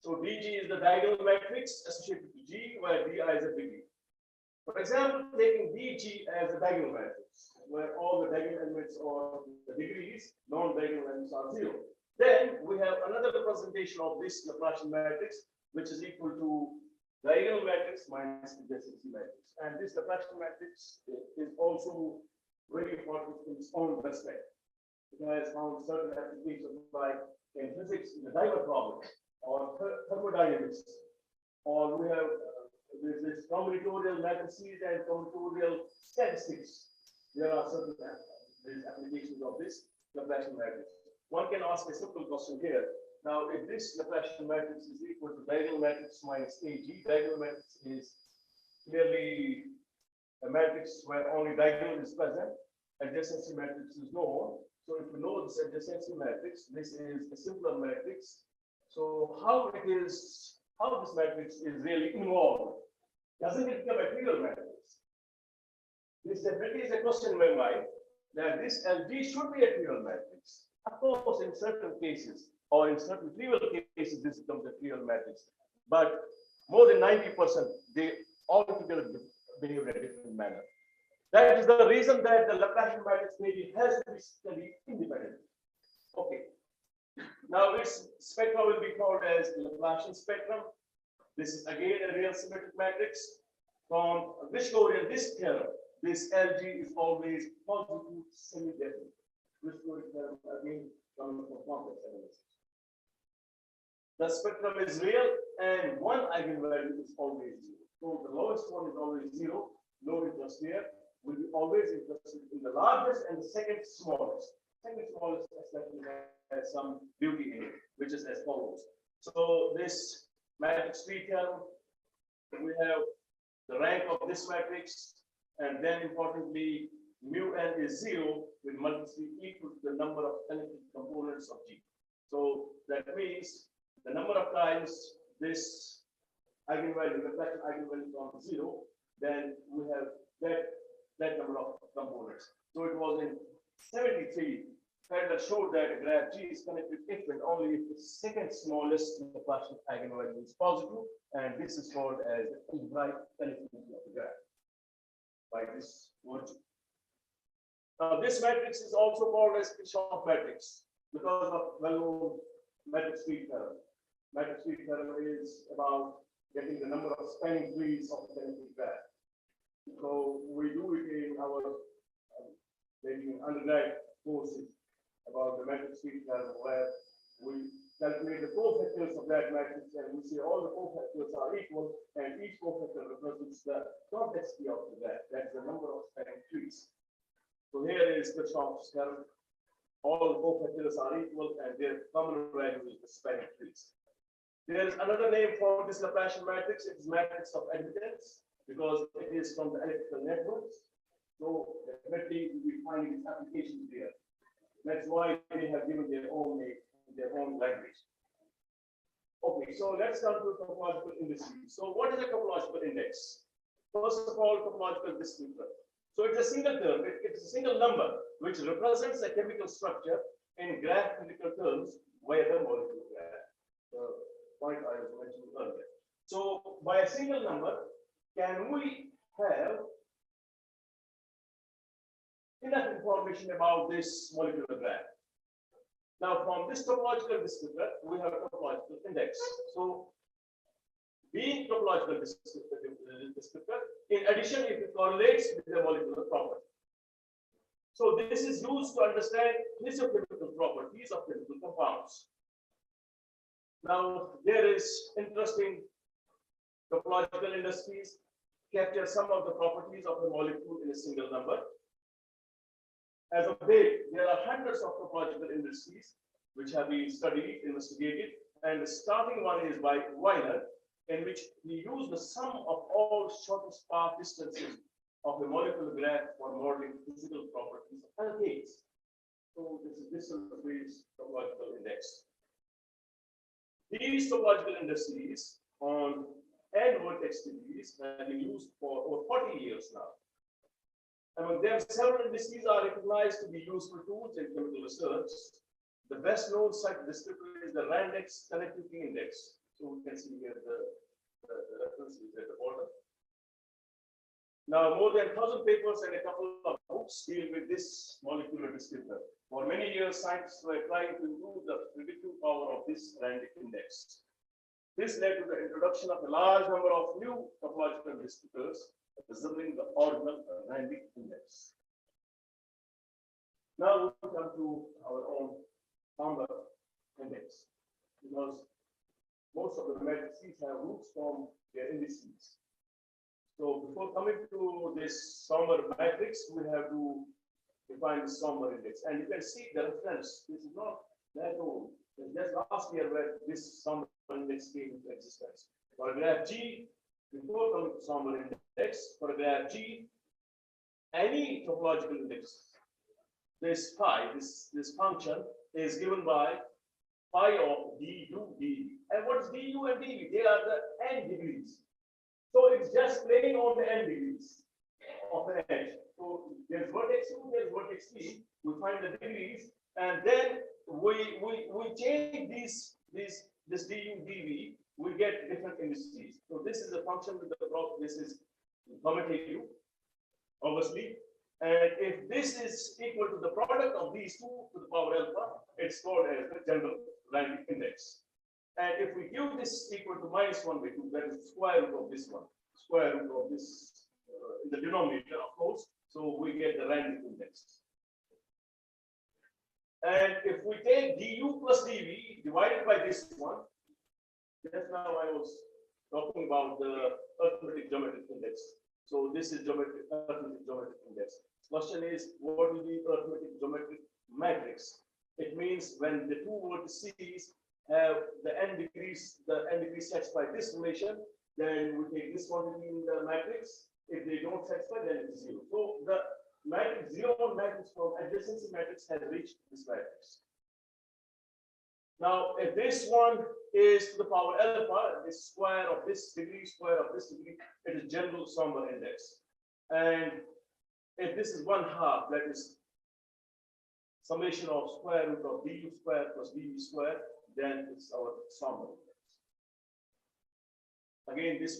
So dg is the diagonal matrix associated to G, where di is a degree. For example, taking dg as a diagonal matrix, where all the diagonal elements or the degrees, non-diagonal elements are 0. Then we have another representation of this Laplacian matrix, which is equal to diagonal matrix minus adjacency matrix. And this Laplacian matrix is also very important in its own respect. It has found certain applications, like in physics, in the diver problem, or thermodynamics, or we have this combinatorial matrices and combinatorial statistics. There are certain applications of this Laplacian matrix. One can ask a simple question here. Now, if this Laplacian matrix is equal to diagonal matrix minus AG, diagonal matrix is clearly a matrix where only diagonal is present, adjacency matrix is known. So if we know this adjacency matrix, this is a simpler matrix. So how this matrix is really involved? Doesn't it become a trivial matrix? This definitely is a question in my mind, that this LG should be a trivial matrix. Of course, in certain cases, or in certain trivial cases, this becomes a trivial matrix. But more than 90%, they altogether behave in a different manner. That is the reason that the Laplacian matrix maybe has to be studied independently. Okay. Now its spectrum will be called as the Laplacian spectrum. This is again a real symmetric matrix. From Wishkorian, this theorem, this LG is always positive semi-definite. Wishkorian theorem again coming from complex analysis. The spectrum is real, and one eigenvalue is always 0. So the lowest one is always 0. No interest here. Will be always interested in the largest and the second smallest. Second smallest especially has some beauty in it, which is as follows. So this matrix tree theorem, we have the rank of this matrix, and then importantly, mu n is 0 with multiplicity equal to the number of connected components of G. So that means the number of times this eigenvalue, reflection eigenvalue comes 0, then we have that number of components. So it was in 73 that showed that a graph G is connected if and only if the second smallest Laplacian eigenvalue is positive, and this is called as the algebraic connectivity of the graph by this virtue. Now this matrix is also called as Kirchhoff matrix because of well-known matrix tree theorem. Matrix tree theorem is about getting the number of spanning trees of the connected graph. So we do it in our maybe undergrad courses about the matrix field theorem, where we calculate the cofactors of that matrix and we say all the cofactors are equal and each cofactor represents the complexity of the graph. That's the number of spanning trees. So here is the Kirchhoff's theorem. All cofactors are equal and their common value is the spanning trees. There is another name for this Laplacian matrix. It is matrix of admittance because it is from the electrical networks. So definitely we find its applications there. That's why they have given their own name, their own language. Okay, so let's come to topological indices. So what is a topological index? First of all, topological descriptor. So it's a single term, it's a single number which represents a chemical structure in graph physical terms via the molecular graph. The point I was mentioning earlier. So by a single number, can we have enough information about this molecular graph? Now, from this topological descriptor, we have a topological index. So, being topological descriptor, in addition, it correlates with the molecular property. So, this is used to understand physicochemical properties of chemical compounds. Now, there is interesting topological indices capture some of the properties of the molecule in a single number. As of date, there are hundreds of topological indices which have been studied, investigated, and the starting one is by Weiner, in which he used the sum of all shortest path distances of a molecular graph for modeling physical properties of alkanes. So this is this topological index. These topological indices on n vertex degrees have been used for over 40 years now. Among them, several indices are recognized to be useful tools in chemical research. The best known such descriptor is the Randex connectivity index. So we can see here the reference is at the bottom. Now, more than 1,000 papers and a couple of books deal with this molecular descriptor. For many years, scientists were trying to improve the predictive power of this Randex index. This led to the introduction of a large number of new topological descriptors resembling the original Randex index. Now we come to our own number index, because most of the matrices have roots from their indices. So before coming to this somber matrix, we have to define the somber index. And you can see the reference. This is not that old. Just last year where this somber index came into existence. For graph G, before coming to somber index, for graph G, any topological index, this phi, this function is given by phi of du dv. And what is du and dv? They are the n degrees. So it's just playing on the n degrees of an edge. So there's vertex 2, there's vertex 3. We find the degrees, and then we change this du dv. We get different indices. So this is a function with the this is commutative, obviously. And if this is equal to the product of these two to the power alpha, it's called as the general Randex index. And if we give this equal to -1/2, that is the square root of this one, square root of this in the denominator, of course. So we get the Randex index. And if we take du plus dv divided by this one, just now I was talking about the arithmetic geometric index. So this is arithmetic geometric index. Question is, what will be arithmetic geometric matrix? It means when the two vertices have the n degrees satisfy this relation, then we take this quantity in the matrix. If they don't satisfy, then it's 0. So the matrix 0 matrix from adjacency matrix has reached this matrix. Now, if this one is to the power alpha, the square of this degree, square of this degree, it is general somber index. And if this is 1/2, that is summation of square root of du square plus dv square, then it's our somber index. Again, this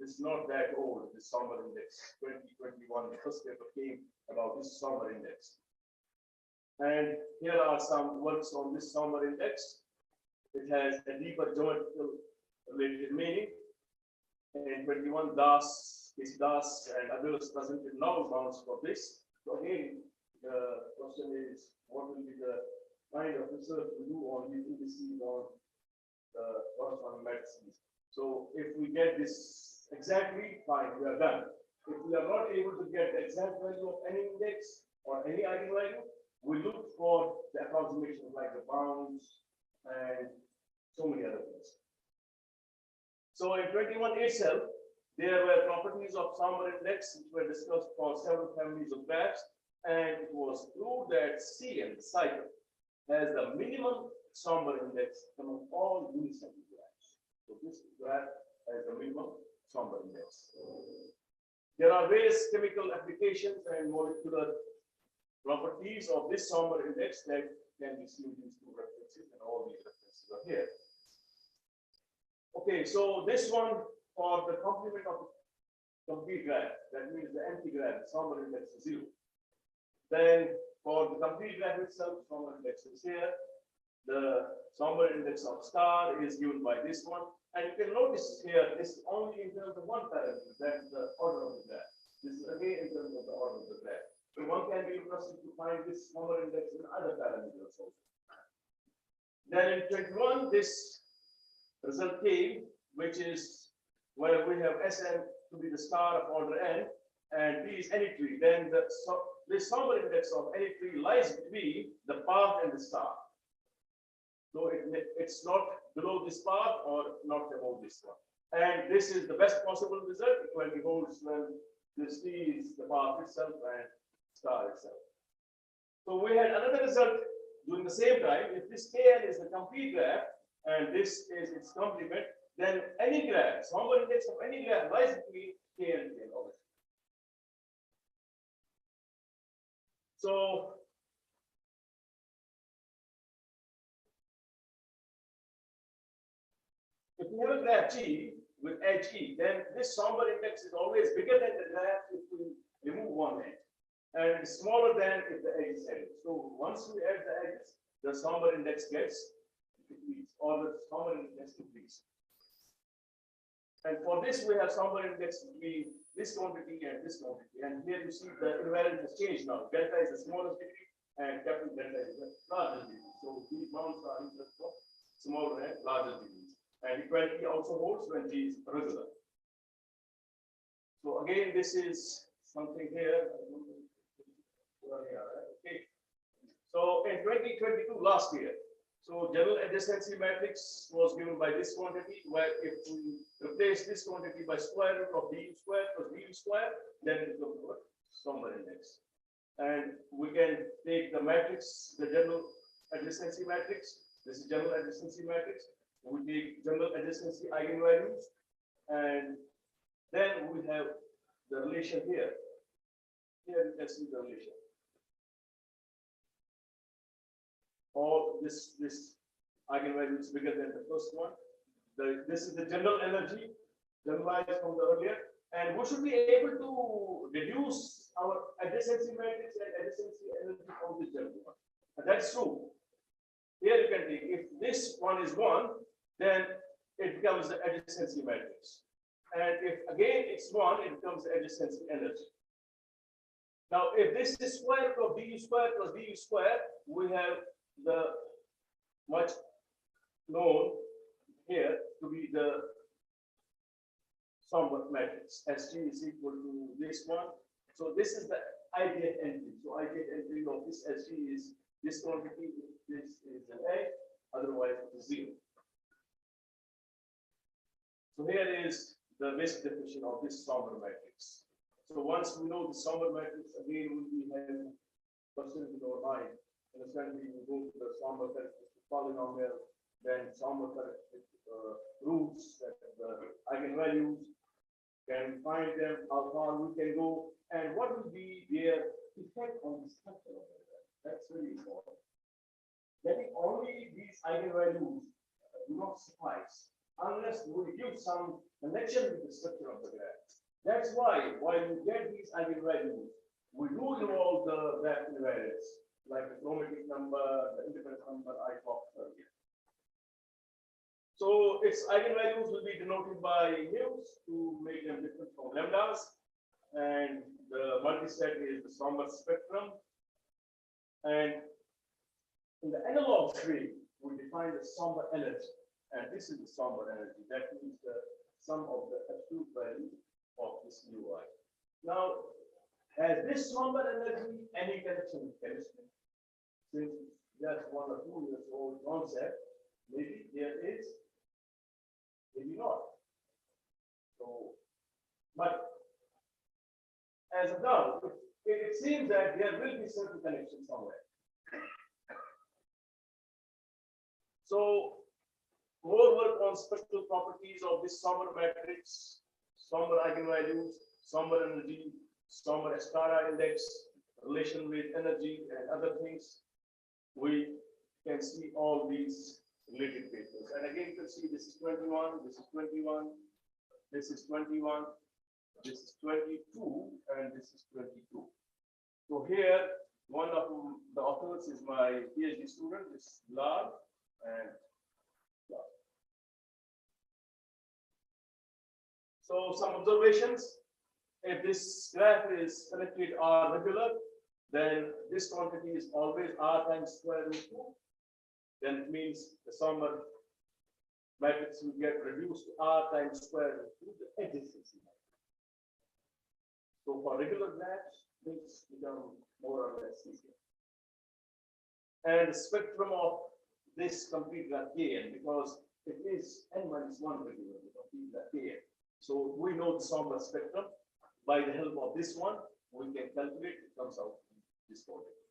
is not that old, this somber index, 2021, the first paper came about this somber index. And here are some works on this somber index. It has a deeper geometrical related meaning. and 21 Das, Casey Das, and others presented novel bounds for this. So again, the question is, what will be the kind of research we do on these indices on the corresponding medicines? So if we get this exactly, fine, we are done. If we are not able to get the exact value of any index or any eigenvalue, we look for the approximations like the bounds and so many other things. So in 21 itself, there were properties of Sommer index which were discussed for several families of graphs, and it was proved that CN cycle has the minimum Sommer index among all unicycle graphs. So this graph has the minimum Sommer index. There are various chemical applications and molecular properties of this Sommer index that can be seen in these two references, and all these references are here. Okay, so this one for the complement of complete graph, that means the empty graph, Sommer index is 0. Then for the complete graph itself, Sommer index is here. The Sommer index of star is given by this one. And you can notice here, this is only in terms of one parameter, that is the order of the graph. This is again in terms of the order of the graph. So one can be interested to find this Sommer index in other parameters also. Then in 21, this result came, which is where we have Sn to be the star of order n, and P is any tree. Then this Sommer index of any tree lies between the path and the star. So it's not below this path or not above this one. And this is the best possible result when it holds when this T is the path itself and star itself. So we had another result during the same time. If this Kn is the complete graph and this is its complement, then any graph, Sommer index of any graph lies between K and K. So if we have a graph G with edge E, then this Sommer index is always bigger than the graph if we remove one edge, and smaller than if the edge is added. So once we add the edges, the Sommer index gets decreased, or the Sommer index decreased. And for this, we have Sommer index between this quantity and this quantity. And here you see the invariant has changed now. Delta is the smallest degree, and capital delta is the largest degree. So these bounds are equal for smaller and larger degrees. And equality also holds when G is regular. So again, this is something here. Okay. So in 2022, last year, so general adjacency matrix was given by this quantity, where if we replace this quantity by square root of du square plus du square, then it becomes what? Sommer index. And we can take the matrix, the general adjacency matrix. This is general adjacency matrix. We take general adjacency eigenvalues, and then we have the relation here. Here you can see the relation. Or this eigenvalue is bigger than the first one. This is the general energy, generalized from the earlier, and we should be able to deduce our adjacency matrix and adjacency energy from this general one. And that's true. Here you can take, if this one is 1, then it becomes the adjacency matrix. And if again it's 1, it becomes the adjacency energy. Now, if this is square root of du square plus du square, we have the much known here to be the Sommer matrix. SG is equal to this one. So this is the ideal entry. So ideal entry of this SG is this quantity. This is an A, otherwise it is 0. So here is the basic definition of this Sommer matrix. So once we know the Sommer matrix, again we have questions in our mind. Understand, we go to the Sommer characteristic polynomial, then Sommer characteristic roots, the eigenvalues, can find them, how far we can go, and what will be their effect on the structure of the graph. That's really important. Getting only these eigenvalues do not suffice unless we give some connection with the structure of the graph. That's why while you get these eigenvalues, we do involve the graph invariants, like the chromatic number, the independent number I talked earlier. So its eigenvalues will be denoted by mu's to make them different from lambdas. And the multiset is the somber spectrum. And in the analog tree, we define the somber energy. And this is the somber energy. That means the sum of the absolute value of this ui. Now, has this somber energy any connection with chemistry? Since that's 1 or 2 years old concept, maybe there is, maybe not. So, but as of now, it seems that there will be certain connection somewhere. So, more work on spectral properties of this somber matrix, somber eigenvalues, somber energy, somber Ascara index, relation with energy and other things. We can see all these related papers. And again, you can see this is 21, this is 21, this is 21, this is 22, and this is 22. So here, one of the authors is my PhD student, this Lal, and Lal. So some observations. If this graph is connected or regular, then this quantity is always r times square root 2. Then it means the somber matrix will get reduced to r times square root 2, the adjacency. So for regular graphs, things become more or less easier. And the spectrum of this complete graph Kn, because it is n minus 1 regular, the complete graph Kn. So we know the somber spectrum. By the help of this one, we can calculate, it comes out this quantity.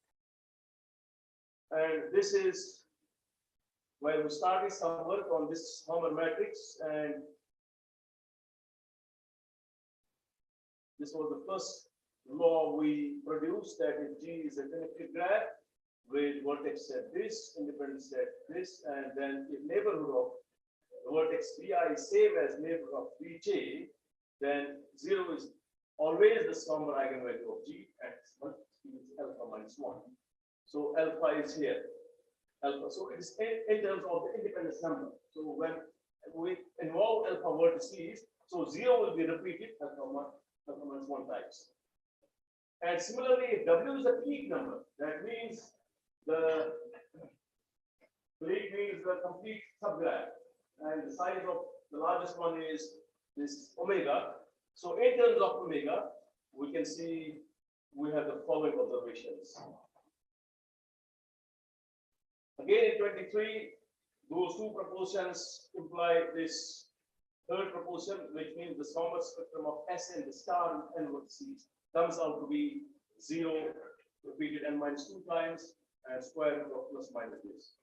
And this is where we started some work on this somber matrix, and this was the first law we produced, that if G is a connected graph with vertex set this, independent set this, and then if neighborhood of the vertex Bi is same as neighborhood of Bj, then 0 is always the somber eigenvalue of G, and it's alpha minus 1. So alpha is here. Alpha. So it is in terms of the independence number. So when we involve alpha vertices, so 0 will be repeated alpha minus 1 times. And similarly, if W is a peak number, that means the peak means the complete subgraph, and the size of the largest one is this omega. So in terms of omega, we can see we have the following observations. Again, in 23, those two proportions imply this third proportion, which means the somber spectrum of S and the star and vertices comes out to be 0 repeated n minus 2 times and square root of plus minus this.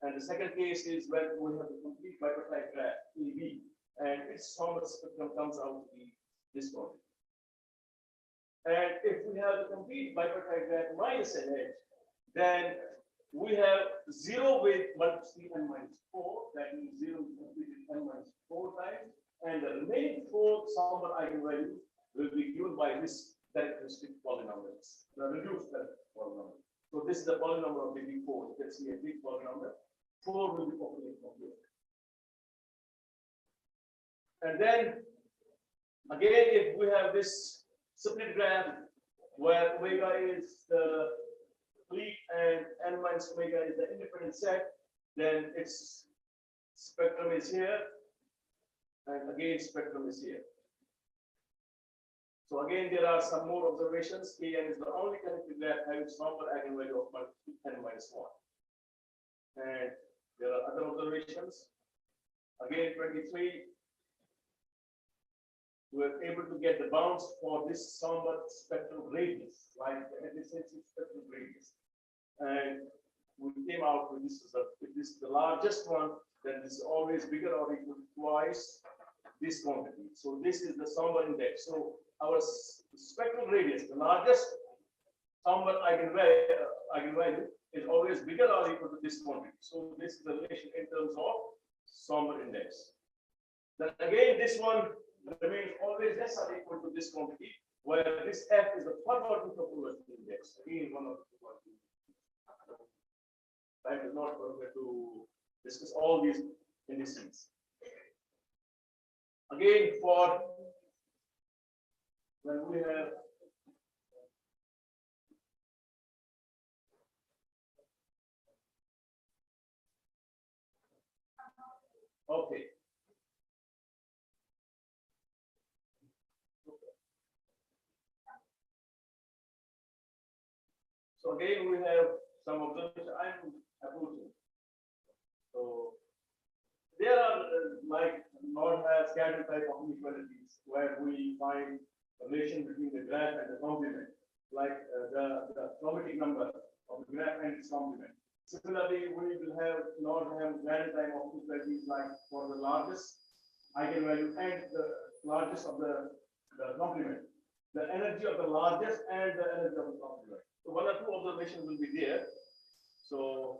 And the second case is when we have the complete bipartite graph EV, and its somber spectrum comes out to be this quantity. And if we have the complete bipartite graph minus an edge, then we have 0 with multiplicity n minus 4, that means 0 is completed n minus 4 times, and the remaining 4 somber eigenvalues will be given by this characteristic polynomials, the reduced polynomial. So this is the polynomial of degree 4. You can see a big polynomial. 4 will be populated from here. And then again, if we have this split graph where omega is the complete and n minus omega is the independent set, then its spectrum is here, and again spectrum is here. So again, there are some more observations. Kn is the only connected graph having somber eigenvalue of n minus 1. And there are other observations. Again, 23. We were able to get the bounds for this somber spectral radius, like the adjacency spectral radius. And we came out with this result. If this is the largest one, then this is always bigger or equal to twice this quantity. So this is the somber index. So our spectral radius, the largest somber eigenvalue is always bigger or equal to this quantity. So this is the relation in terms of somber index. Then again, this one remains always less or equal to this quantity, where this F is the forwarding topological index. Again, one of the quantities. Time is not permitted to discuss all these indices. again for when we have okay. So again, we have some observations I'm approaching. So there are like not have scattered type of inequalities where we find a relation between the graph and the complement, like the chromatic number of the graph and its complement. Similarly, we will have not have grand time of inequalities like for the largest eigenvalue and the largest of the complement, the energy of the largest and the energy of the complement. So one or two observations will be there. So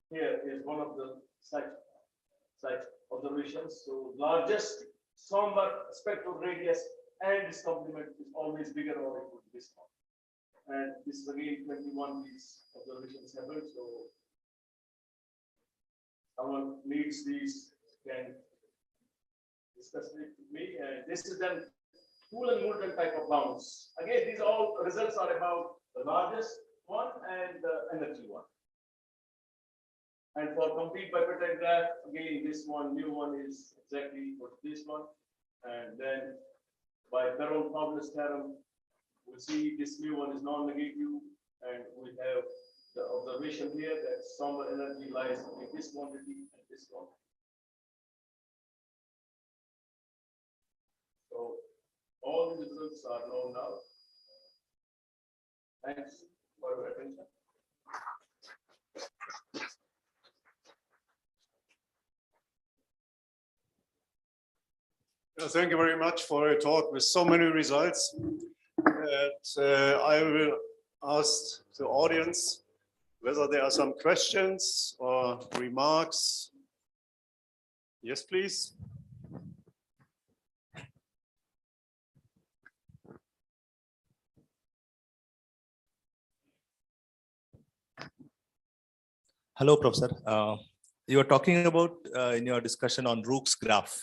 here is one of the such observations. So largest somber spectral radius and its complement is always bigger or equal to this one. And this is again 21 these observations happen. So someone needs these can discuss it with me. And this is then Poole and Moulton type of bounds. Again, these all results are about the largest one and the energy one. And for complete bipartite graph, again, this one, new one is exactly what this one. And then by Perron-Fabulous theorem, we see this new one is non-negative. And we have the observation here that somber energy lies in this quantity and this quantity. So all the results are known now. Thanks for your attention. Thank you very much for a talk with so many results. And I will ask the audience whether there are some questions or remarks. Yes, please. Hello, Professor. You were talking about in your discussion on Rook's graph,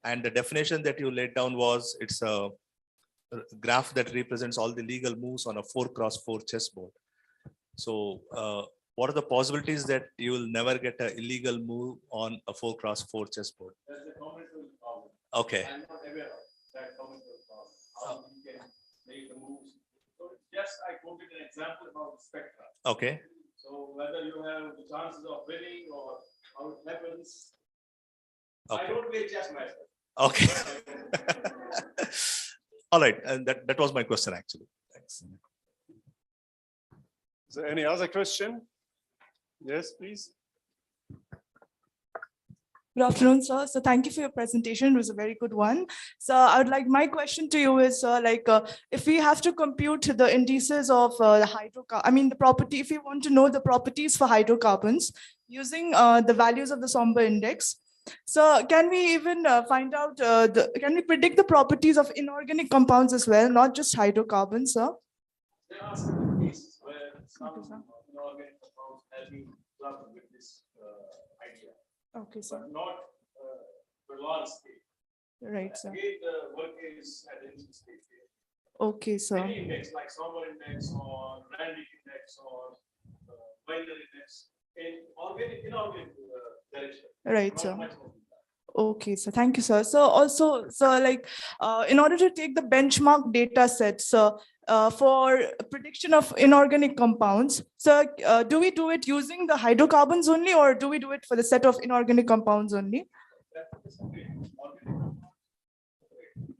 and the definition that you laid down was it's a graph that represents all the legal moves on a 4x4 chessboard. So what are the possibilities that you will never get an illegal move on a 4x4 chessboard? That's the combinatorial problem. Okay. I'm not aware of that combinatorial problem. How you can make the moves. So just I quoted an example about the spectra. Okay. So whether you have the chances of winning or how it happens, Okay. I don't play chess myself. Okay. All right. And that was my question, actually. Thanks. Is there any other question? Yes, please. Good afternoon, sir. So thank you for your presentation. It was a very good one. So I would like, my question to you is, if we have to compute the indices of the the property, if we want to know the properties for hydrocarbons using the values of the Somber index, so can we even find out, can we predict the properties of inorganic compounds as well, not just hydrocarbons, sir? There are certain cases where some inorganic compounds have been clubbed with this idea. Okay, sir. But not for large scale. Right, sir. Again, the work is at the initial stage here. Okay, sir. Any index like Somber index or Randic index or Weyler index in organic, inorganic direction. Right, Not sir. much more than that. Okay, so thank you, sir. So also, sir, in order to take the benchmark data sets for prediction of inorganic compounds, so do we do it using the hydrocarbons only, or do we do it for the set of inorganic compounds only? That's okay. Organic compounds.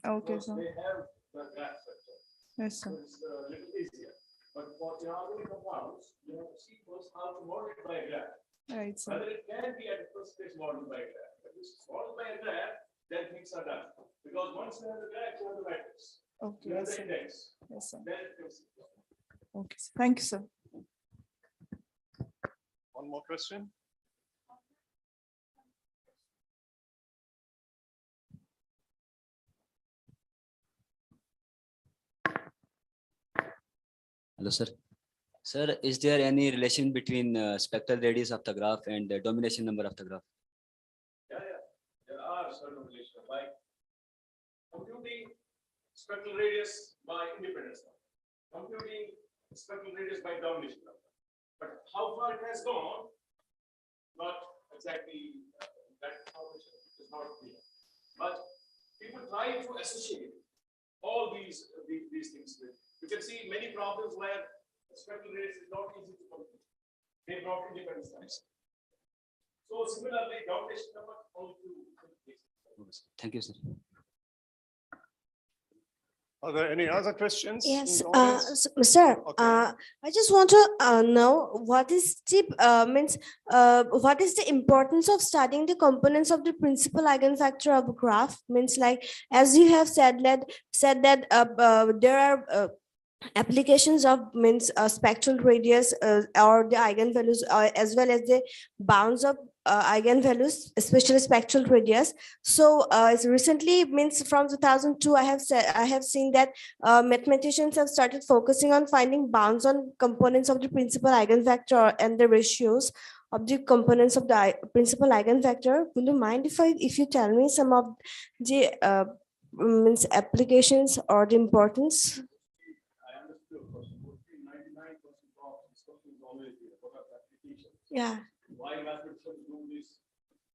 Okay, Because sir. they have the graph structure. Yes, So sir. it's a little easier. But for inorganic compounds, you have to see first how to model it by a graph. Right, sir. Whether it can be at the first stage modeled by a graph. If it's modeled by a graph, then things are done. Because once you have the graph, you have the matrix. Okay, You have yes, the sir. index. Yes, sir. Then it comes. Okay, sir. Thank you, sir. One more question. Hello, sir. Sir, is there any relation between spectral radius of the graph and the domination number of the graph? computing spectral radius by independence number, computing spectral radius by domination number. But how far it has gone, not exactly that information is not clear. But people try to associate all these things with. You can see many problems where spectral radius is not easy to compute. They brought independence numbers. So similarly, domination number only to. Thank you, sir. Are there any other questions? in Yes, the audience? sir, Okay. I just want to know what is the what is the importance of studying the components of the principal eigenfactor of a graph? Means like, as you have said that there are applications of spectral radius or the eigenvalues as well as the bounds of eigenvalues, especially spectral radius. So as recently from 2002, I have seen that mathematicians have started focusing on finding bounds on components of the principal eigenvector and the ratios of the components of the principal eigenvector. Would you mind if you tell me some of the applications or the importance? Yeah. Why mathematicians do this?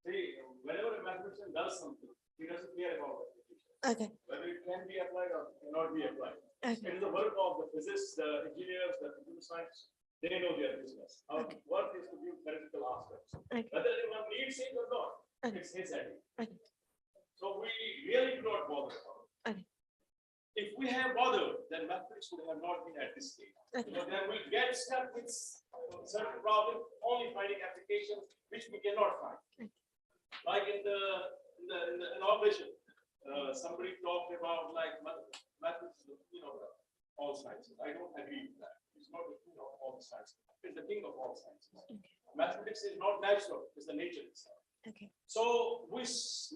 See, whenever a mathematician does something, he doesn't care about application. Okay. Whether it can be applied or cannot be applied. Okay. It is the work of the physicists, the engineers, the computer science. They know their business. Our work is to give theoretical aspects. Okay. Whether anyone needs it or not, Okay. it's his idea. Okay. So we really do not bother about it. Okay. If we have bothered, then mathematics would have not been at this stage. Okay. So then we get stuck with certain problem, only finding applications which we cannot find. Okay. Like in the inauguration, somebody talked about like mathematics, all sciences. I don't agree with that. It's not the king of all the sciences. It's the king of all sciences. Okay. Mathematics is not natural, it's the nature itself. Okay. So we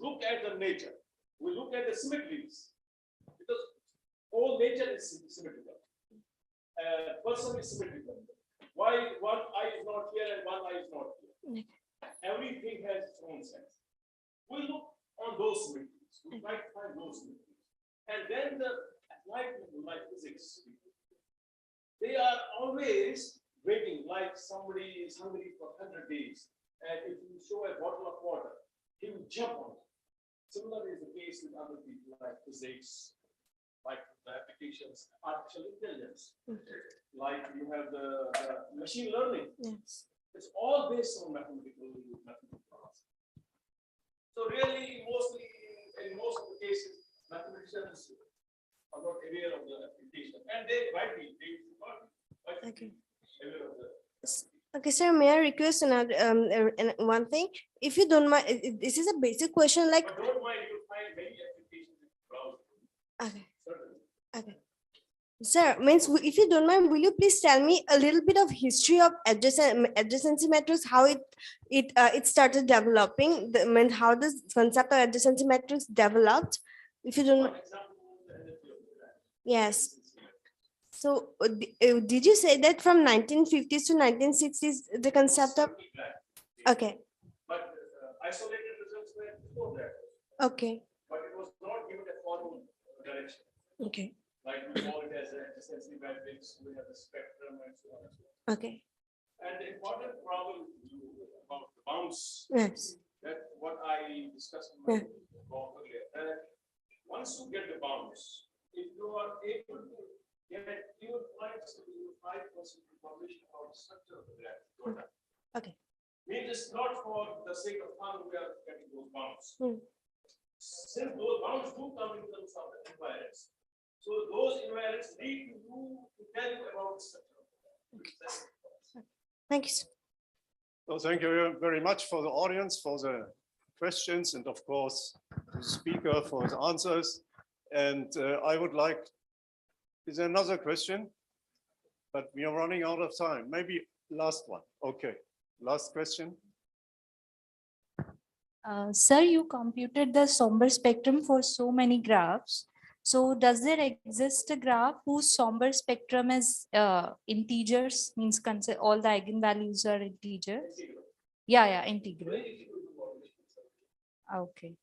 look at the nature, we look at the symmetries, because all nature is symmetrical. Person is symmetrical. Why one eye is not here and one eye is not here? Okay. Everything has its own sense. We look on those symmetries. We try to find those symmetries. And then the applied people like physics, they are always waiting, like somebody is hungry for 100 days. And if you show a bottle of water, he will jump on it. Similar is the case with other people like physics, like the applications, artificial intelligence, like you have the machine learning. Yes. It's all based on mathematical process. So really, mostly in most of the cases, mathematicians are not aware of the application, and they rightly they should not be Okay. aware of the. Okay, sir, may I request another one thing? If you don't mind, this is a basic question, like. But don't mind, you'll find many applications in the browser. Okay. Certainly. Okay. Sir, if you don't mind, will you please tell me a little bit of history of adjacency matrix, how it started developing, how this concept of adjacency matrix developed? If you don't mind. Yes. So did you say that from 1950s to 1960s, the concept of? Okay. But isolated results were before that. Okay. But it was not given a formal direction. Okay. Like we call it as a adjacency matrix, we have the spectrum and so on and so on. Okay. And the important problem about the bounds, Yes. that what I discussed in my talk earlier, that once you get the bounds, if you are able to get even 5% information about the structure of the graph, Okay. means it's not for the sake of fun we are getting those bounds. Hmm. Since those bounds do come in terms of the invariants, so those invariants need to tell you about the structure. Thank you, sir. So thank you very much for the audience, for the questions, and of course, the speaker for his answers. And I would like, is there another question? But we are running out of time. Maybe last one. Okay, last question. Sir, you computed the somber spectrum for so many graphs. So does there exist a graph whose somber spectrum is integers, means all the eigenvalues are integers? Yeah, integral. Okay.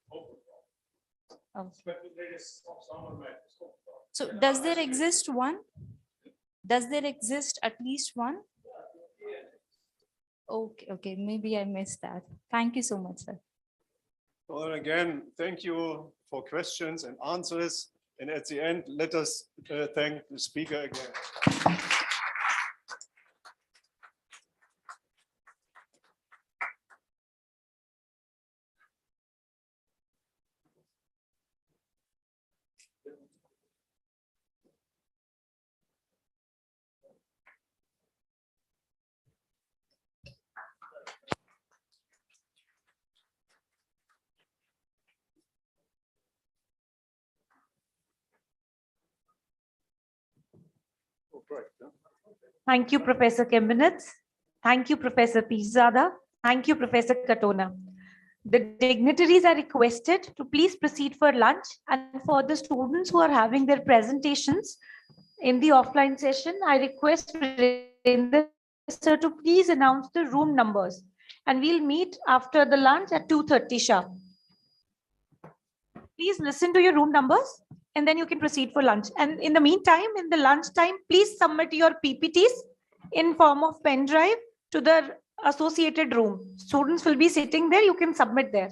Oh. So does there exist one? Does there exist at least one? Okay, okay, maybe I missed that. Thank you so much, sir. Well, again, thank you for questions and answers. And at the end, let us thank the speaker again. Thank you, Professor Kembenitz. Thank you, Professor Pizada. Thank you, Professor Katona. The dignitaries are requested to please proceed for lunch, and for the students who are having their presentations in the offline session, I request Virender sir to please announce the room numbers, and we'll meet after the lunch at 2:30 sharp. Please listen to your room numbers and then you can proceed for lunch. And in the meantime, in the lunch time, please submit your PPTs in form of pen drive to the associated room. Students will be sitting there, you can submit there.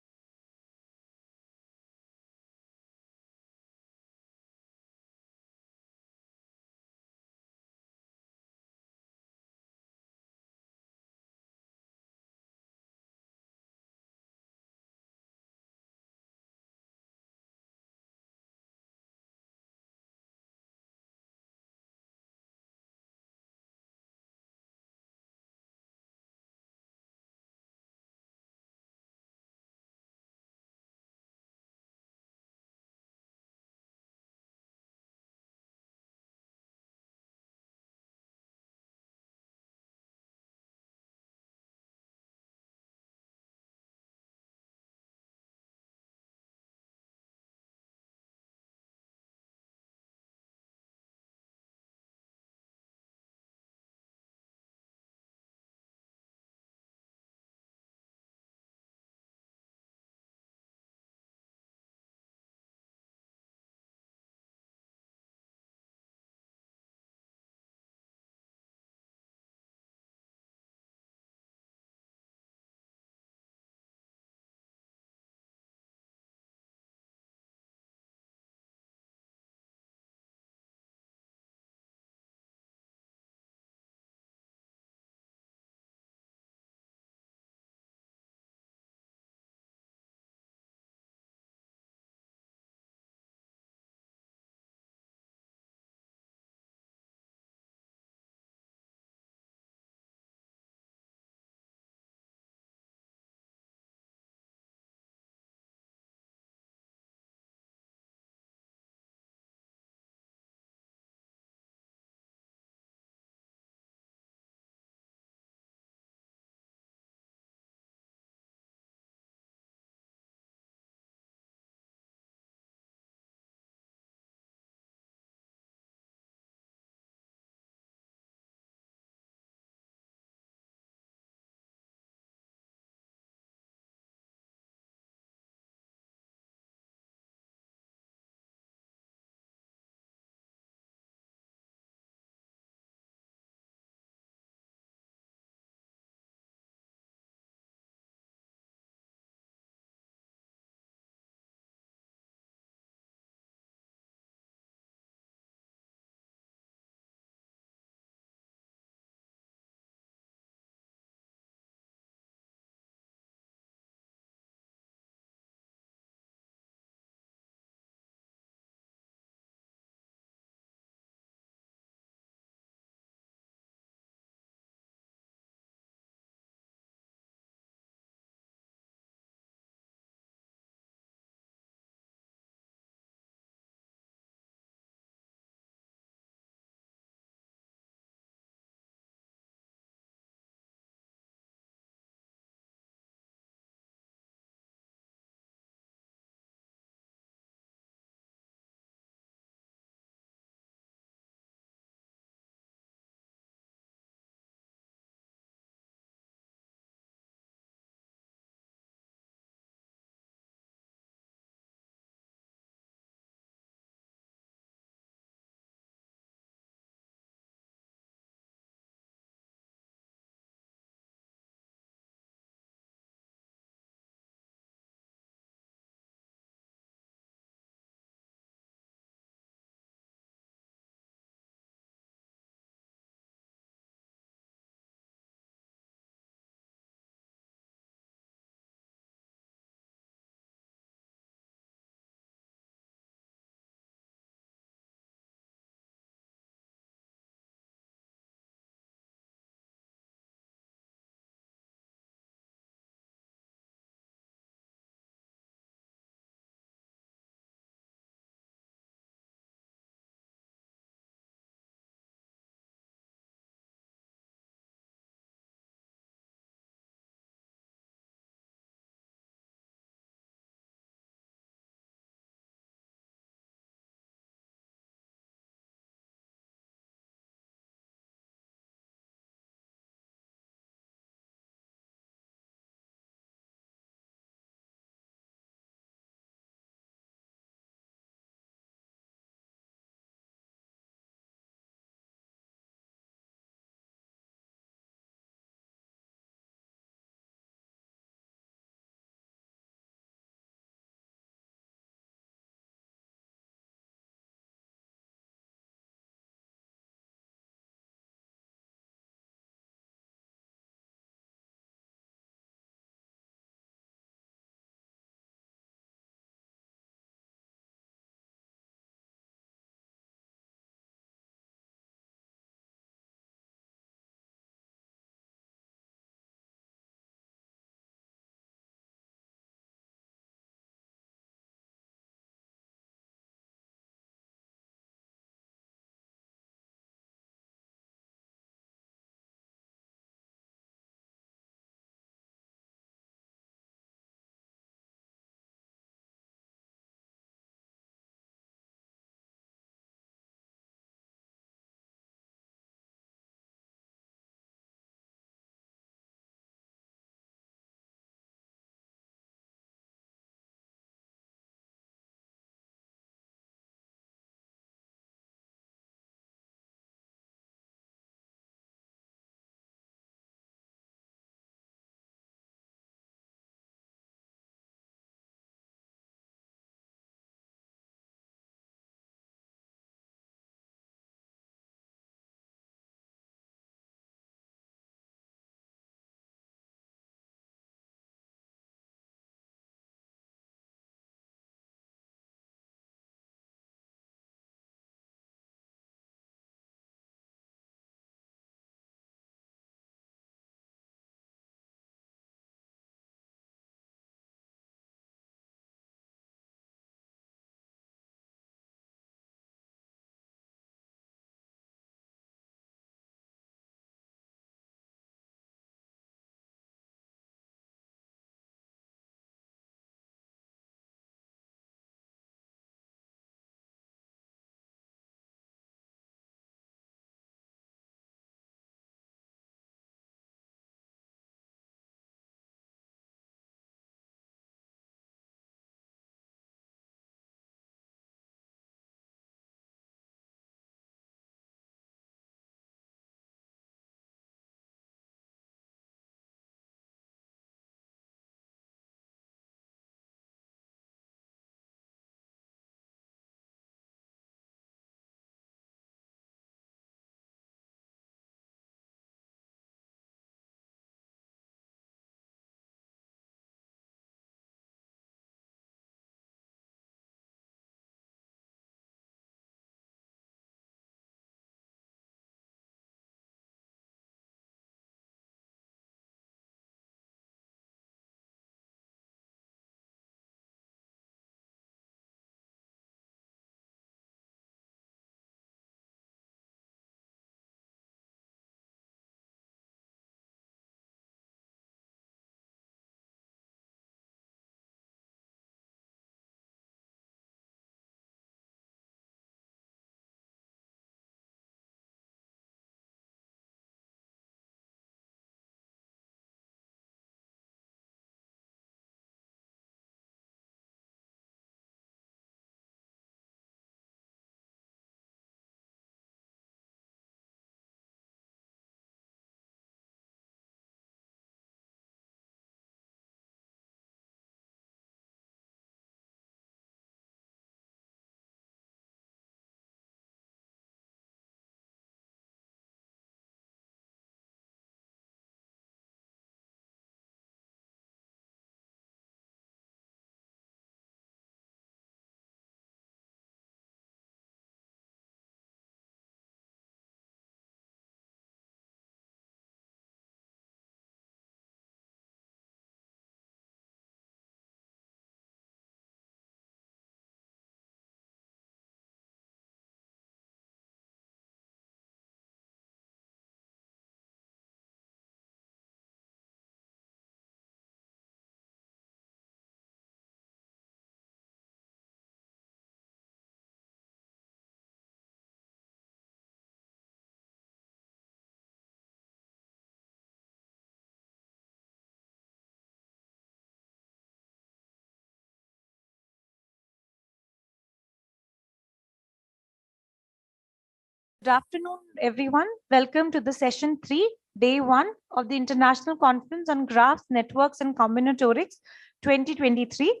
Good afternoon, everyone. Welcome to the session 3, day 1 of the International Conference on Graphs, Networks and Combinatorics 2023.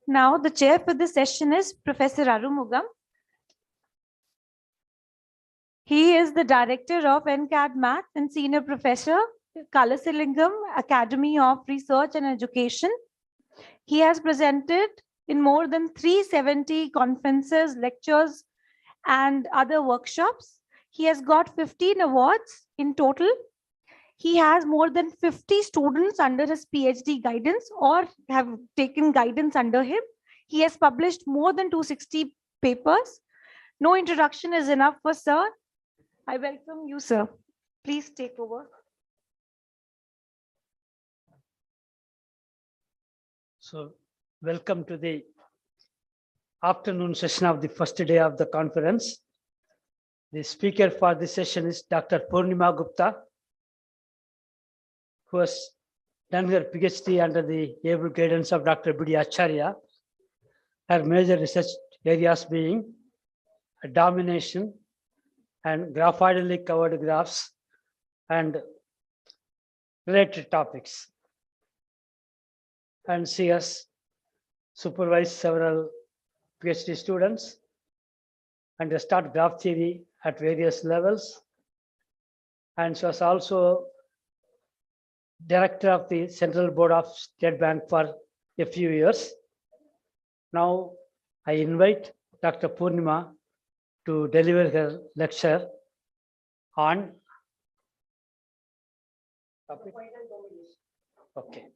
Now, the chair for this session is Professor Arumugam. He is the director of NCAD Math and senior professor, Kalasilingam Academy of Research and Education. He has presented in more than 370 conferences, lectures, and other workshops. He has got 15 awards in total. He has more than 50 students under his PhD guidance or have taken guidance under him. He has published more than 260 papers. No introduction is enough for sir. I welcome you, sir. Please take over. So, welcome to the afternoon session of the first day of the conference. The speaker for this session is Dr. Purnima Gupta, who has done her PhD under the able guidance of Dr. B.D. Acharya. Her major research areas being domination and graphoidally covered graphs and related topics. And she has supervised several PhD students and has taught graph theory at various levels. And she was also director of the Central Board of State Bank for a few years. Now I invite Dr. Purnima to deliver her lecture on topic. Okay.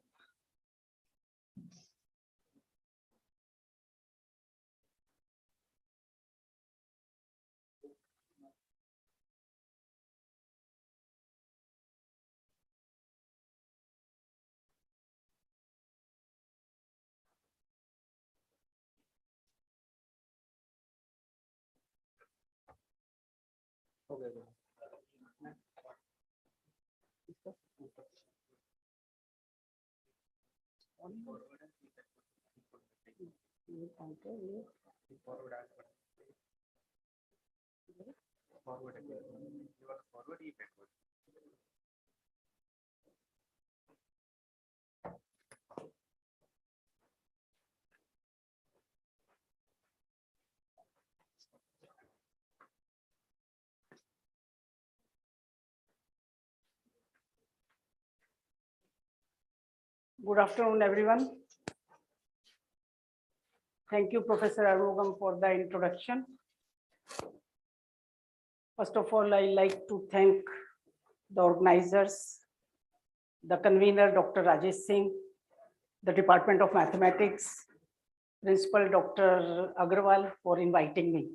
Good afternoon, everyone. Thank you, Professor Arumugam, for the introduction. First of all, I like to thank the organizers, the convener, Dr. Rajesh Singh, the Department of Mathematics, Principal Dr. Agrawal for inviting me.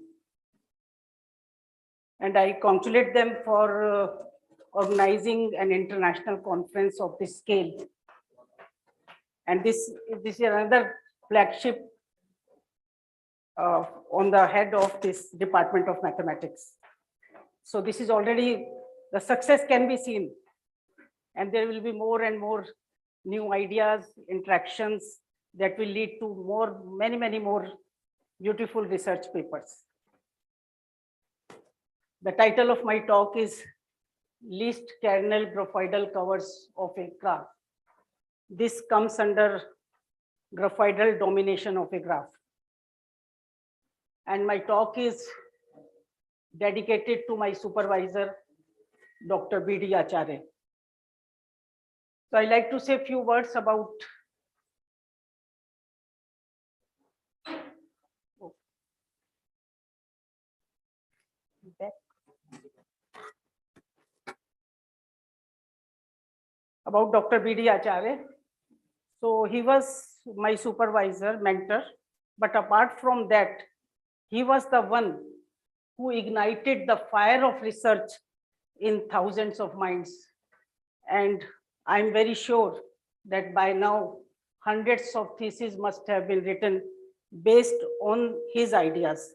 And I congratulate them for organizing an international conference of this scale. And this is another flagship on the head of this Department of Mathematics. So this is already, the success can be seen. And there will be more and more new ideas, interactions that will lead to many more beautiful research papers. The title of my talk is Least Kernel Graphoidal Covers of a Graph. This comes under graphoidal domination of a graph. And my talk is dedicated to my supervisor, Dr. B.D. Acharya. So I'd like to say a few words about Dr. B.D. Acharya. So he was my supervisor, mentor, but apart from that, he was the one who ignited the fire of research in thousands of minds. And I'm very sure that by now, hundreds of theses must have been written based on his ideas.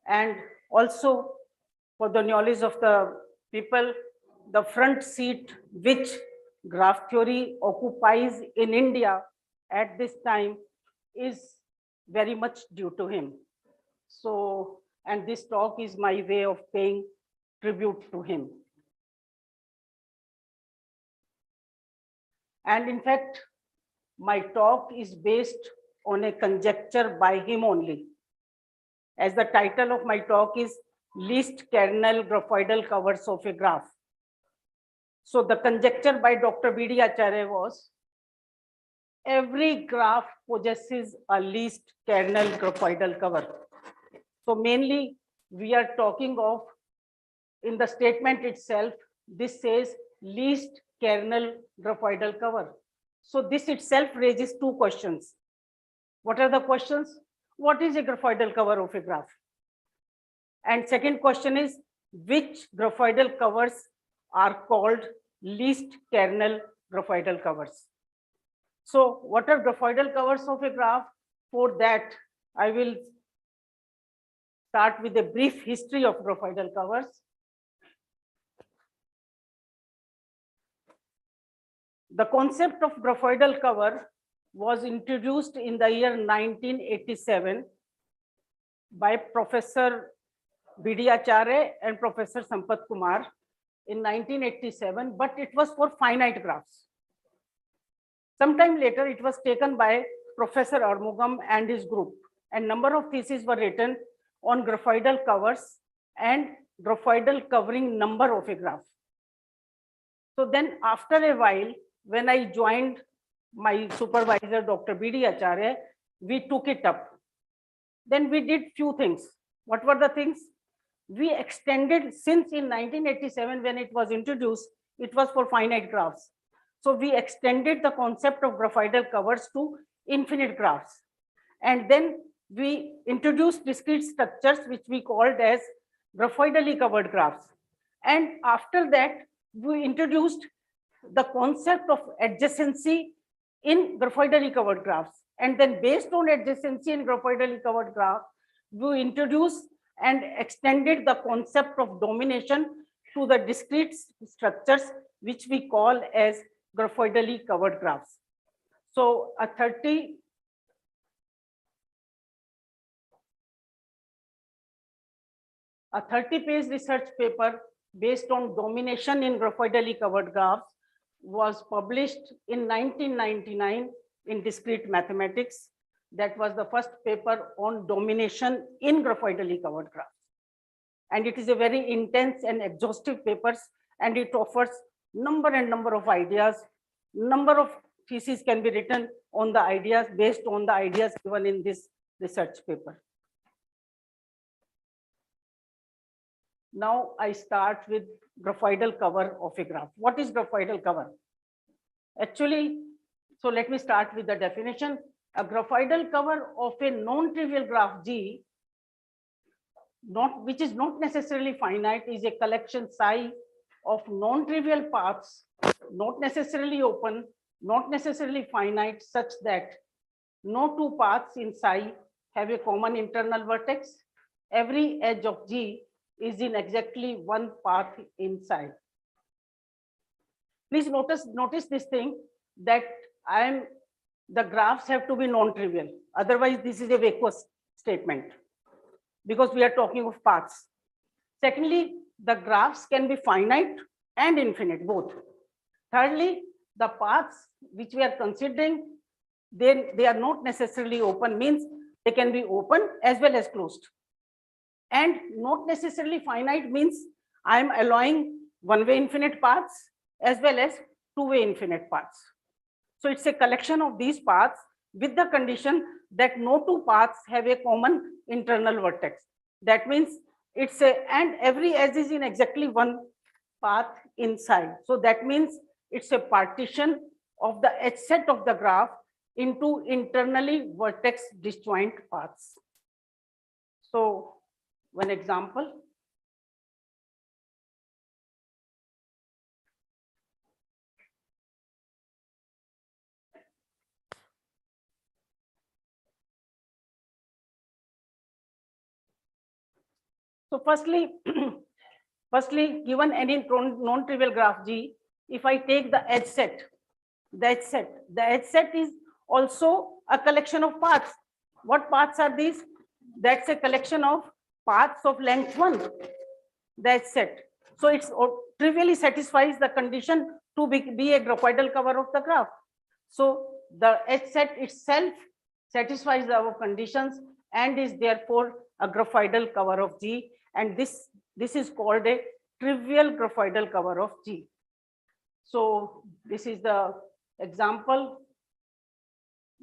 And also, for the knowledge of the people, the front seat which graph theory occupies in India at this time is very much due to him. So and this talk is my way of paying tribute to him. And in fact, my talk is based on a conjecture by him only. As the title of my talk is Least Kernel Graphoidal Covers of a Graph. So the conjecture by Dr. B.D. Acharya was, every graph possesses a least kernel graphoidal cover. So mainly we are talking of, in the statement itself, this says least kernel graphoidal cover. So this itself raises two questions. What are the questions? What is a graphoidal cover of a graph? And second question is, which graphoidal covers are called least kernel graphoidal covers? So what are graphoidal covers of a graph? For that, I will start with a brief history of graphoidal covers. The concept of graphoidal cover was introduced in the year 1987 by Professor B.D. Acharya and Professor Sampath Kumar in 1987, but it was for finite graphs. Sometime later, it was taken by Professor Armugam and his group, and number of theses were written on graphoidal covers and graphoidal covering number of a graph. So then after a while, when I joined my supervisor, Dr. B.D. Acharya, we took it up. Then we did few things. What were the things? We extended, since in 1987, when it was introduced, it was for finite graphs. So we extended the concept of graphoidal covers to infinite graphs. And then we introduced discrete structures, which we called as graphoidally covered graphs. And after that, we introduced the concept of adjacency in graphoidally covered graphs. And then based on adjacency in graphoidally covered graph, we introduced and extended the concept of domination to the discrete structures, which we call as graphoidally covered graphs. So a 30-page research paper based on domination in graphoidally covered graphs was published in 1999 in Discrete Mathematics. That was the first paper on domination in graphoidally covered graphs. And it is a very intense and exhaustive paper, and it offers number of ideas. Number of theses can be written on the ideas, based on the ideas given in this research paper. Now I start with graphoidal cover of a graph. What is graphoidal cover? Actually, so let me start with the definition. A graphoidal cover of a non-trivial graph G, which is not necessarily finite, is a collection psi of non-trivial paths, not necessarily open, not necessarily finite, such that no two paths in psi have a common internal vertex. Every edge of G is in exactly one path in psi. Please notice this thing, that the graphs have to be non-trivial. Otherwise, this is a vacuous statement, because we are talking of paths. Secondly, the graphs can be finite and infinite, both. Thirdly, the paths which we are considering, they are not necessarily open, means they can be open as well as closed. And not necessarily finite means I am allowing one-way infinite paths as well as two-way infinite paths. So it's a collection of these paths with the condition that no two paths have a common internal vertex. That means and every edge is in exactly one path inside. So that means it's a partition of the edge set of the graph into internally vertex disjoint paths. So one example. So firstly, given any non-trivial graph G, if I take the edge set is also a collection of paths. What paths are these? That's a collection of paths of length 1, that's set. So it's trivially satisfies the condition to be a graphoidal cover of the graph. So the H set itself satisfies our conditions and is therefore a graphoidal cover of G, and this is called a trivial graphoidal cover of G. So this is the example.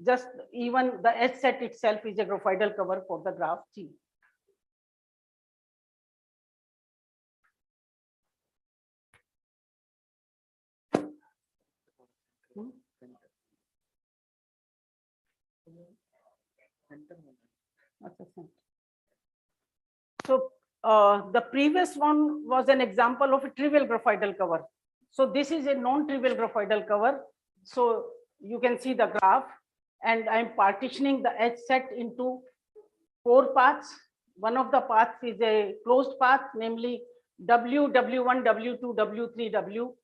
Just even the H set itself is a graphoidal cover for the graph G. So the previous one was an example of a trivial graphoidal cover. So this is a non-trivial graphoidal cover. So you can see the graph, and I'm partitioning the H set into 4 paths. One of the paths is a closed path, namely W, W1, W2, W3, W.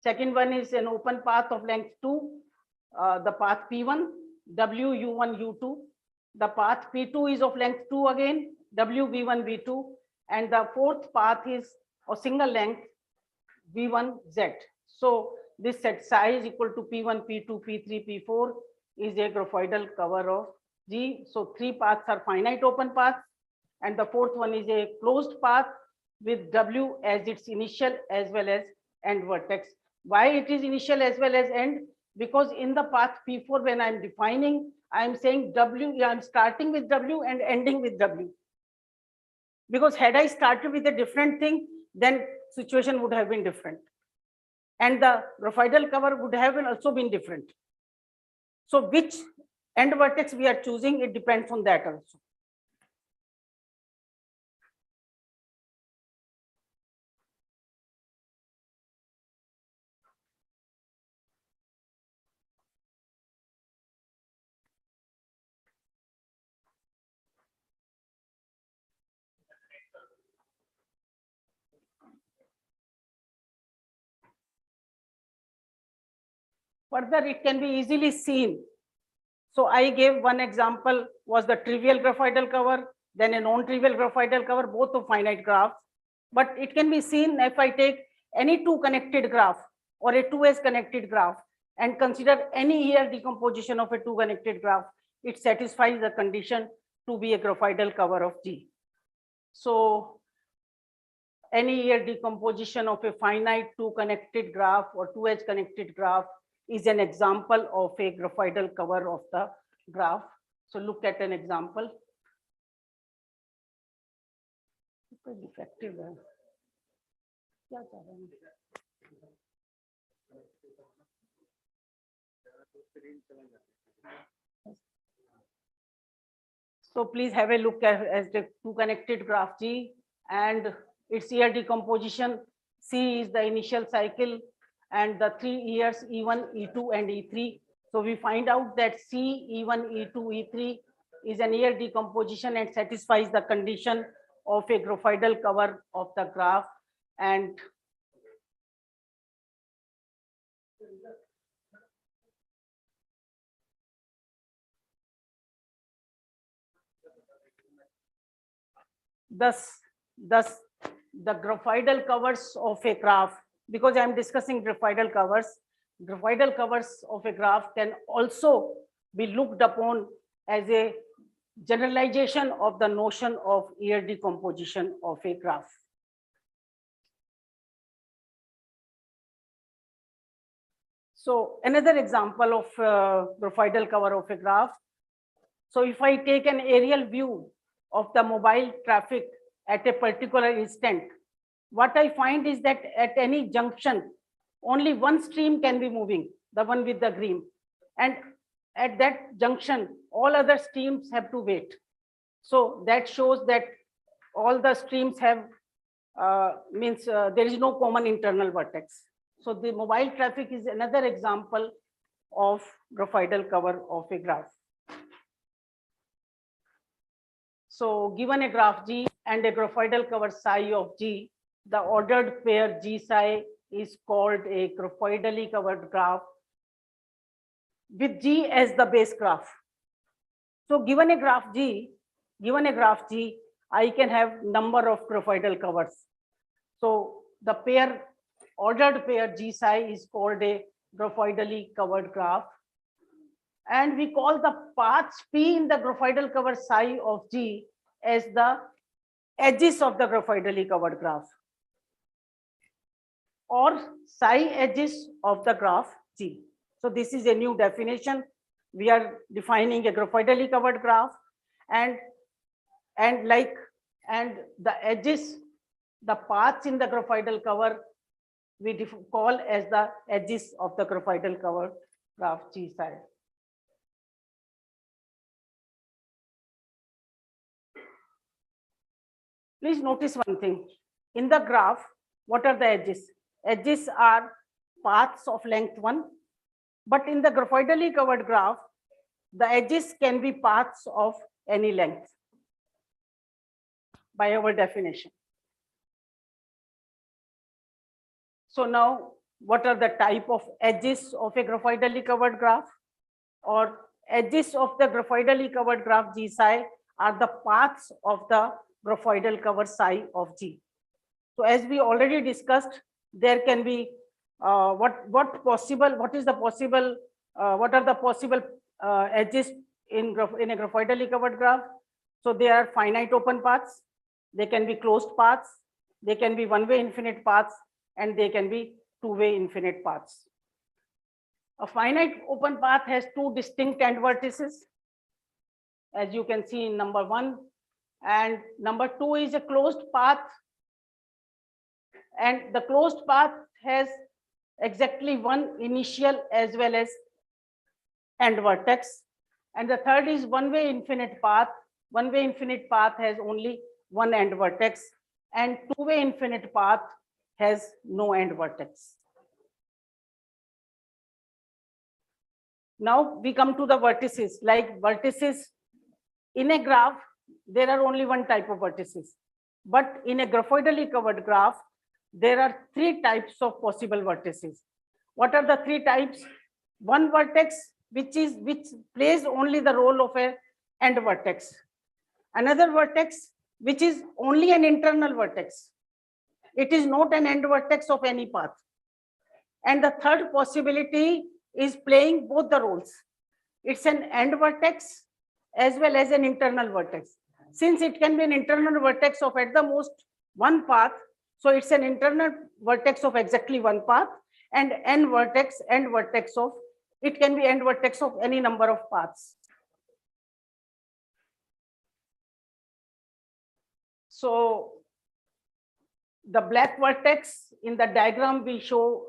Second one is an open path of length 2, the path P1, W, U1, U2. The path P2 is of length 2 again, W, V1, V2. And the fourth path is a single length, V1, Z. So this set size equal to P1, P2, P3, P4 is a graphoidal cover of G. So 3 paths are finite open paths, and the fourth one is a closed path with W as its initial as well as end vertex. Why it is initial as well as end? Because in the path P4, when I'm defining, I'm saying W, I'm starting with W and ending with W. Because had I started with a different thing, then situation would have been different. And the graphoidal cover would have also been different. So which end vertex we are choosing, it depends on that also. Further, it can be easily seen. So I gave one example was the trivial graphoidal cover, then a non-trivial graphoidal cover, both of finite graphs. But it can be seen if I take any 2 connected graph or a 2S connected graph and consider any ER decomposition of a 2 connected graph, it satisfies the condition to be a graphoidal cover of G. So any ER decomposition of a finite 2 connected graph or 2H connected graph is an example of a graphoidal cover of the graph. So look at an example. Defective. So please have a look at the 2 connected graph G and its ER decomposition. C is the initial cycle and the 3 years E1, E2 and E3. So we find out that C, E1, E2, E3 is an ER decomposition and satisfies the condition of a graphoidal cover of the graph. And thus the graphoidal covers of a graph, because I am discussing graphoidal covers of a graph can also be looked upon as a generalization of the notion of ER decomposition of a graph. So another example of graphoidal cover of a graph. So if I take an aerial view of the mobile traffic at a particular instant, what I find is that at any junction, only one stream can be moving, the one with the green. And at that junction, all other streams have to wait. So that shows that all the streams have, there is no common internal vertex. So the mobile traffic is another example of graphoidal cover of a graph. So given a graph G and a graphoidal cover psi of G, the ordered pair G psi is called a graphoidally covered graph with G as the base graph. So given a graph G, I can have number of graphidal covers. So the pair, ordered pair G psi is called a graphidally covered graph. And we call the paths P in the graphidal cover psi of G as the edges of the graphidally covered graph, or psi edges of the graph G. So this is a new definition. We are defining a graphidally covered graph, and the edges, the paths in the graphidal cover, we call as the edges of the graphidal cover graph G psi. Please notice one thing. In the graph, what are the edges? Edges are paths of length 1. But in the graphidally covered graph, the edges can be paths of any length by our definition. So now, what are the type of edges of a graphidally covered graph? Or edges of the graphidally covered graph G psi are the paths of the graphidal cover psi of G. So as we already discussed, there can be what are the possible edges in a graphidally covered graph. So there are finite open paths, they can be closed paths, they can be one-way infinite paths, and they can be two-way infinite paths. A finite open path has two distinct end vertices, as you can see in number 1, and number 2 is a closed path, and the closed path has exactly one initial as well as end vertex, and the third is one-way infinite path. One-way infinite path has only one end vertex, and two-way infinite path has no end vertex. Now we come to the vertices. Like vertices in a graph, there are only one type of vertices, but in a graphoidally covered graph, there are 3 types of possible vertices. What are the 3 types? One vertex which plays only the role of a end vertex. Another vertex which is only an internal vertex. It is not an end vertex of any path. And the third possibility is playing both the roles. It's an end vertex as well as an internal vertex. Since it can be an internal vertex of at the most one path, so it's an internal vertex of exactly one path, and end vertex of, it can be end vertex of any number of paths. So the black vertex in the diagram we show,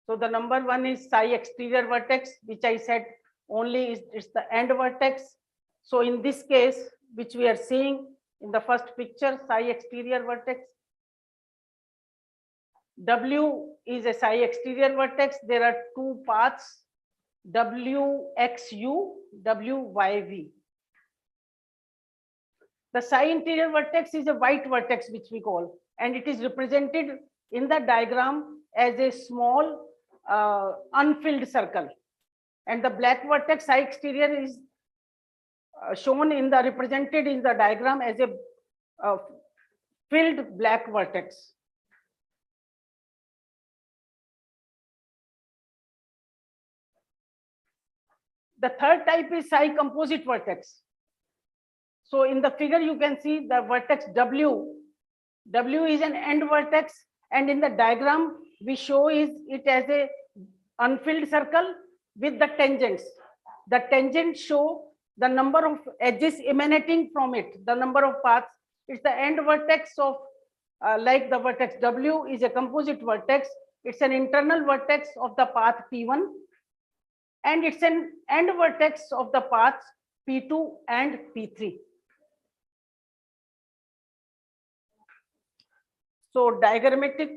so the number 1 is psi exterior vertex, which I said only it's the end vertex. So in this case, which we are seeing in the first picture, psi exterior vertex. W is a psi exterior vertex. There are 2 paths, WXU, WYV. The psi interior vertex is a white vertex, which we call, and it is represented in the diagram as a small unfilled circle. And the black vertex psi exterior is represented in the diagram as a filled black vertex. The third type is psi composite vertex. So in the figure you can see the vertex W. W is an end vertex, and in the diagram we show it as a unfilled circle with the tangents. The tangents show the number of edges emanating from it, the number of paths. It's the end vertex of, like the vertex W is a composite vertex. It's an internal vertex of the path P1, and it's an end vertex of the paths P2 and P3. So diagrammatic.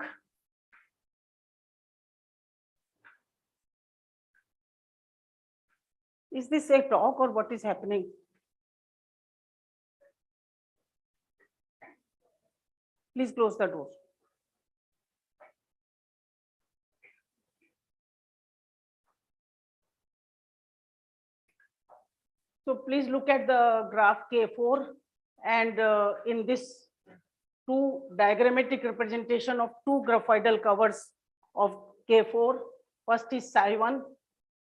Is this a talk or what is happening? Please close the door. So please look at the graph K4, and in this two diagrammatic representation of two graphoidal covers of K4. First is Psi1.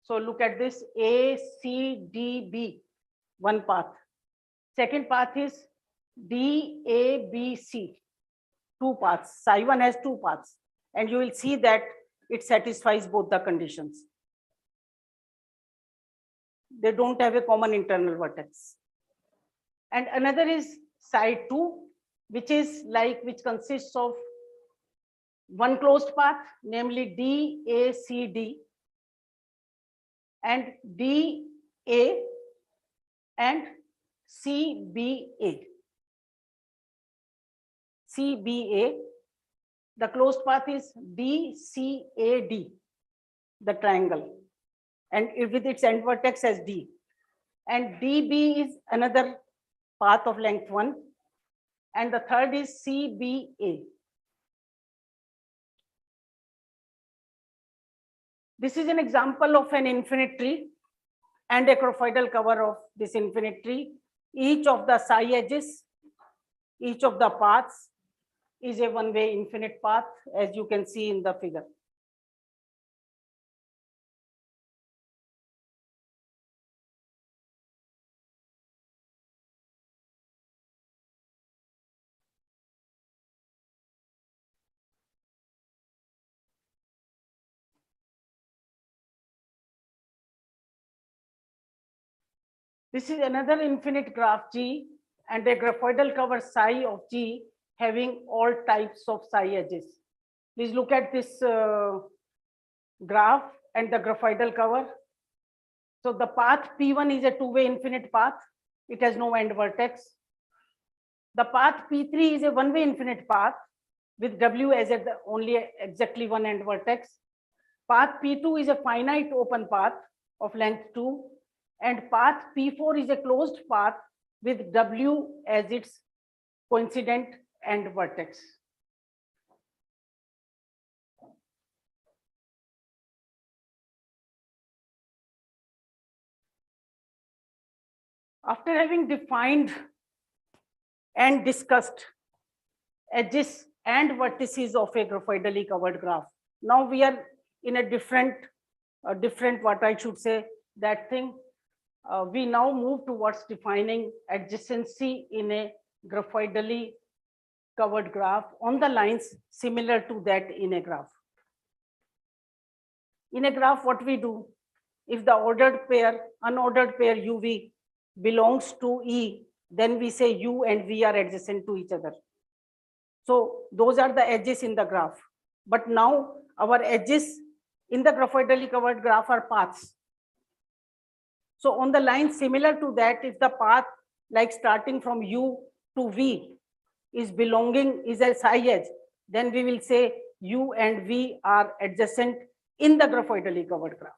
So look at this A, C, D, B, one path. Second path is D, A, B, C, two paths. Psi1 has two paths, and you will see that it satisfies both the conditions. They don't have a common internal vertex. And another is Psi2, which consists of one closed path, namely D, A, C, D, and D, A, and C, B, A. C, B, A. The closed path is D, C, A, D, the triangle, and with its end vertex as D. And DB is another path of length 1. And the third is CBA. This is an example of an infinite tree and a graphoidal cover of this infinite tree. Each of the psi edges, each of the paths is a one-way infinite path, as you can see in the figure. This is another infinite graph G and a graphoidal cover psi of G having all types of psi edges. Please look at this graph and the graphoidal cover. So the path P1 is a two-way infinite path. It has no end vertex. The path P3 is a one-way infinite path with W as only exactly one end vertex. Path P2 is a finite open path of length 2. And path P4 is a closed path with W as its coincident end vertex. After having defined and discussed edges and vertices of a graphoidally covered graph, now we are in a different, what I should say, that thing. We now move towards defining adjacency in a graphoidally covered graph on the lines similar to that in a graph. In a graph, what we do, if the unordered pair UV belongs to E, then we say U and V are adjacent to each other. So those are the edges in the graph. But now our edges in the graphoidally covered graph are paths. So on the line similar to that, if the path like starting from U to V is a psi edge, then we will say U and V are adjacent in the graphoidally covered graph.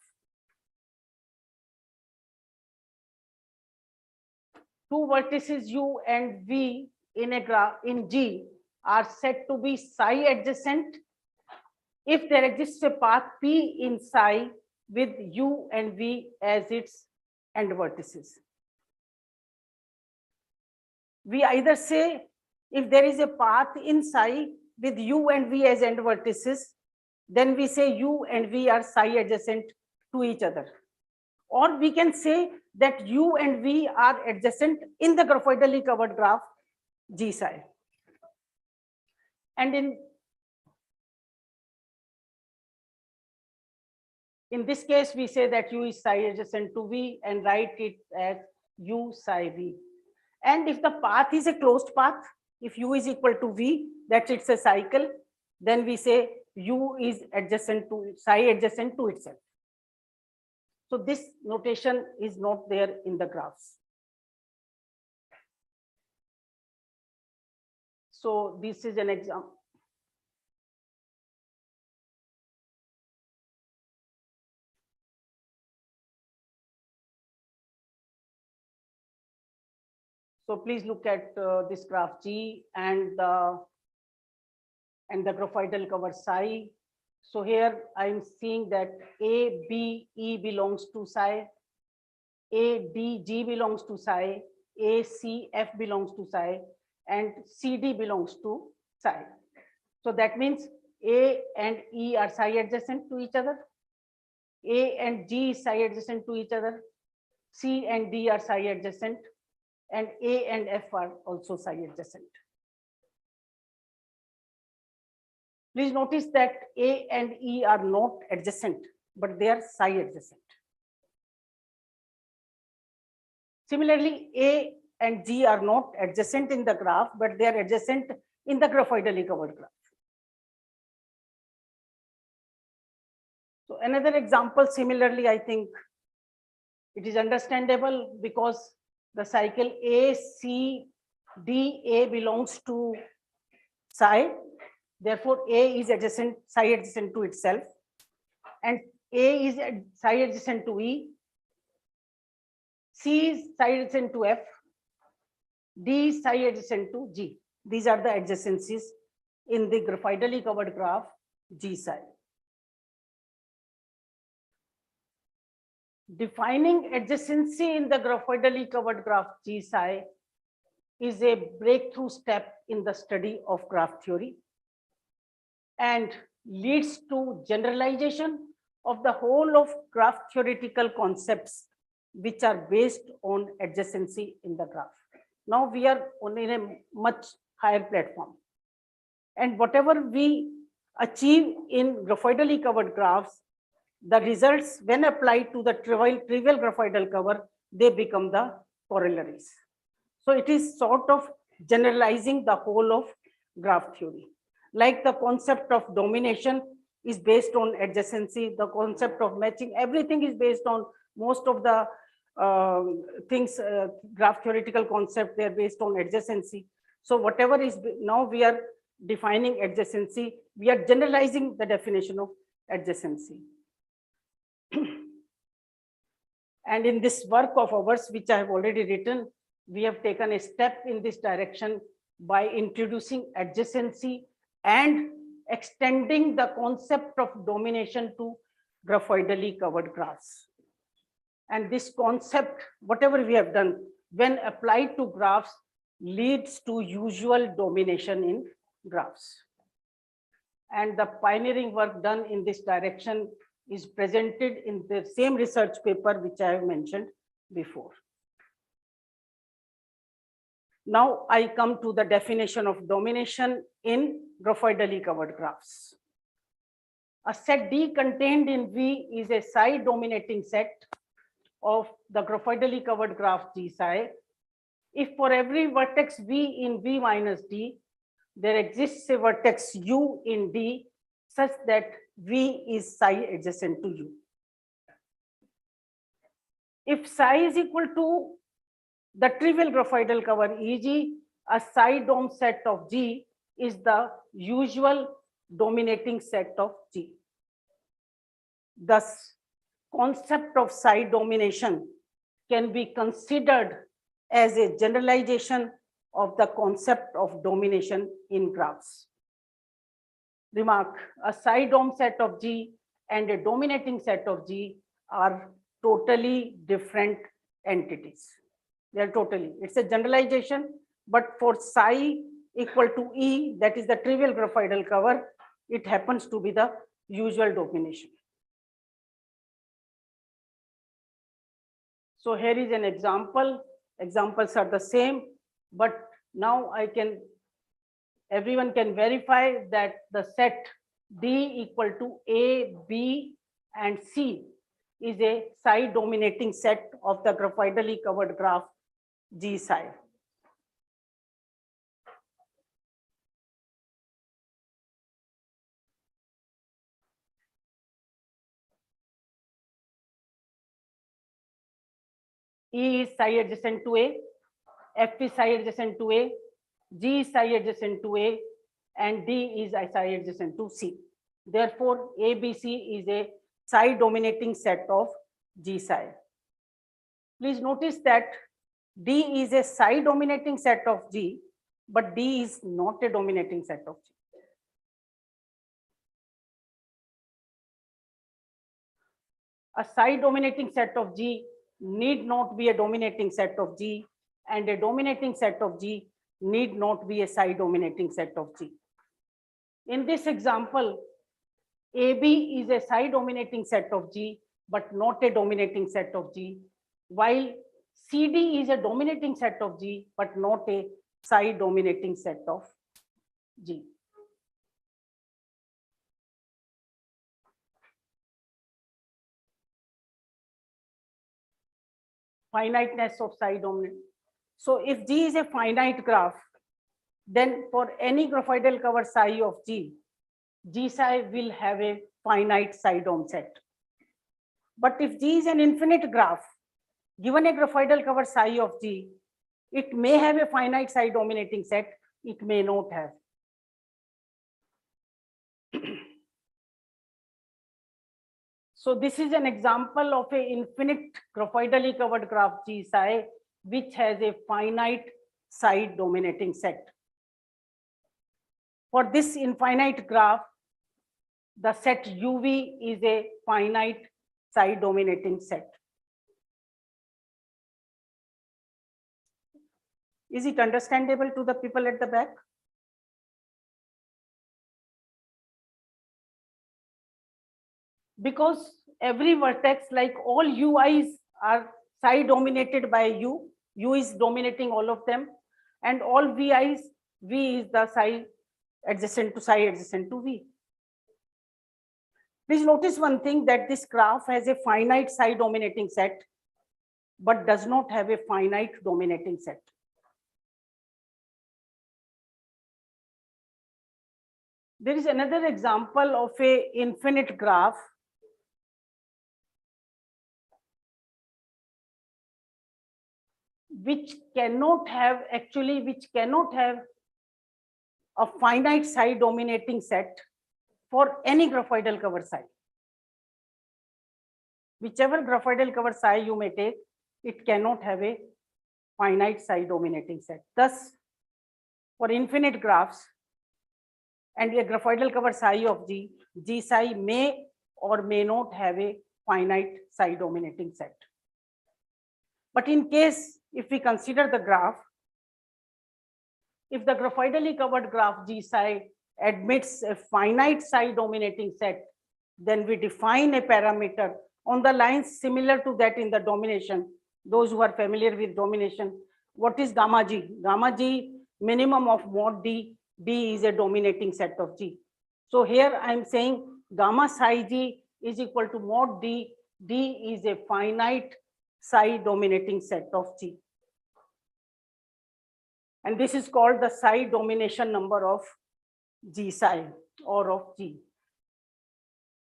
Two vertices U and V in a graph in G are said to be psi adjacent if there exists a path P in psi with U and V as its end vertices. We either say if there is a path in psi with U and V as end vertices, then we say U and V are psi adjacent to each other. Or we can say that U and V are adjacent in the graphoidally covered graph G psi. And in this case, we say that U is psi adjacent to V and write it as U psi V. And if the path is a closed path, if U is equal to V, that it's a cycle, then we say U is adjacent to psi adjacent to itself. So this notation is not there in the graphs. So this is an example. So please look at this graph G and the graphoidal cover psi. So here I'm seeing that A, B, E belongs to psi. ADG belongs to psi, ACF belongs to psi, and CD belongs to psi. So that means A and E are psi adjacent to each other. A and G is psi adjacent to each other. C and D are psi adjacent, and A and F are also psi adjacent. Please notice that A and E are not adjacent, but they are psi adjacent. Similarly, A and G are not adjacent in the graph, but they are adjacent in the graphoidally covered graph. So another example, similarly, I think it is understandable because the cycle ACDA belongs to psi. Therefore, A is adjacent, psi adjacent to itself, and A is psi adjacent to E. C is psi adjacent to F. D is psi adjacent to G. These are the adjacencies in the graphoidally covered graph G psi. Defining adjacency in the graphoidally covered graph G psi is a breakthrough step in the study of graph theory and leads to generalization of the whole of graph theoretical concepts which are based on adjacency in the graph. Now we are on a much higher platform, and whatever we achieve in graphoidally covered graphs, the results when applied to the trivial graphoidal cover, they become the corollaries. So it is sort of generalizing the whole of graph theory. Like the concept of domination is based on adjacency, the concept of matching, everything is based on most of the things, graph theoretical concept, they are based on adjacency. So whatever is, now we are defining adjacency, we are generalizing the definition of adjacency. And in this work of ours, which I have already written, we have taken a step in this direction by introducing adjacency and extending the concept of domination to graphoidally covered graphs. And this concept, whatever we have done, when applied to graphs, leads to usual domination in graphs. And the pioneering work done in this direction is presented in the same research paper which I have mentioned before. Now I come to the definition of domination in graphoidally covered graphs. A set D contained in V is a psi dominating set of the graphoidally covered graph G psi. If for every vertex V in V minus D, there exists a vertex U in D such that V is psi adjacent to U. If psi is equal to the trivial graphoidal cover EG, a psi dom set of G is the usual dominating set of G. Thus, concept of psi domination can be considered as a generalization of the concept of domination in graphs. Remark, a psi dom set of G and a dominating set of G are totally different entities. They are totally, it's a generalization, but for psi equal to E, that is the trivial graphoidal cover, it happens to be the usual domination. So here is an example. Examples are the same, but now everyone can verify that the set D equal to A, B, and C is a psi dominating set of the graphoidally covered graph G psi. E is psi adjacent to A, F is psi adjacent to A, G is psi adjacent to A, and D is psi adjacent to C. Therefore, ABC is a psi dominating set of G psi. Please notice that D is a psi dominating set of G, but D is not a dominating set of G. A psi dominating set of G need not be a dominating set of G, and a dominating set of G need not be a psi dominating set of G. In this example, AB is a psi dominating set of G, but not a dominating set of G, while CD is a dominating set of G, but not a psi dominating set of G. Finiteness of psi dominant. So if G is a finite graph, then for any graphidal cover psi of G, G psi will have a finite psi dom set. But if G is an infinite graph, given a graphidal cover psi of G, it may have a finite psi dominating set, it may not have. So this is an example of a infinite graphidally covered graph G psi, which has a finite psi dominating set. For this infinite graph, the set UV is a finite psi dominating set. Is it understandable to the people at the back? Because every vertex, like all UIs are psi dominated by U, U is dominating all of them, and all VIs, V is the psi adjacent to V. Please notice one thing, that this graph has a finite psi dominating set, but does not have a finite dominating set. There is another example of a infinite graph which cannot have a finite psi dominating set for any graphidal cover psi. Whichever graphidal cover psi you may take, it cannot have a finite psi dominating set. Thus, for infinite graphs and a graphidal cover psi of G, G psi may or may not have a finite psi dominating set. But in case, if we consider the graph, if the graphidally covered graph G psi admits a finite psi dominating set, then we define a parameter on the lines similar to that in the domination. Those who are familiar with domination, what is gamma G? Gamma G minimum of mod D, D is a dominating set of G. So here I am saying gamma psi G is equal to mod D, D is a finite psi dominating set of G. And this is called the psi domination number of G psi or of G.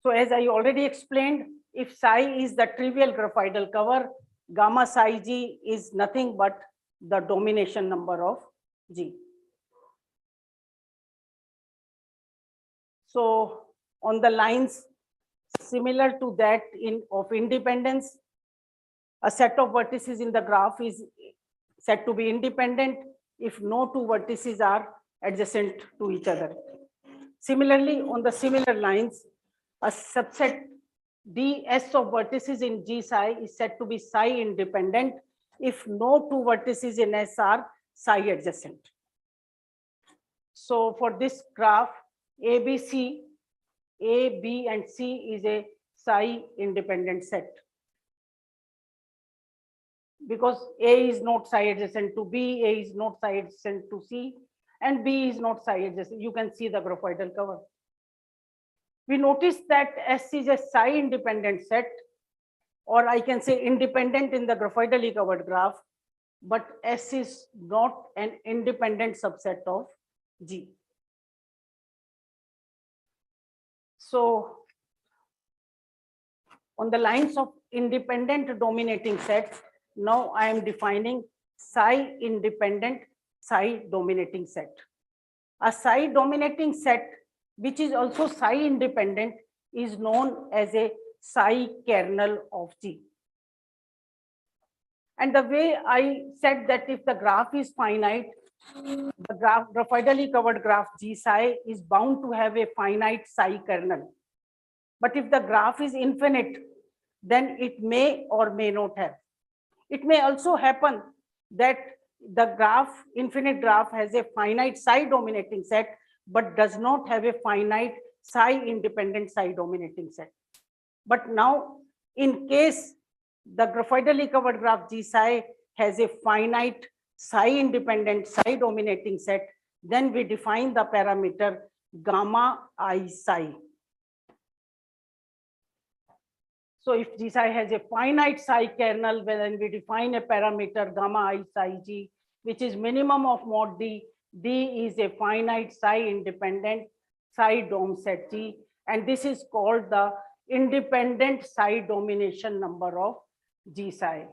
So as I already explained, if psi is the trivial graphidal cover, gamma psi G is nothing but the domination number of G. So on the lines similar to that of independence, a set of vertices in the graph is said to be independent if no two vertices are adjacent to each other. Similarly, on the similar lines, a subset ds of vertices in G psi is said to be psi independent if no two vertices in S are psi adjacent. So for this graph, ABC, A, B, and C is a psi independent set. Because A is not psi adjacent to B, A is not psi adjacent to C, and B is not psi adjacent. You can see the graphidal cover. We notice that S is a psi independent set, or I can say independent in the graphidally covered graph, but S is not an independent subset of G. So on the lines of independent dominating sets, now I am defining psi independent psi dominating set. A psi dominating set which is also psi independent is known as a psi kernel of G. And the way I said that if the graph is finite, the graphidally covered graph G psi is bound to have a finite psi kernel. But if the graph is infinite, then it may or may not have. It may also happen that the graph, infinite graph, has a finite psi dominating set, but does not have a finite psi independent psi dominating set. But now, in case the graphitally covered graph G psi has a finite psi independent psi dominating set, then we define the parameter gamma I psi. So if G psi has a finite psi kernel, then we define a parameter gamma I psi G, which is minimum of mod D. D is a finite psi independent psi dom set G, and this is called the independent psi domination number of G psi.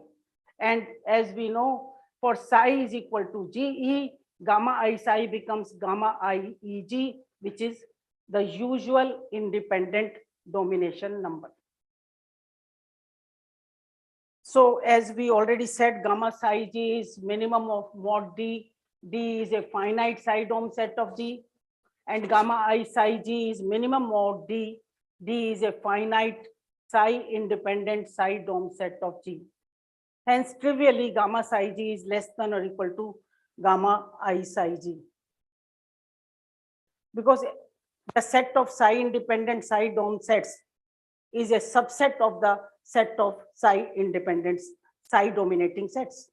And as we know, for psi is equal to GE, gamma I psi becomes gamma I EG, which is the usual independent domination number. So as we already said, gamma psi G is minimum of mod D. D is a finite psi dom set of G, and gamma I psi G is minimum mod D. D is a finite psi independent psi dom set of G. Hence, trivially, gamma psi G is less than or equal to gamma I psi G. Because the set of psi independent psi dom sets is a subset of the set of psi independent psi dominating sets.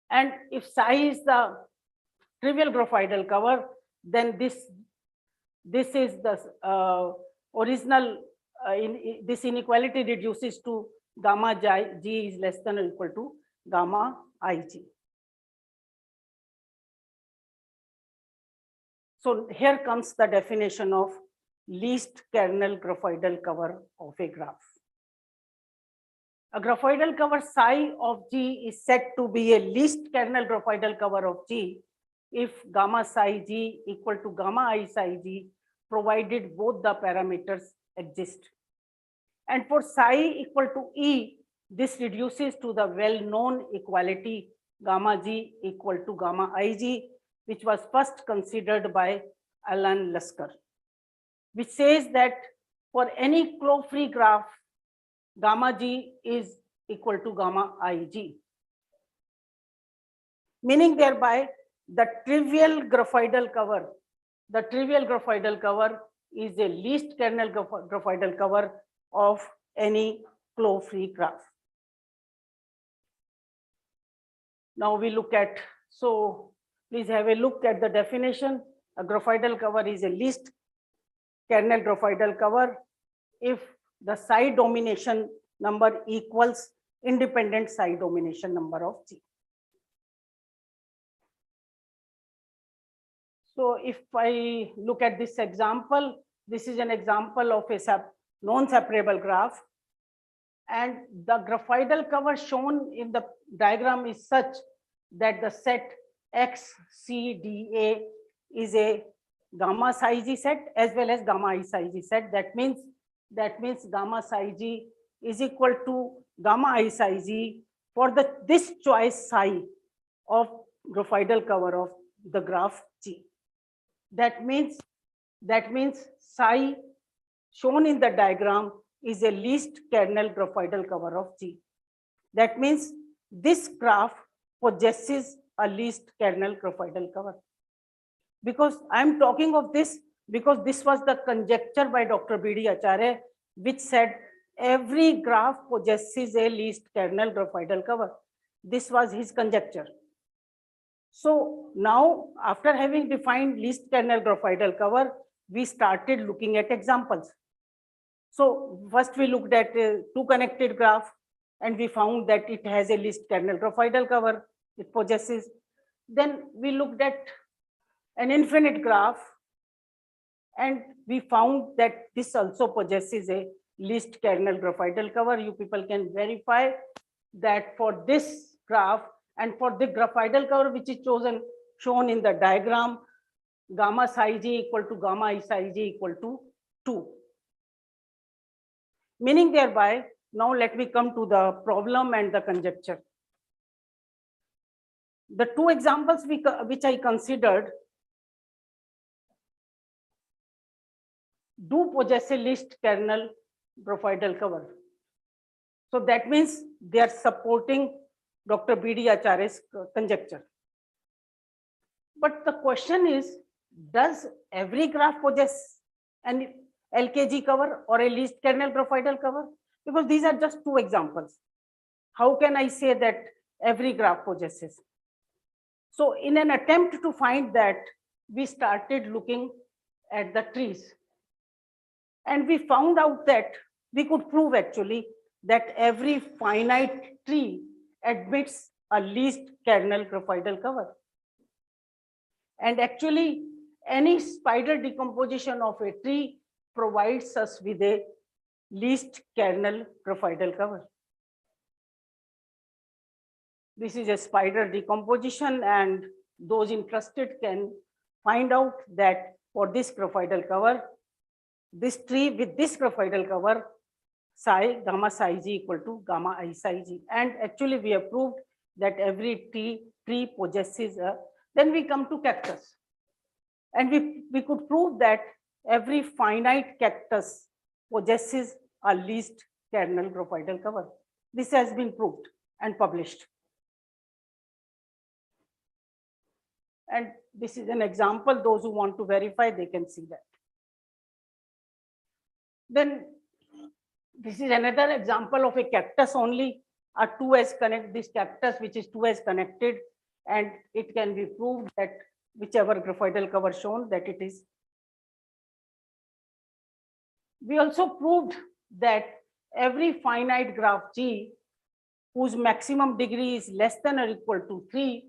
And if psi is the trivial graphidal cover, then this is the original, this inequality reduces to gamma G is less than or equal to gamma IG. So here comes the definition of least kernel graphidal cover of a graph. A graphidal cover psi of G is said to be a least kernel graphidal cover of G if gamma psi G equal to gamma I psi G, provided both the parameters exist. And for psi equal to E, this reduces to the well-known equality gamma G equal to gamma Ig, which was first considered by Alan Lasker, which says that for any claw-free graph, gamma G is equal to gamma Ig, meaning thereby the trivial graphidal cover is a least kernel graphidal cover of any claw-free graph. Now we look at, so please have a look at the definition. A graphidal cover is a least kernel graphidal cover if the psi domination number equals independent psi domination number of G. So if I look at this example, this is an example of a non-separable graph, and the graphidal cover shown in the diagram is such that the set XCDA is a gamma psi G set as well as gamma I psi G set. That means gamma psi G is equal to gamma I psi G for this choice psi of graphidal cover of the graph G. That means psi shown in the diagram is a least kernel graphidal cover of G. That means this graph possesses a least kernel graphidal cover. Because I'm talking of this because this was the conjecture by Dr. B.D. Acharya, which said every graph possesses a least kernel graphidal cover. This was his conjecture. So now, after having defined least kernel graphidal cover, we started looking at examples. So first we looked at a two connected graph and we found that it has a least kernel graphidal cover, it possesses. Then we looked at an infinite graph and we found that this also possesses a least kernel graphidal cover. You people can verify that for this graph and for the graphidal cover which is shown in the diagram, gamma psi G equal to gamma I psi G equal to 2. Meaning thereby, now let me come to the problem and the conjecture. The two examples which I considered do possess a least kernel graphidal cover. So that means they are supporting Dr. B.D. Acharya's conjecture. But the question is, does every graph possess an LKG cover or a least kernel graphidal cover? Because these are just two examples. How can I say that every graph possesses? So in an attempt to find that, we started looking at the trees. And we found out that we could prove actually that every finite tree admits a least kernel graphidal cover. And actually, any spider decomposition of a tree provides us with a least kernel graphidal cover. This is a spider decomposition, and those interested can find out that for this graphidal cover, this tree with this graphidal cover, psi gamma psi g equal to gamma I psi g. And actually we have proved that every tree possesses a, then we come to cactus. And we could prove that every finite cactus possesses a least kernel graphidal cover. This has been proved and published. And this is an example. Those who want to verify, they can see that. Then this is another example of a cactus only, a 2s connect, this cactus which is 2s connected, and it can be proved that whichever graphidal cover shown that it is. We also proved that every finite graph G whose maximum degree is less than or equal to 3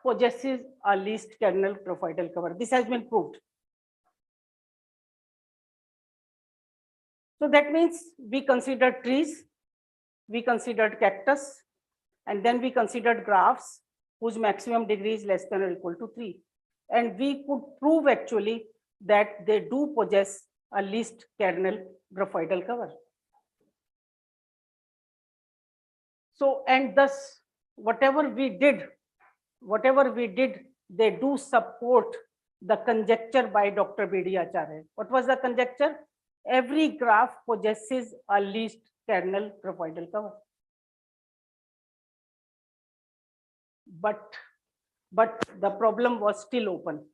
possesses a least kernel graphidal cover. This has been proved. So that means we considered trees, we considered cactus, and then we considered graphs whose maximum degree is less than or equal to 3. And we could prove actually that they do possess a least kernel graphidal cover. So, and thus whatever we did, they do support the conjecture by Dr. B.D. Acharya. What was the conjecture? Every graph possesses a least kernel graphidal cover. But the problem was still open.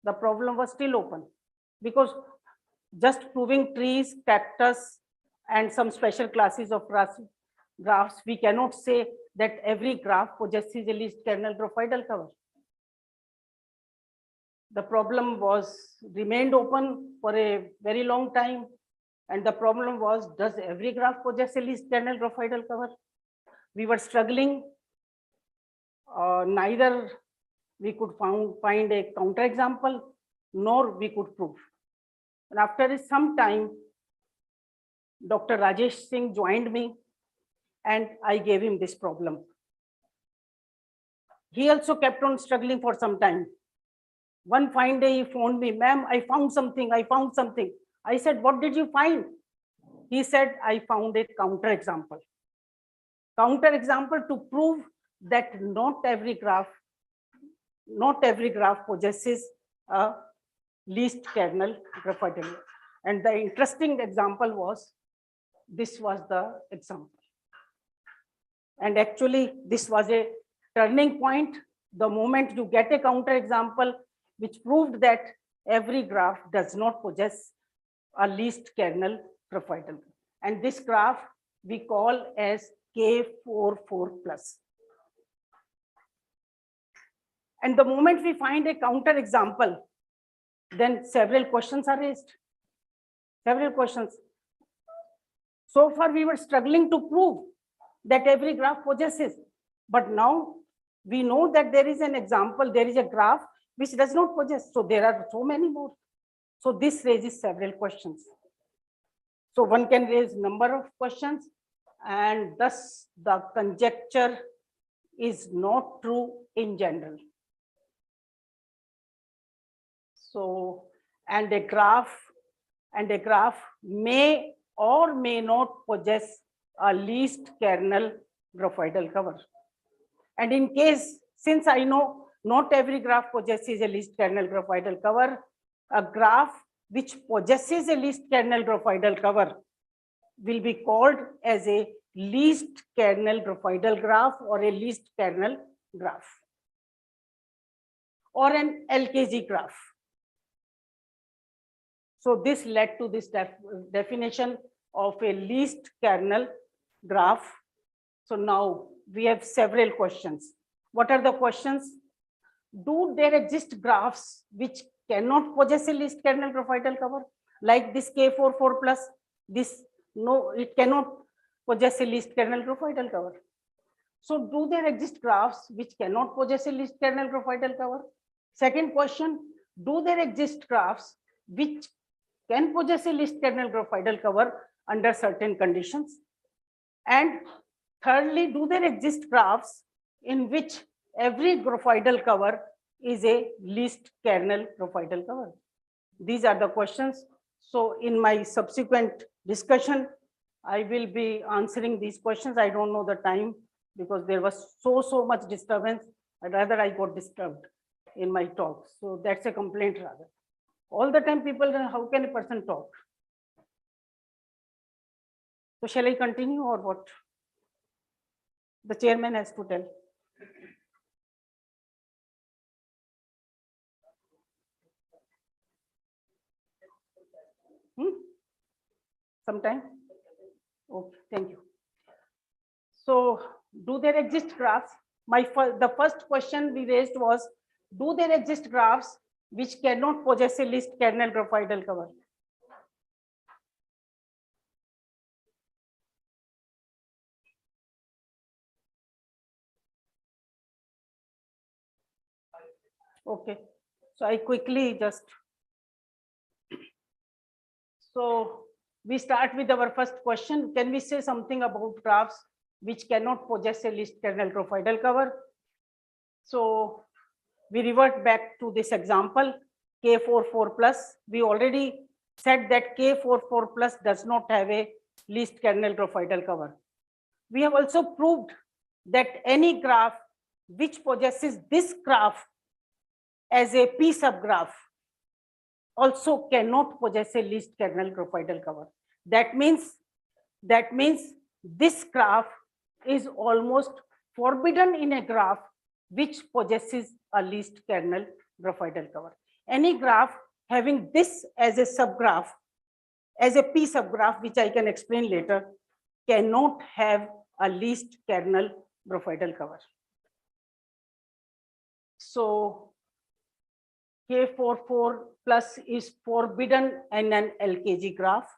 The problem was still open because just proving trees, cactus, and some special classes of graphs, we cannot say that every graph possesses a least kernel graphidal cover. The problem remained open for a very long time. And the problem was, does every graph possess a least kernel graphidal cover? We were struggling. Neither we could find a counterexample, nor we could prove. And after some time, Dr. Rajesh Singh joined me, and I gave him this problem. He also kept on struggling for some time. One fine day he phoned me, "Ma'am, I found something, I found something." I said, "What did you find?" He said, "I found a counterexample. Counterexample to prove that not every graph possesses a least kernel graphidal. And the interesting example was, this was the example. And actually, this was a turning point. The moment you get a counterexample which proved that every graph does not possess a least kernel graphidal. And this graph we call as K44 plus. And the moment we find a counterexample, then several questions are raised. Several questions. So far we were struggling to prove that every graph possesses, but now we know that there is an example, there is a graph which does not possess. So there are so many more. So this raises several questions. So one can raise number of questions, and thus the conjecture is not true in general. So, and a graph may or may not possess a least kernel graphidal cover. And in case, since I know not every graph possesses a least kernel graphidal cover, a graph which possesses a least kernel graphidal cover will be called as a least kernel graphidal graph or a least kernel graph or an LKG graph. So this led to this definition of a least kernel graph. So now we have several questions. What are the questions? Do there exist graphs which cannot possess a least kernel graphidal cover? Like this K44 plus, this, no, it cannot possess a least kernel graphidal cover. So do there exist graphs which cannot possess a least kernel graphidal cover? Second question, do there exist graphs which can possess a least kernel graphidal cover under certain conditions? And thirdly, do there exist graphs in which every graphidal cover is a least kernel graphidal cover? These are the questions. So in my subsequent discussion, I will be answering these questions. I don't know the time because there was so much disturbance. I'd rather I got disturbed in my talk. So that's a complaint rather. All the time people, how can a person talk? So shall I continue or what? The chairman has to tell. Sometime? Okay, thank you. So do there exist graphs? The first question we raised was, do there exist graphs which cannot possess a least kernel graphidal cover? Okay, so I quickly just, so we start with our first question. Can we say something about graphs which cannot possess a least kernel graphidal cover? So we revert back to this example, K44 plus. We already said that K44 plus does not have a least kernel graphidal cover. We have also proved that any graph which possesses this graph as a P subgraph also cannot possess a least kernel graphidal cover. That means this graph is almost forbidden in a graph which possesses a least kernel graphidal cover. Any graph having this as a subgraph, as a P subgraph, which I can explain later, cannot have a least kernel graphidal cover. So K44 plus is forbidden in an LKG graph.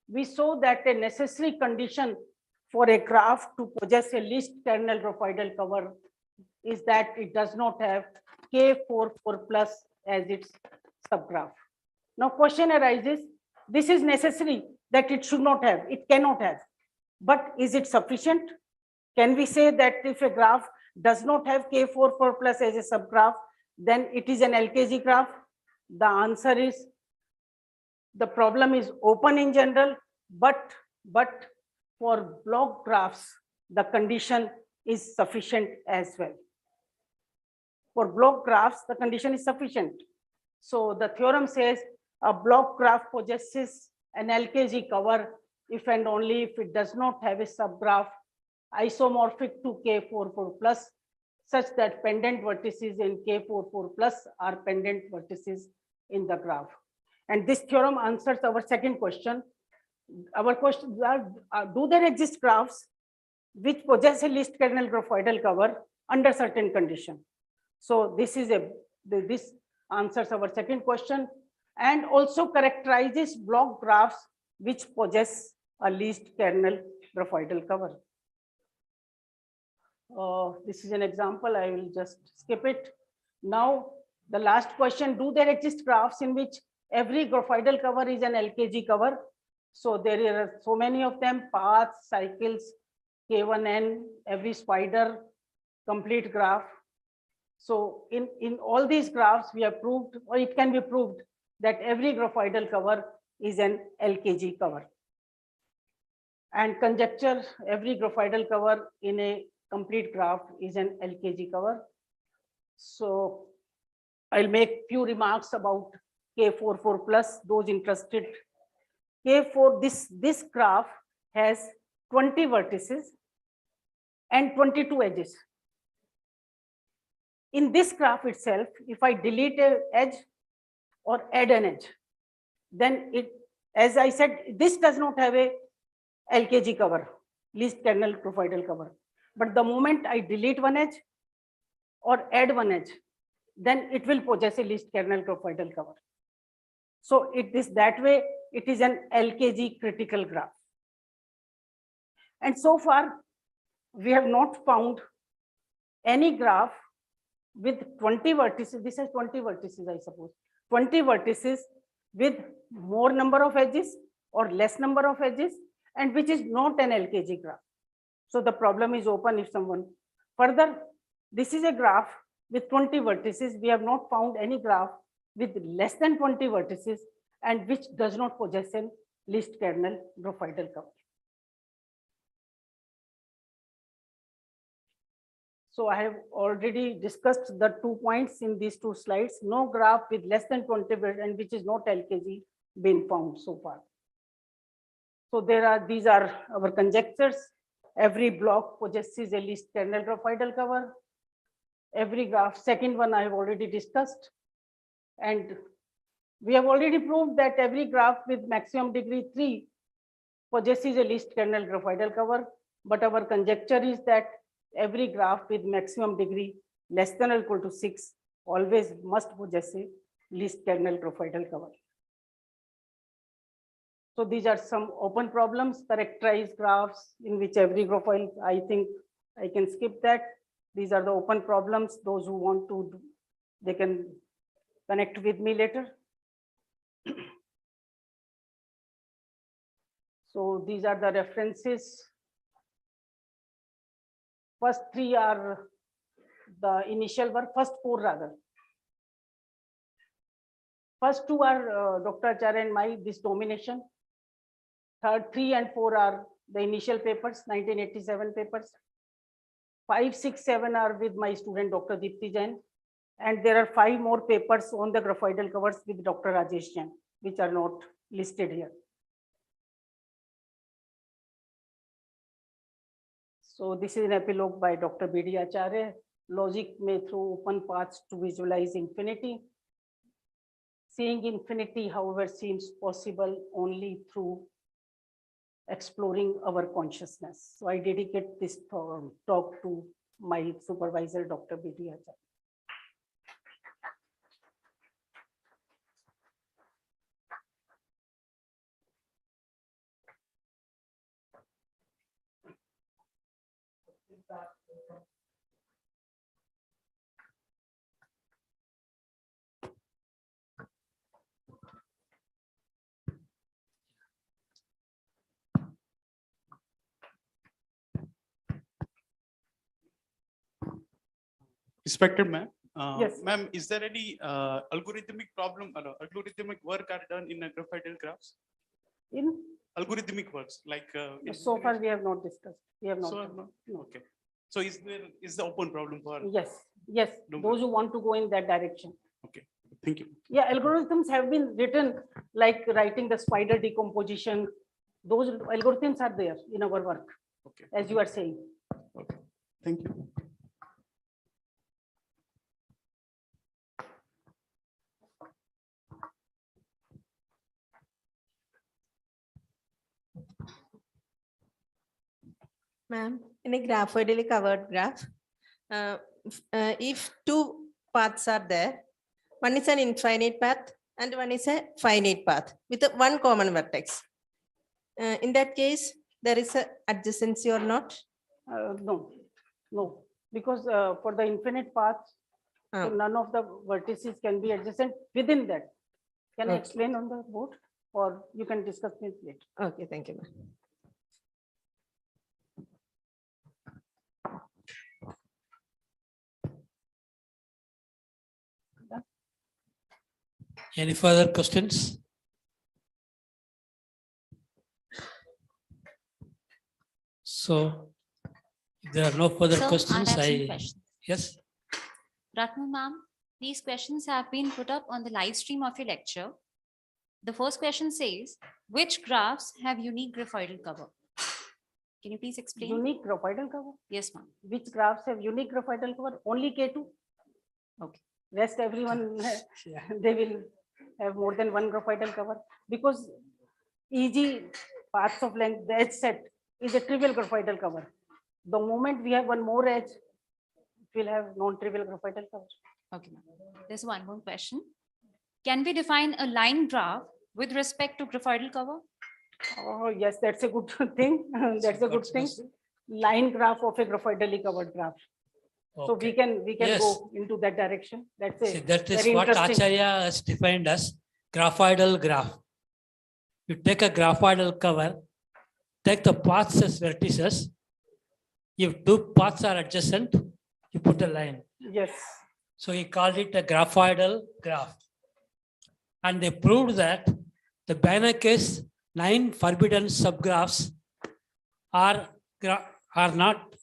We saw that a necessary condition for a graph to possess a least kernel graphidal cover is that it does not have K44 plus as its subgraph. Now question arises, this is necessary that it should not have, it cannot have, but is it sufficient? Can we say that if a graph does not have K44 plus as a subgraph, then it is an LKG graph? The answer is, the problem is open in general, but for block graphs, the condition is sufficient as well. For block graphs, the condition is sufficient. So the theorem says a block graph possesses an LKG cover if and only if it does not have a subgraph isomorphic to K44 plus, such that pendant vertices in K44 plus are pendant vertices in the graph. And this theorem answers our second question. Our question are, do there exist graphs which possess a least kernel graphidal cover under certain condition? So this answers our second question and also characterizes block graphs which possess a least kernel graphidal cover. This is an example, I will just skip it. Now, the last question, do there exist graphs in which every graphidal cover is an LKG cover? So there are so many of them, paths, cycles, K1n, every spider, complete graph. So in all these graphs, we have proved, or it can be proved, that every graphidal cover is an LKG cover. And conjecture, every graphidal cover in a complete graph is an LKG cover. So I'll make few remarks about K44 plus. Those interested for this graph has 20 vertices and 22 edges. In this graph itself, if I delete an edge or add an edge, then it, as I said, this does not have a LKG cover, least kernel providal cover. But the moment I delete one edge or add one edge, then it will possess a least kernel providal cover. So it is that way, it is an LKG critical graph. And so far, we have not found any graph with 20 vertices. This has 20 vertices, I suppose. 20 vertices with more number of edges or less number of edges, and which is not an LKG graph. So the problem is open if someone further, this is a graph with 20 vertices. We have not found any graph with less than 20 vertices and which does not possess a least kernel providal cover. So I have already discussed the 2 points in these 2 slides. No graph with less than 20 and which is not LKG been found so far. So these are our conjectures. Every block possesses a least kernel providal cover. Every graph, second one I have already discussed. And we have already proved that every graph with maximum degree 3 possesses a least kernel providal cover. But our conjecture is that every graph with maximum degree less than or equal to 6 always must possess a least kernel providal cover. So these are some open problems, characterized graphs in which every profile, I think I can skip that. These are the open problems. Those who want to, they can connect with me later. So these are the references. First 3 are the initial work, first 4 rather. First 2 are Dr. Acharya and my, this domination. Third 3 and 4 are the initial papers, 1987 papers. 5, 6, 7 are with my student Dr. Deepti Jain. And there are 5 more papers on the graphoidal covers with Dr. Rajesh Jain, which are not listed here. So this is an epilogue by Dr. B.D. Acharya. Logic may throw open paths to visualize infinity. Seeing infinity, however, seems possible only through exploring our consciousness. So I dedicate this talk to my supervisor, Dr. B.D. Acharya. Respected ma'am. Yes. Ma'am, is there any algorithmic problem or algorithmic work are done in graphoidal graphs? In algorithmic works like so far we have not discussed. We have not. So done. no. Okay. So is the open problem for? Yes. Yes. Those who want to go in that direction. Okay. Thank you. Yeah, algorithms have been written like writing the spider decomposition. Those algorithms are there in our work. Okay. As you are saying. Okay. Thank you. Ma'am, in a graphoidally covered graph, if 2 paths are there, one is an infinite path and one is a finite path with one common vertex. In that case, there is a adjacency or not? No, because for the infinite path, so none of the vertices can be adjacent within that. Can I explain on the board, or you can discuss this later? Okay, thank you, ma'am. Any further questions? So if there are no further questions, yes. Ratna ma'am, these questions have been put up on the live stream of your lecture. The first question says, Which graphs have unique graphoidal cover? Can you please explain? Unique graphoidal cover? Yes, ma'am. Which graphs have unique graphoidal cover? Only K2. Okay. Rest everyone, they will have more than one graphoidal cover because EG paths of length, the edge set is a trivial graphoidal cover. The moment we have one more edge, it will have non-trivial graphoidal cover. Okay, ma'am. There's one more question. Can we define a line graph with respect to graphoidal cover? Oh, yes, that's a good thing. That's a good thing. Line graph of a graphoidally covered graph. So we can Yes. go into that direction. That's a See, that is very what interesting. Acharya has defined as graphoidal graph. You take a graphoidal cover, take the paths as vertices. If two paths are adjacent, you put a line. Yes. So he called it a graphoidal graph. And they proved that the Banach 9 forbidden subgraphs are not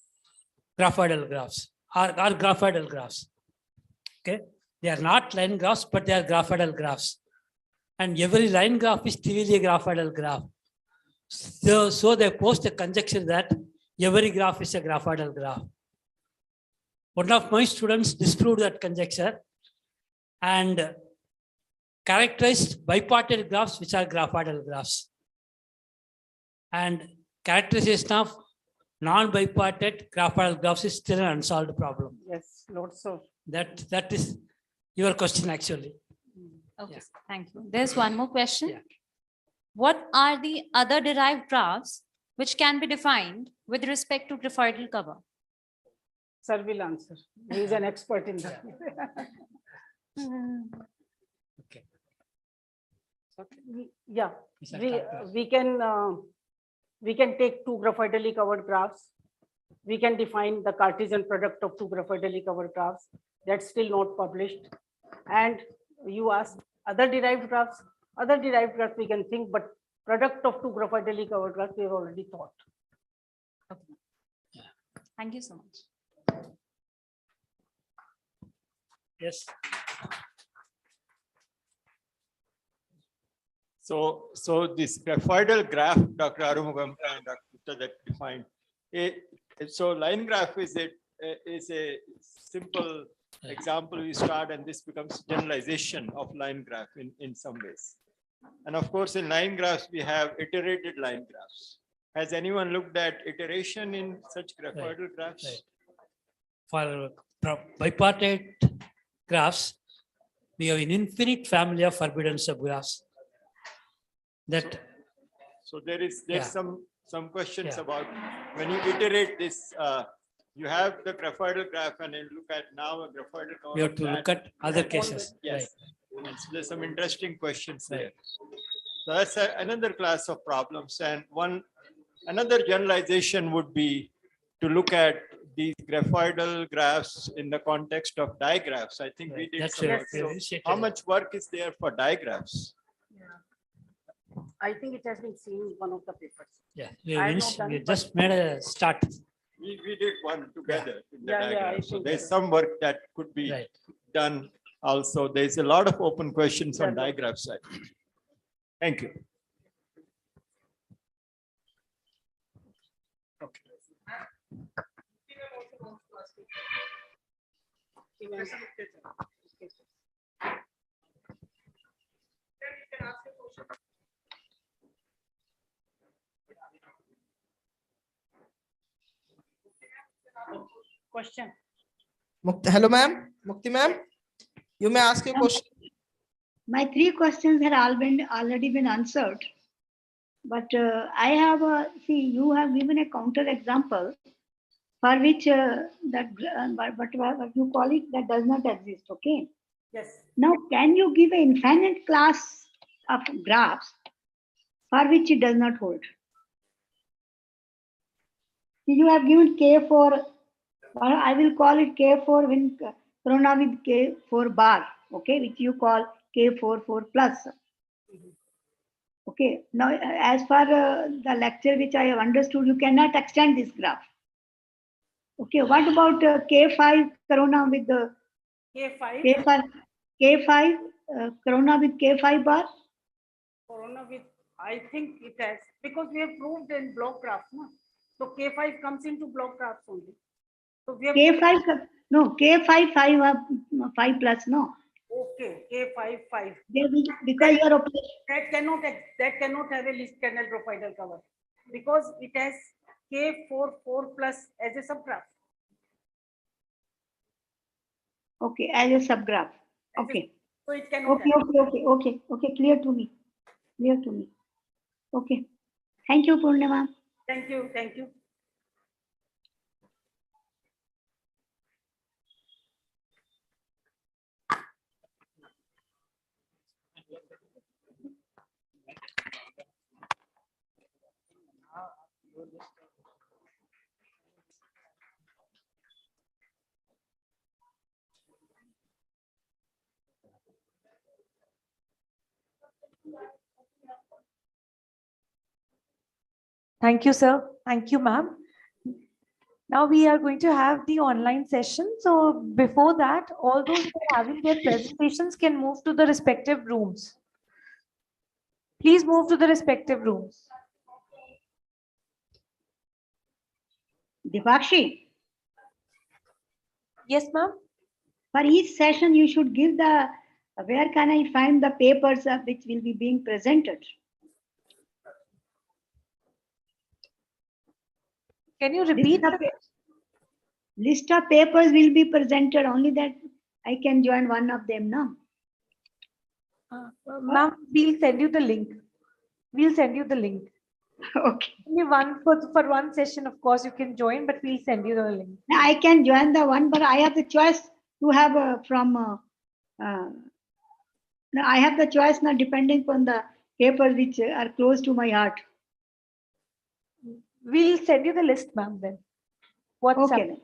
graphoidal graphs, are graphoidal graphs. Okay, they are not line graphs, but they are graphoidal graphs. And every line graph is trivially a graphoidal graph. So they post a conjecture that every graph is a graphoidal graph. One of my students disproved that conjecture and characterized bipartite graphs which are graphoidal graphs. And characterization of non-bipartite graphoidal graphs is still an unsolved problem. Yes, lots of. That is your question actually. Okay, thank you. There's one more question. What are the other derived graphs which can be defined with respect to graphoidal cover? Sir will answer. He is an expert in that. Okay. Yeah, we can take two graphoidally covered graphs. We can define the Cartesian product of two graphoidally covered graphs. That's still not published. And you asked other derived graphs. Other derived graphs we can think, but product of two graphoidally covered graphs we have already thought. Okay. Thank you so much. Yes. So this graphoidal graph, Dr. Arumugam and Dr. Gupta that defined. So line graph is a simple example we start, and this becomes generalization of line graph in some ways. And of course, in line graphs, we have iterated line graphs. Has anyone looked at iteration in such graphoidal graphs? For bipartite graphs, we have an infinite family of forbidden subgraphs. So there's some questions about when you iterate this, you have the graphoidal graph and then look at now a graphoidal cover. We have to look at other cases. Yes. And so there's some interesting questions there. So that's another class of problems. And another generalization would be to look at these graphoidal graphs in the context of digraphs. I think we did some work. So how much work is there for digraphs? I think it has been seen in one of the papers. Yeah, we just made a start. We did one together in the Yeah, diagram. I So think there's so. some work that could be done also. There's a lot of open questions on diagram side. Thank you. Question. Hello, ma'am. Mukti, ma'am. You may ask your question. My three questions had already been answered. But I have you have given a counter example for which what you call it, that does not exist. Okay. Yes. Now, can you give an infinite class of graphs for which it does not hold? You have given K for, or I will call it K for when corona with K for bar, okay, which you call K4 plus. Okay, now as for the lecture which I have understood, you cannot extend this graph. Okay, what about K5 corona with the K5 corona with K5 bar? corona with I think it has, because we have proved in block graphs, no? So K5 comes into block graphs only. So we have K5, no, K5, 5 plus, no. okay, K5, 5. Because you are that cannot have a least kernel profiler cover because it has K4, 4 plus as a subgraph. okay, as a subgraph. Okay. So it cannot Okay, have. okay, clear to me. Clear to me. Okay. Thank you, Purnima. Thank you, thank you. Thank you, sir. Thank you, ma'am. Now we are going to have the online session. So before that, all those who are having their presentations can move to the respective rooms. Please move to the respective rooms. Dipakshi. Yes, ma'am. For each session, you should give the, where can I find the papers which will be being presented? Can you repeat? List of papers will be presented, only that I can join one of them now. Ma'am, we'll send you the link. We'll send you the link. Okay. Only one for one session, of course, you can join, but we'll send you the link. I can join the one, but I have the choice to have no, I have the choice now depending on the papers which are close to my heart. We'll send you the list, ma'am, then. WhatsApp. Okay.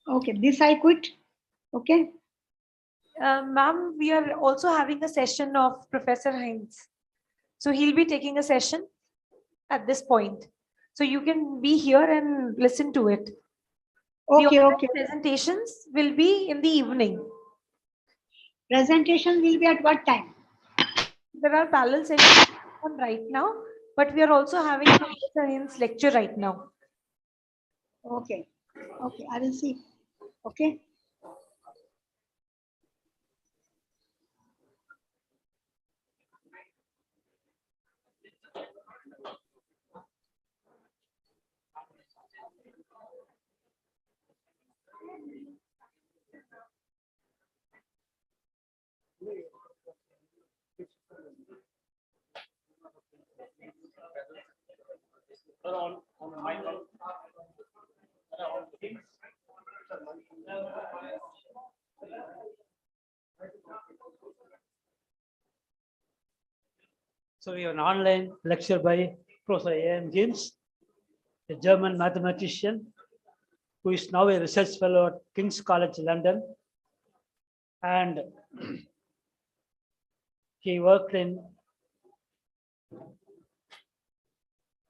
Okay, this I quit. Okay. Ma'am, we are also having a session of Professor Heinz. So he'll be taking a session at this point. So you can be here and listen to it. Okay, the okay. presentations will be in the evening. Presentation will be at what time? There are parallel sessions on right now, but we are also having Professor Heinz lecture right now. Okay. Okay, I will see. Okay. So we have an online lecture by Professor A.M. Gims, a German mathematician who is now a research fellow at King's College London. And he worked in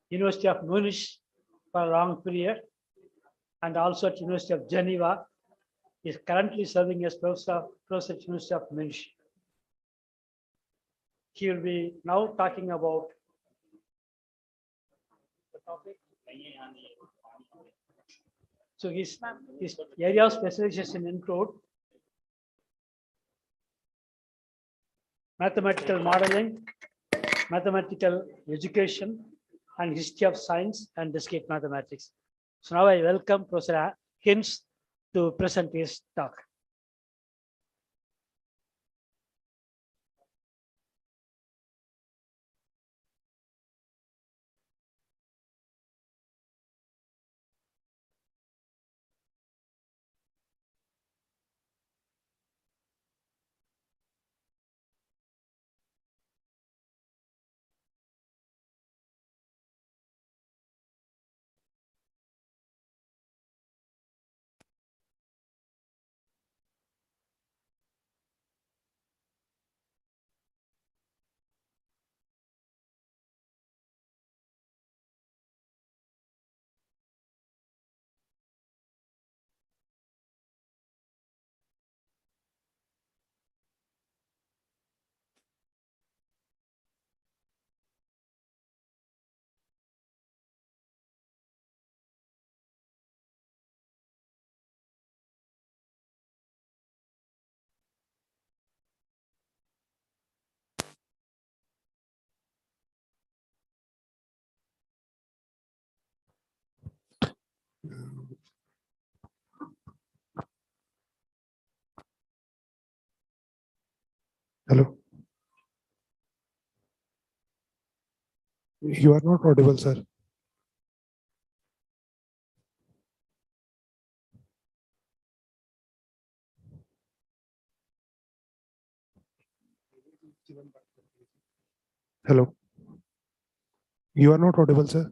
University of Munich for a long period and also at University of Geneva. He is currently serving as professor at University of Munich. He will be now talking about the topic. So his area of specialization include mathematical modeling, mathematical education, and history of science and discrete mathematics. So now I welcome Professor Hinz to present his talk. Hello. You are not audible, sir. Hello. You are not audible, sir.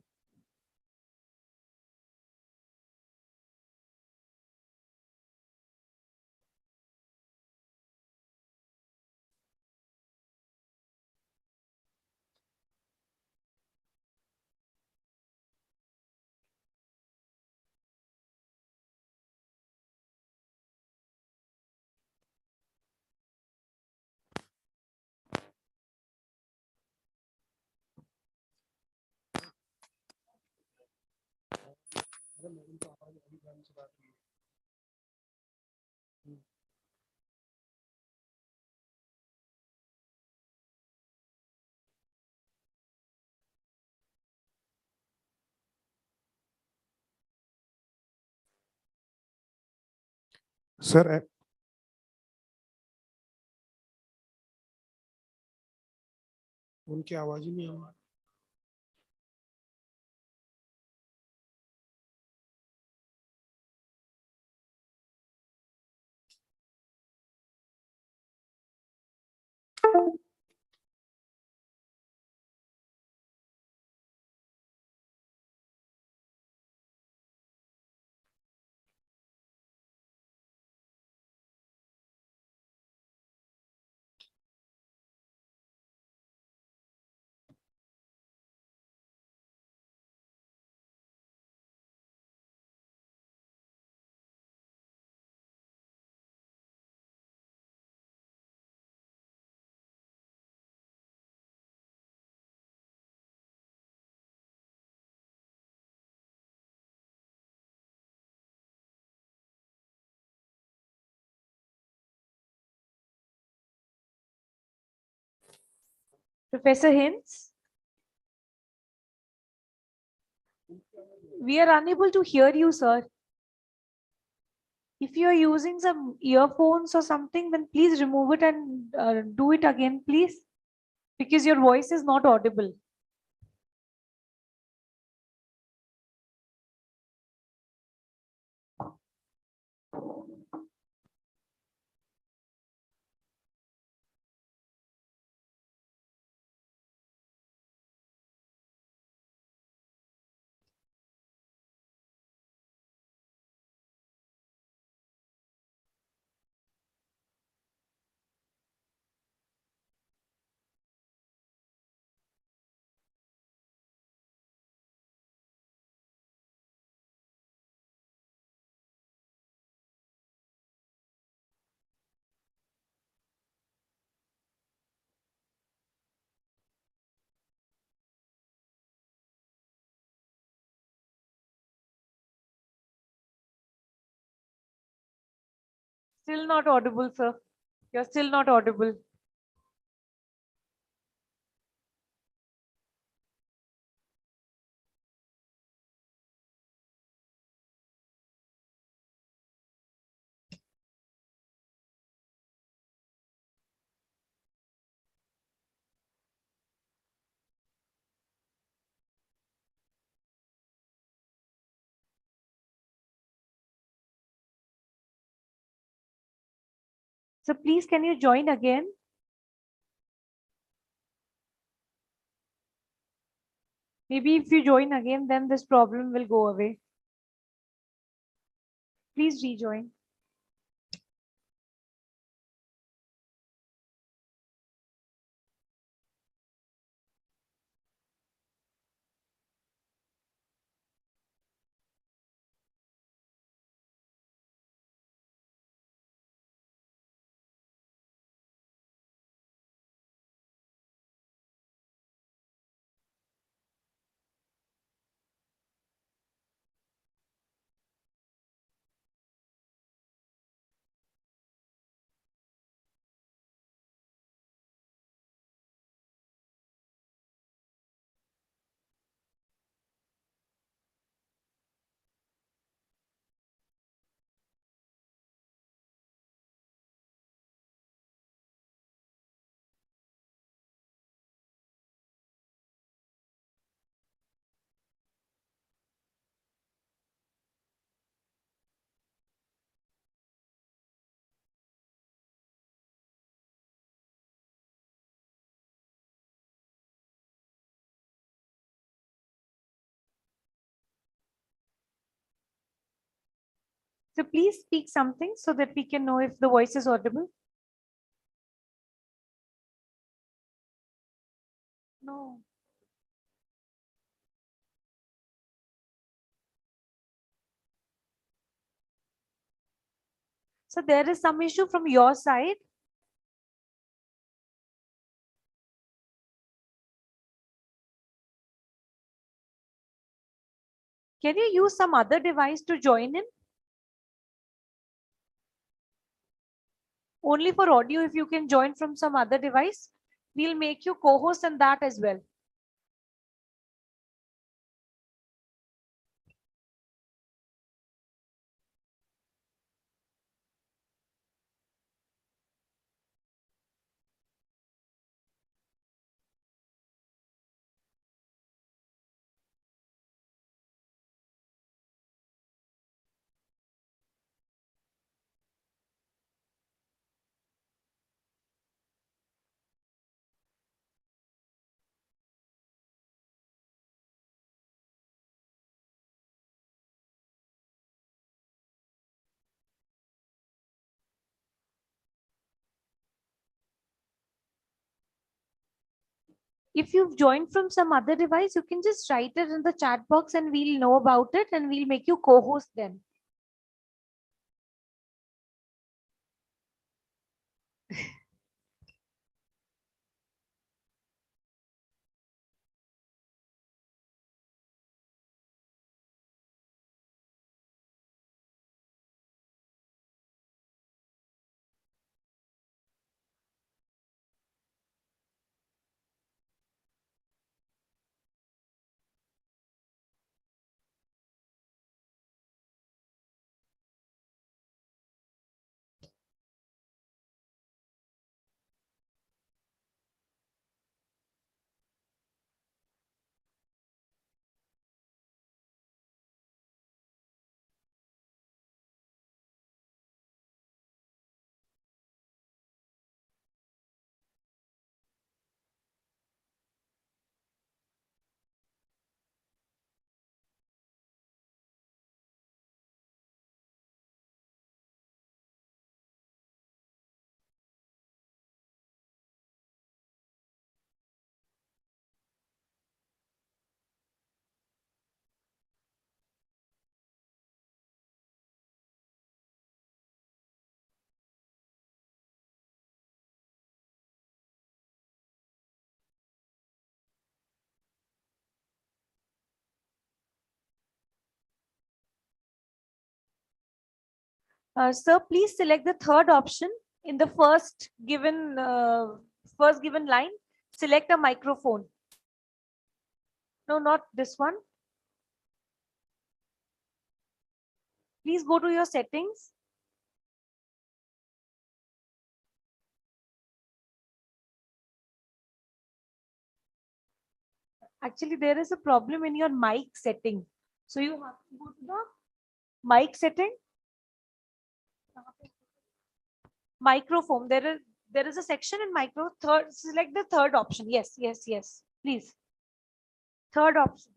Sir, उनकी आवाज ही नहीं आ रही। Professor Hinz, we are unable to hear you, sir. If you are using some earphones or something, then please remove it and do it again, please, because your voice is not audible. Still not audible, sir. You're still not audible. So please, can you join again? Maybe if you join again, then this problem will go away. Please rejoin. So please speak something so that we can know if the voice is audible. No. So there is some issue from your side. Can you use some other device to join in? Only for audio, if you can join from some other device, we'll make you co-host on that as well. If you've joined from some other device, you can just write it in the chat box and we'll know about it and we'll make you co-host then. Sir, please select the third option in the first given line. Select a microphone. No, not this one. Please go to your settings. Actually, there is a problem in your mic setting. So you have to go to the mic setting. Microphone. There is a section in micro. Select the third option. Yes, yes, yes. Please. Third option.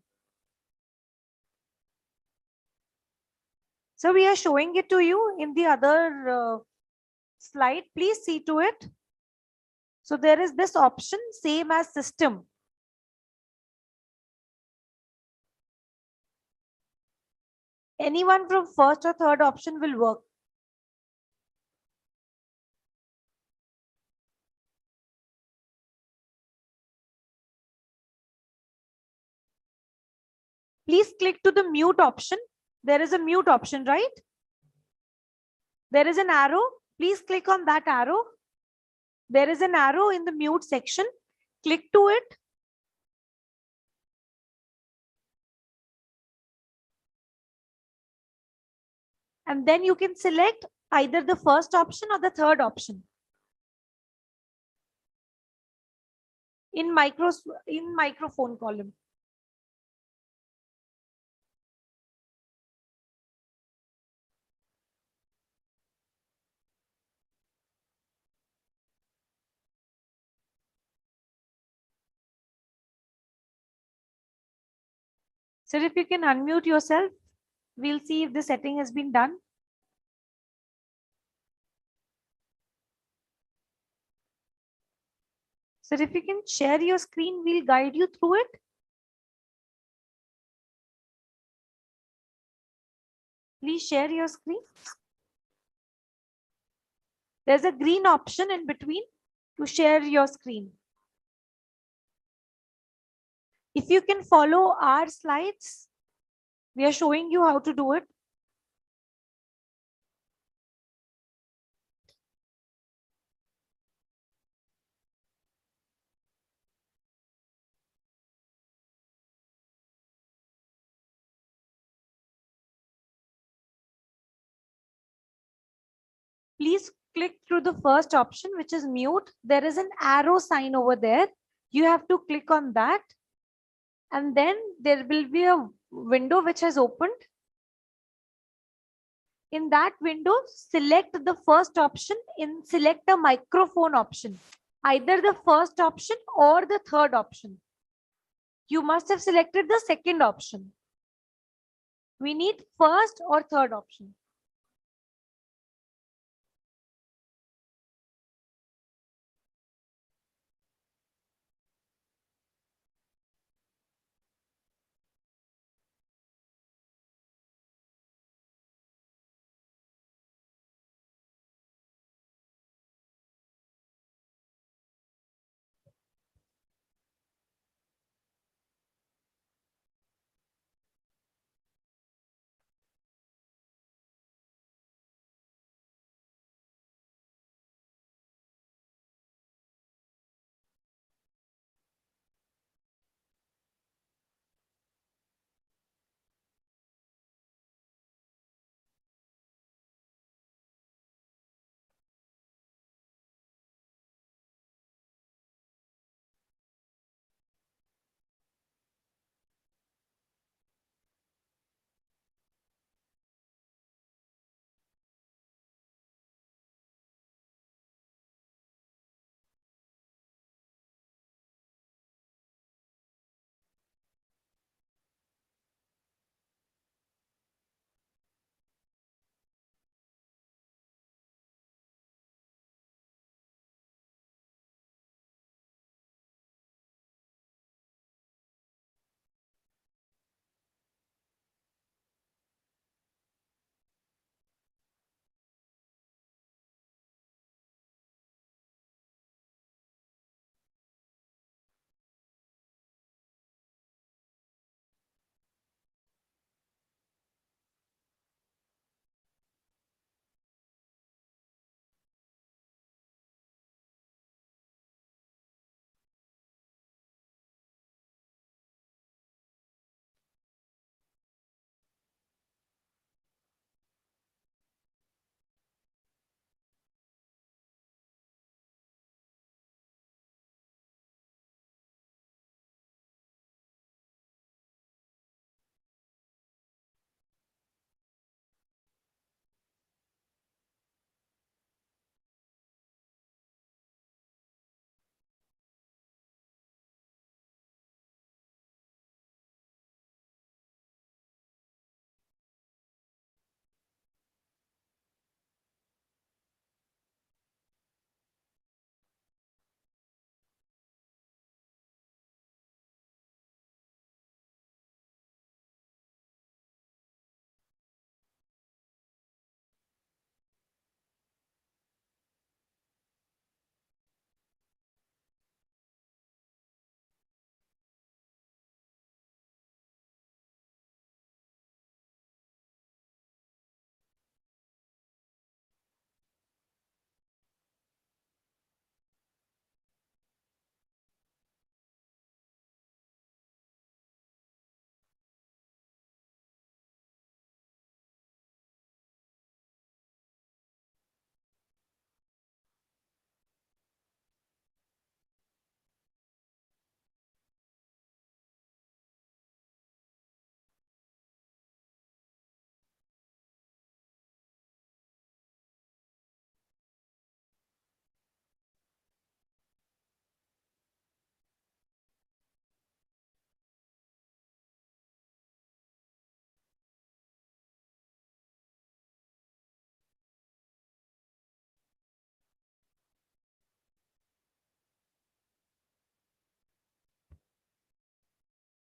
So we are showing it to you in the other slide. Please see to it. So there is this option, same as system. Anyone from first or third option will work. Please click to the mute option. There is a mute option, right? There is an arrow. Please click on that arrow. There is an arrow in the mute section. Click to it. And then you can select either the first option or the third option. In microphone column. So if you can unmute yourself, we'll see if the setting has been done. Sir, if you can share your screen, we'll guide you through it. Please share your screen. There's a green option in between to share your screen. If you can follow our slides, we are showing you how to do it. Please click through the first option, which is mute. There is an arrow sign over there. You have to click on that. And then there will be a window which has opened. In that window, select the first option and select a microphone option. Either the first option or the third option. You must have selected the second option. We need first or third option.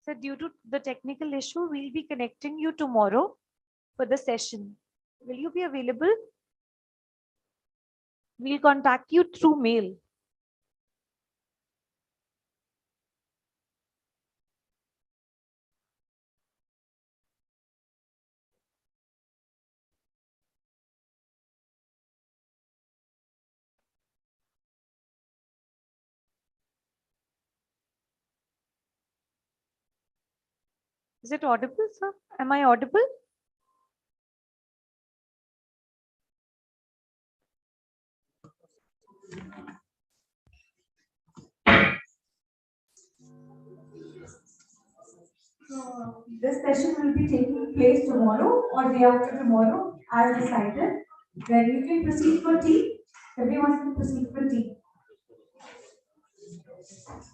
So due to the technical issue, we'll be connecting you tomorrow for the session. Will you be available? We'll contact you through mail. Is it audible, sir? Am I audible? So this session will be taking place tomorrow or day after tomorrow as decided. Then you can proceed for tea. Everyone can proceed for tea.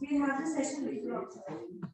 We have the session later on.